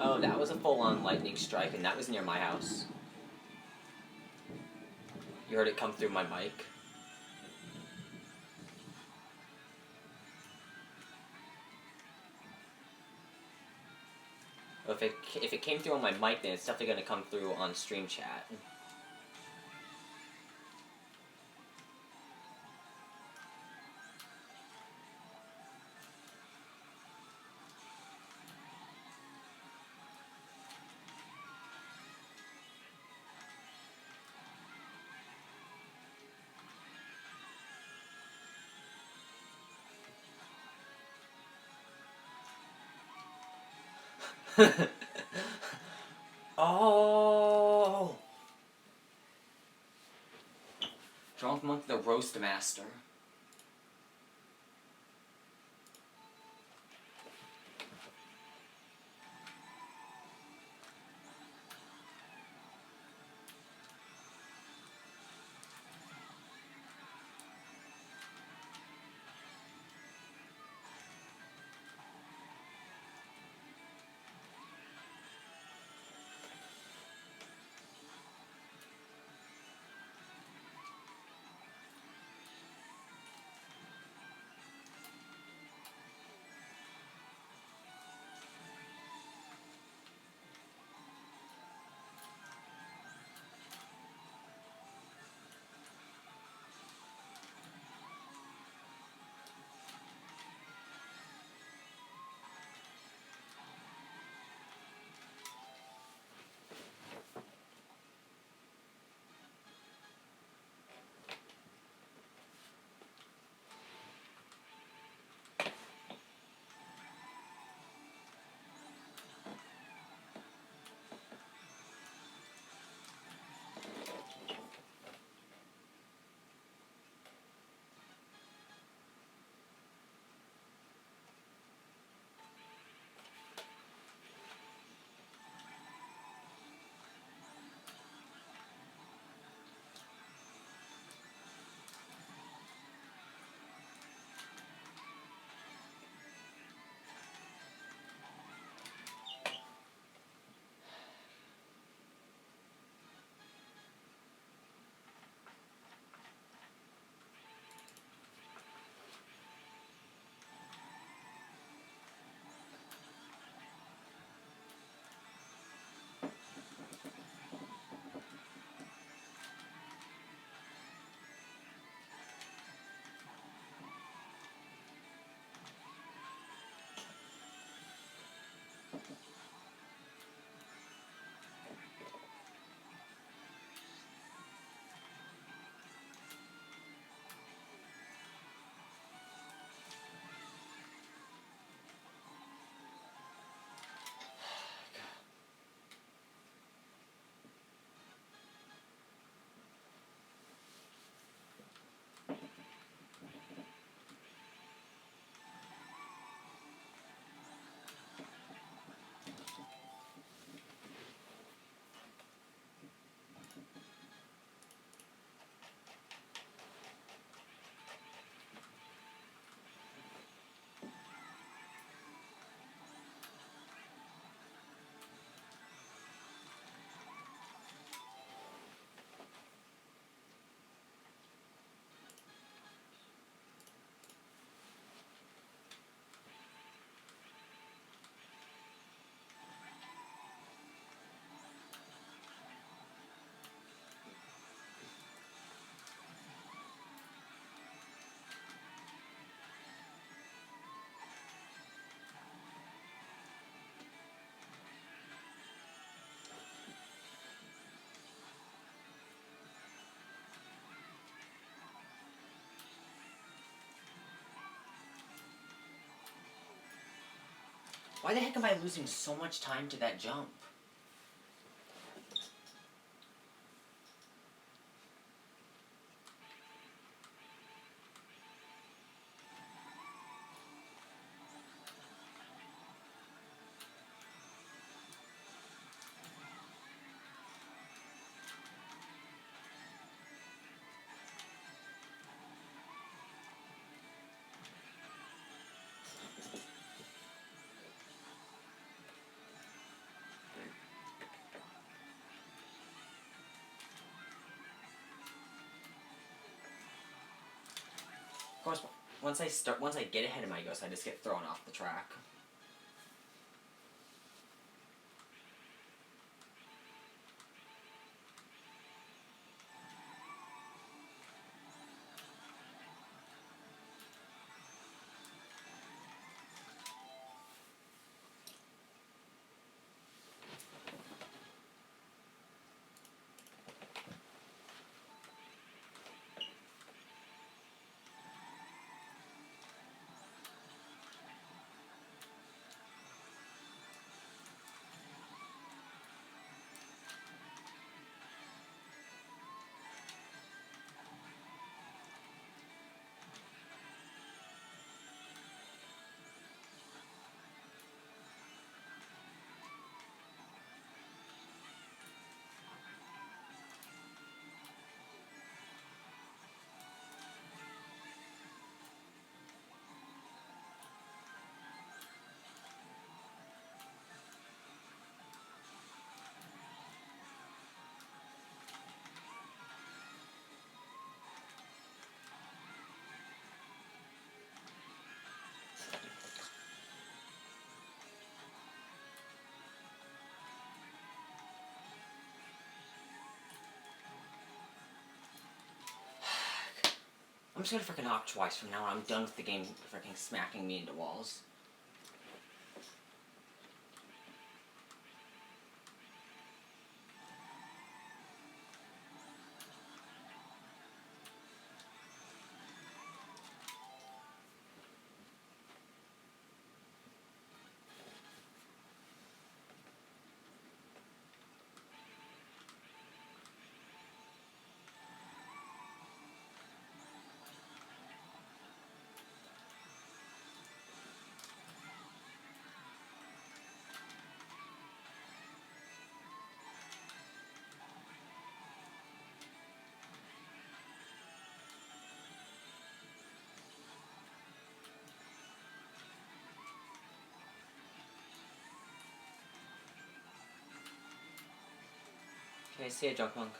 Oh, that was a full-on lightning strike, and that was near my house. You heard it come through my mic. Well, if it came through on my mic, then it's definitely going to come through on stream chat. Oh! Drunk Monk the Roast Master. Why the heck am I losing so much time to that jump? Of course, once I get ahead of my ghost, I just get thrown off the track. I'm just gonna freaking hop twice from now on. I'm done with the game freaking smacking me into walls. Okay, see ya, Junk Monk.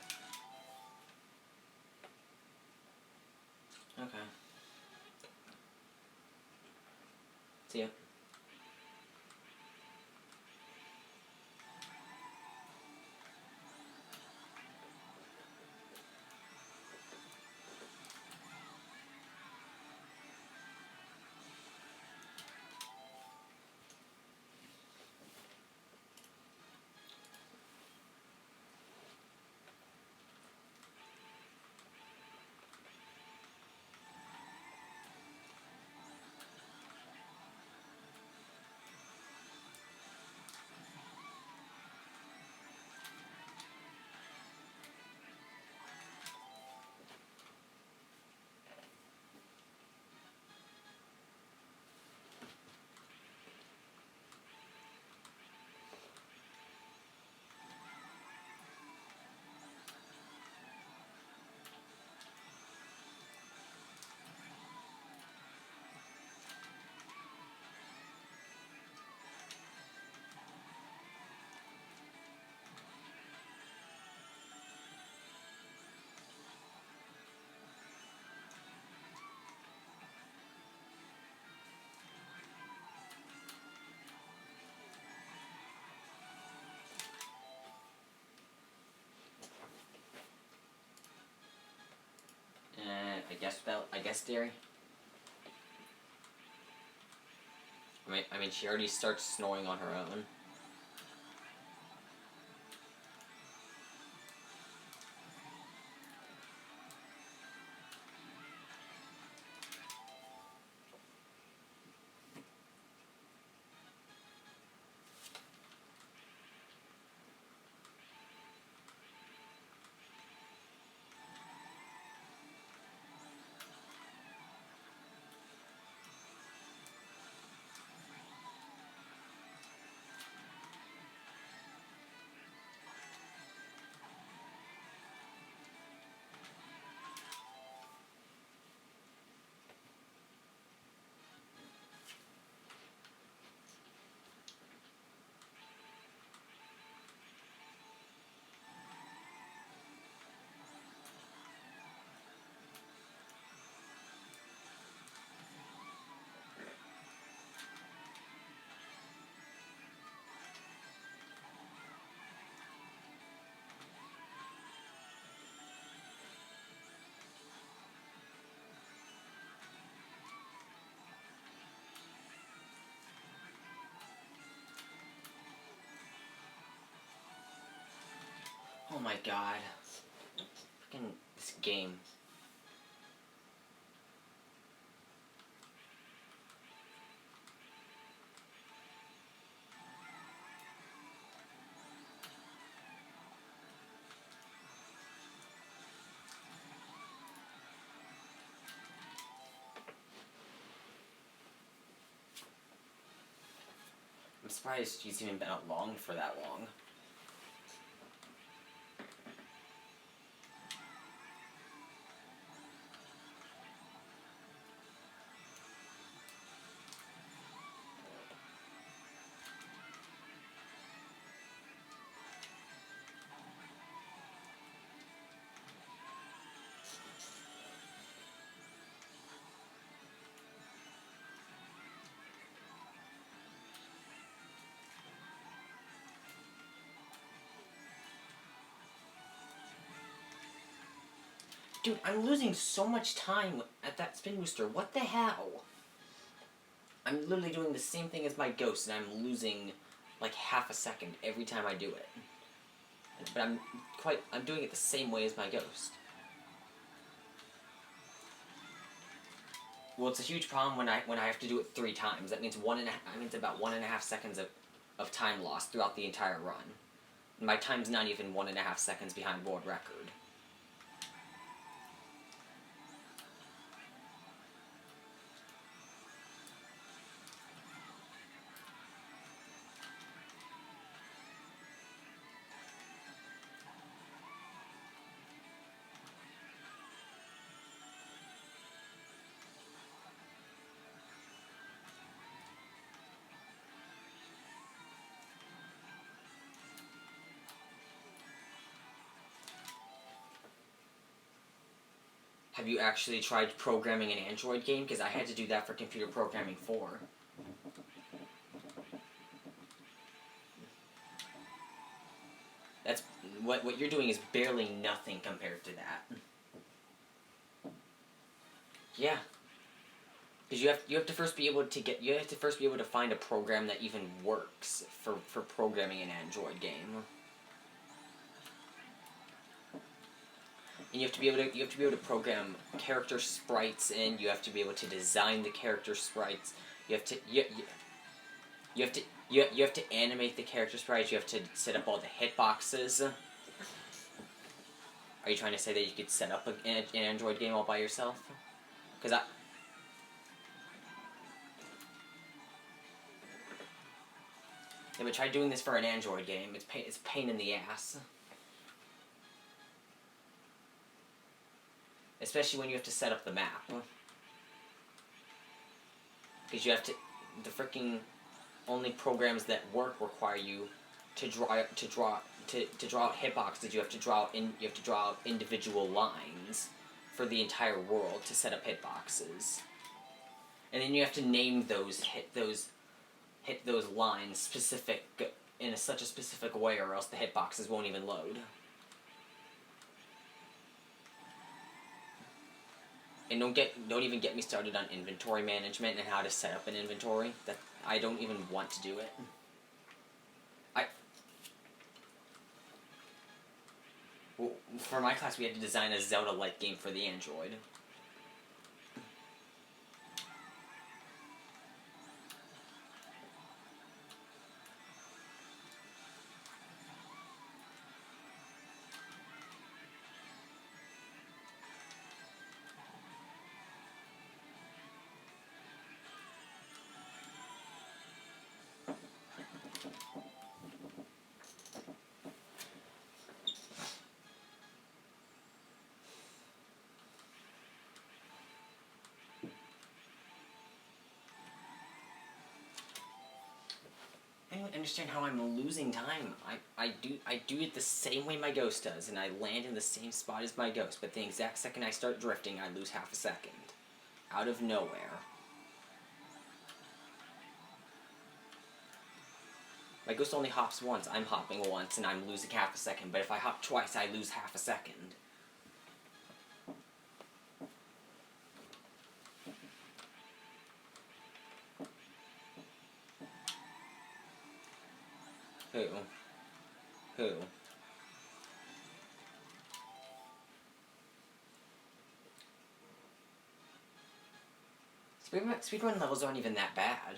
Okay. See ya. I guess Derry. I mean, she already starts snoring on her own. Oh my god. Freaking this game. I'm surprised she's even been along for that long. Dude, I'm losing so much time at that spin booster. What the hell? I'm literally doing the same thing as my ghost, and I'm losing like half a second every time I do it. But I'm doing it the same way as my ghost. Well, it's a huge problem when I have to do it 3 times. That means about 1.5 seconds of time lost throughout the entire run. And my time's not even 1.5 seconds behind world record. Have you actually tried programming an Android game? Because I had to do that for Computer Programming 4. That's what you're doing is barely nothing compared to that. Yeah. Because you have to first be able to find a program that even works for programming an Android game. And you have to be able to program character sprites in. You have to be able to design the character sprites. You have to animate the character sprites. You have to set up all the hitboxes. Are you trying to say that you could set up an Android game all by yourself? Because yeah, but try doing this for an Android game. It's a pain in the ass. Especially when you have to set up the map. Because you have to... The freaking only programs that work require you to draw out hitboxes. You have to draw out individual lines for the entire world to set up hitboxes. And then you have to name those lines in such a specific way, or else the hitboxes won't even load. And don't even get me started on inventory management and how to set up an inventory. That I don't even want to do it. Well, for my class, we had to design a Zelda-like game for the Android. I don't understand how I'm losing time. I do it the same way my ghost does, and I land in the same spot as my ghost, but the exact second I start drifting, I lose half a second. Out of nowhere. My ghost only hops once, I'm hopping once, and I'm losing half a second, but if I hop twice, I lose half a second. Who? Speedrun levels aren't even that bad.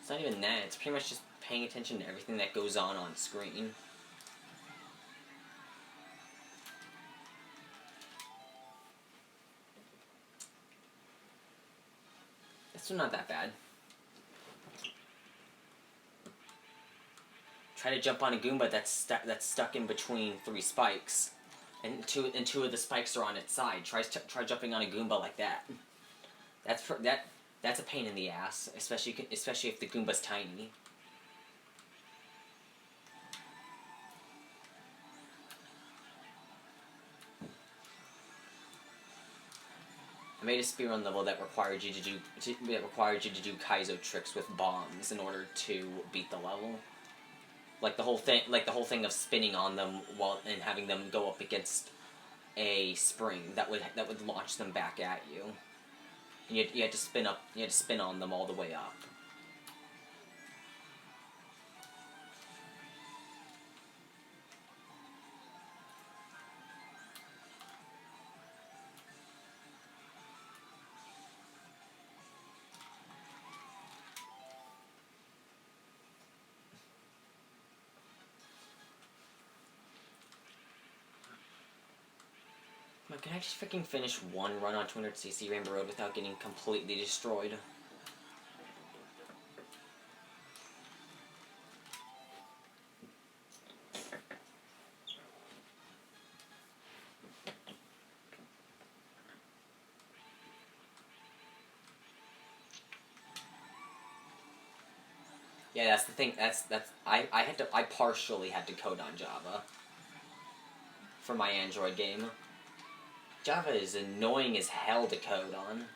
It's not even that, it's pretty much just paying attention to everything that goes on screen. It's still not that bad. Try to jump on a Goomba that's stuck in between 3 spikes, and two of the spikes are on its side. Try jumping on a Goomba like that. That's a pain in the ass, especially if the Goomba's tiny. I made a speedrun level that required you to do Kaizo tricks with bombs in order to beat the level. Like the whole thing of spinning on them and having them go up against a spring that would launch them back at you. And you had to spin on them all the way up. Can I just freaking finish one run on 200cc Rainbow Road without getting completely destroyed? Yeah, that's the thing. I partially had to code on Java for my Android game. Java is annoying as hell to code on.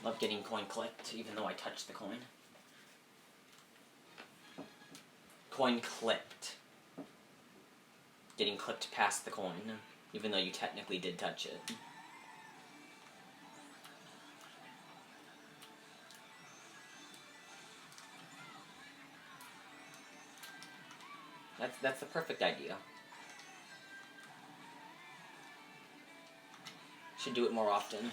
Love getting coin clipped, even though I touched the coin. Coin clipped. Getting clipped past the coin, even though you technically did touch it. That's the perfect idea. Should do it more often.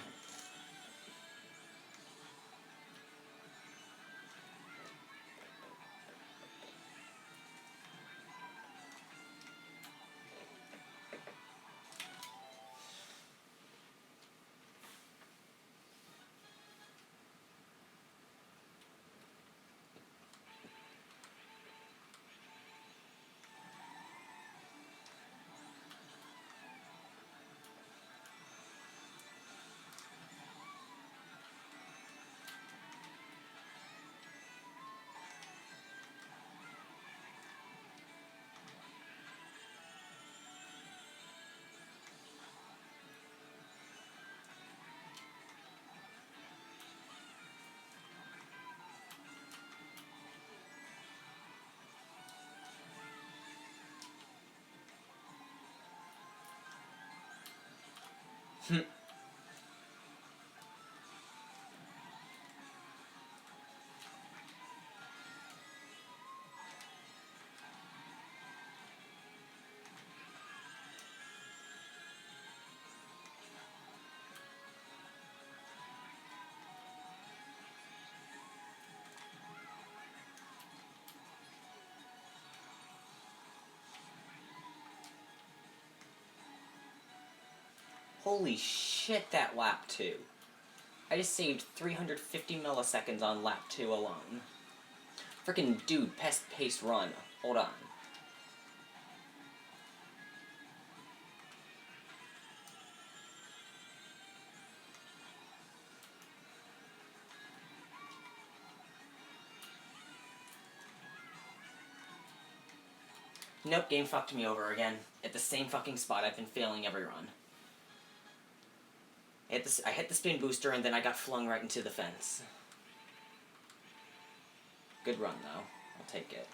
Holy shit, that lap 2. I just saved 350 milliseconds on lap 2 alone. Frickin' dude, best pace run. Hold on. Nope, game fucked me over again. At the same fucking spot I've been failing every run. I hit the spin booster and then I got flung right into the fence. Good run, though. I'll take it.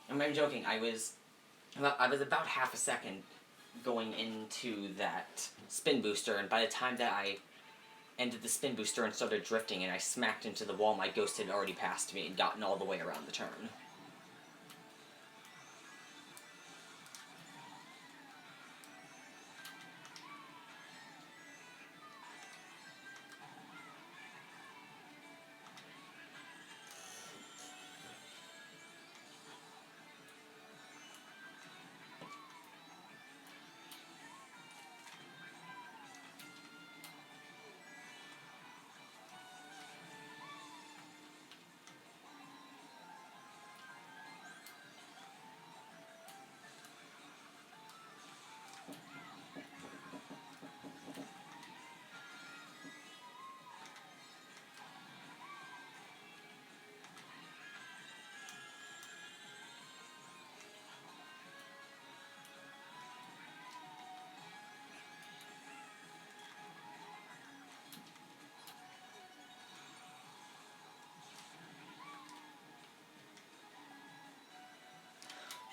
I'm not joking. I was about half a second going into that spin booster, and by the time that I ended the spin booster and started drifting and I smacked into the wall, my ghost had already passed me and gotten all the way around the turn.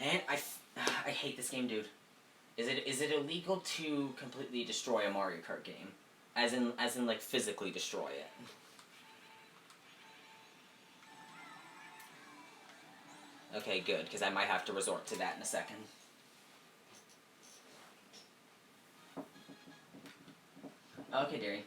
And I hate this game, dude. Is it illegal to completely destroy a Mario Kart game? As in like physically destroy it? Okay, good, because I might have to resort to that in a second. Okay, dearie.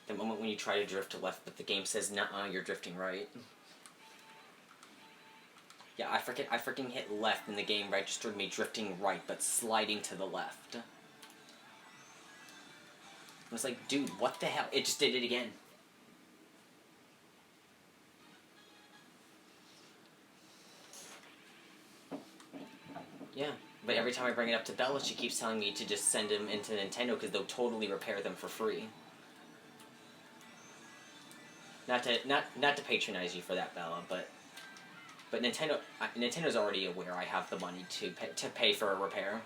The moment when you try to drift to left, but the game says, "Nuh-uh, you're drifting right." Yeah, I freaking hit left, and the game registered me drifting right, but sliding to the left. I was like, dude, what the hell? It just did it again. Yeah, but every time I bring it up to Bella, she keeps telling me to just send them into Nintendo because they'll totally repair them for free. Not to patronize you for that, Bella, but Nintendo's already aware I have the money to pay for a repair.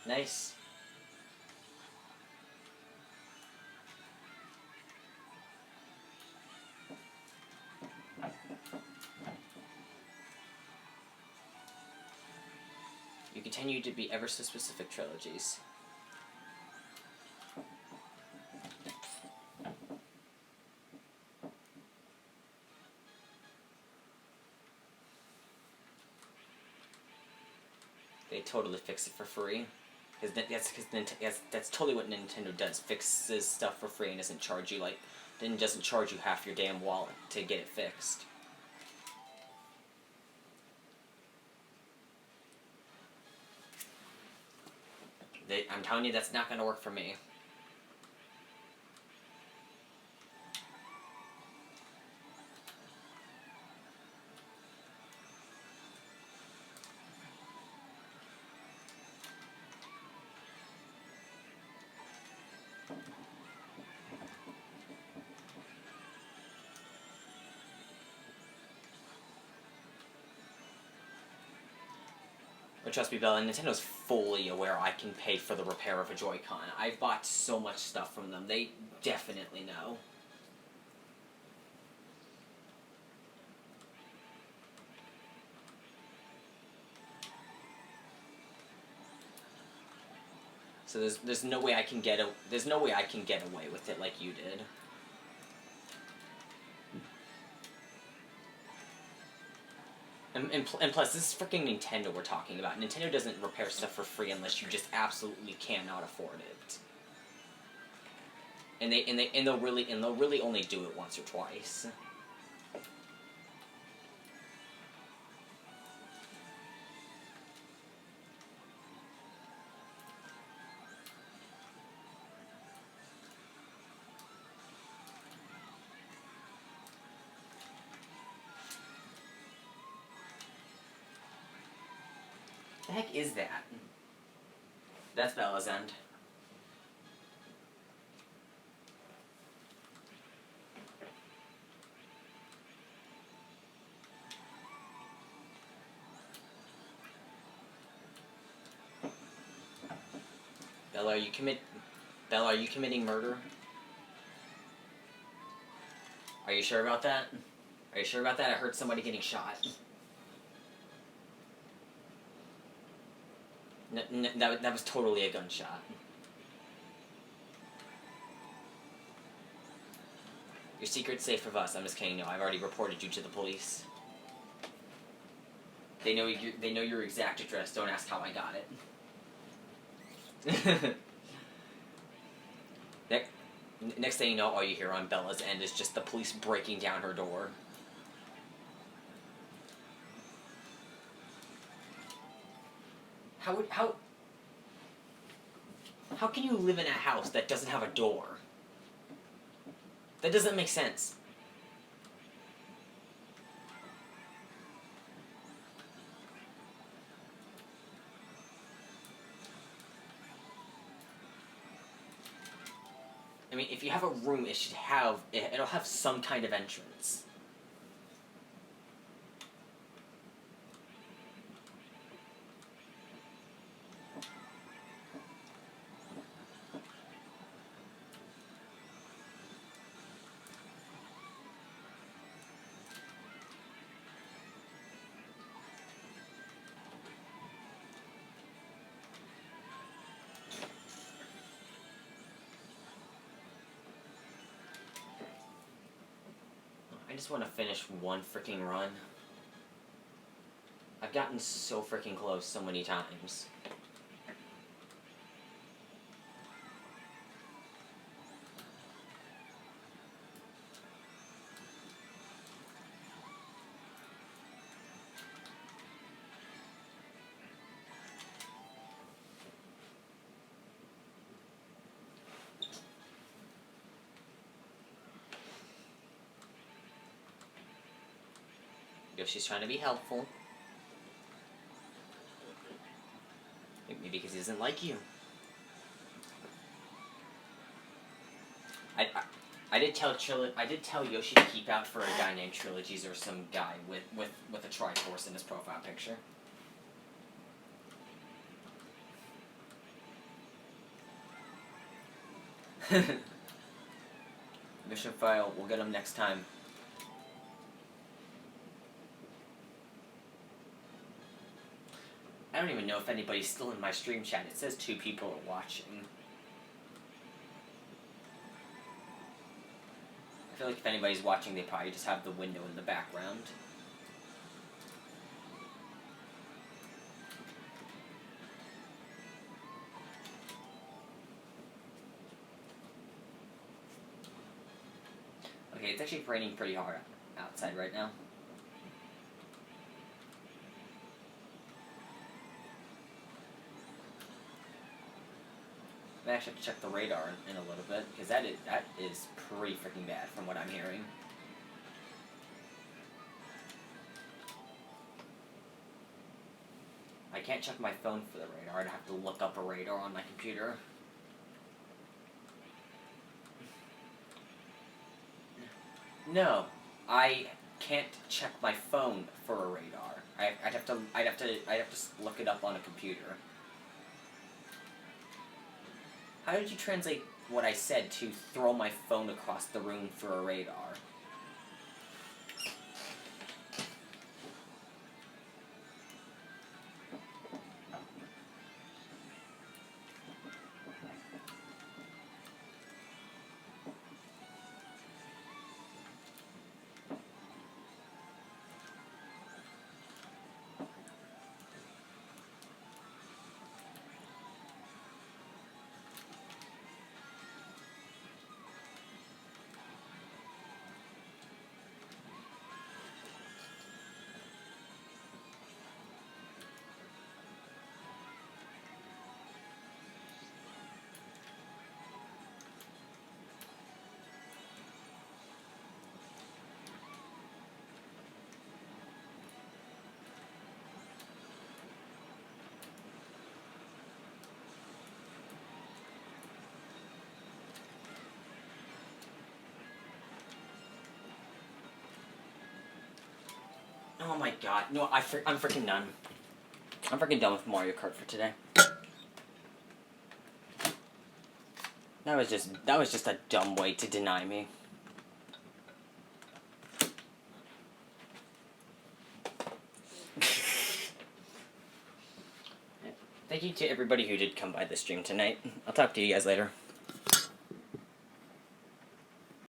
Nice. You continue to be ever so specific trilogies. They totally fix it for free. That's totally what Nintendo does. Fixes stuff for free and doesn't charge you doesn't charge you half your damn wallet to get it fixed. I'm telling you, that's not gonna work for me. But trust me, Bella, Nintendo's fully aware I can pay for the repair of a Joy-Con. I've bought so much stuff from them. They definitely know. So there's no way I can get away with it like you did. And plus, this is freaking Nintendo we're talking about. Nintendo doesn't repair stuff for free unless you just absolutely cannot afford it. And they'll really only do it once or twice. The heck is that? That's Bella's end. Bella, are you committing murder? Are you sure about that? Are you sure about that? I heard somebody getting shot. That was totally a gunshot. Your secret's safe with us. I'm just kidding. No, I've already reported you to the police. They know your exact address. Don't ask how I got it. Next thing you know, all you hear on Bella's end is just the police breaking down her door. How can you live in a house that doesn't have a door? That doesn't make sense. I mean, if you have a room, it'll have some kind of entrance. I just want to finish one freaking run. I've gotten so freaking close so many times. Yoshi's trying to be helpful. Maybe because he doesn't like you. I did tell Yoshi to keep out for a guy named Trilogies or some guy with a Triforce in his profile picture. Mission fail. We'll get him next time. I don't even know if anybody's still in my stream chat. It says 2 people are watching. I feel like if anybody's watching, they probably just have the window in the background. Okay, it's actually raining pretty hard outside right now. I actually have to check the radar in a little bit, because that is pretty freaking bad from what I'm hearing. I can't check my phone for the radar. I'd have to look up a radar on my computer. No, I can't check my phone for a radar. I'd have to look it up on a computer. How did you translate what I said to throw my phone across the room for a radar? Oh my god. No, I'm freaking done. I'm freaking done with Mario Kart for today. That was just a dumb way to deny me. Thank you to everybody who did come by the stream tonight. I'll talk to you guys later.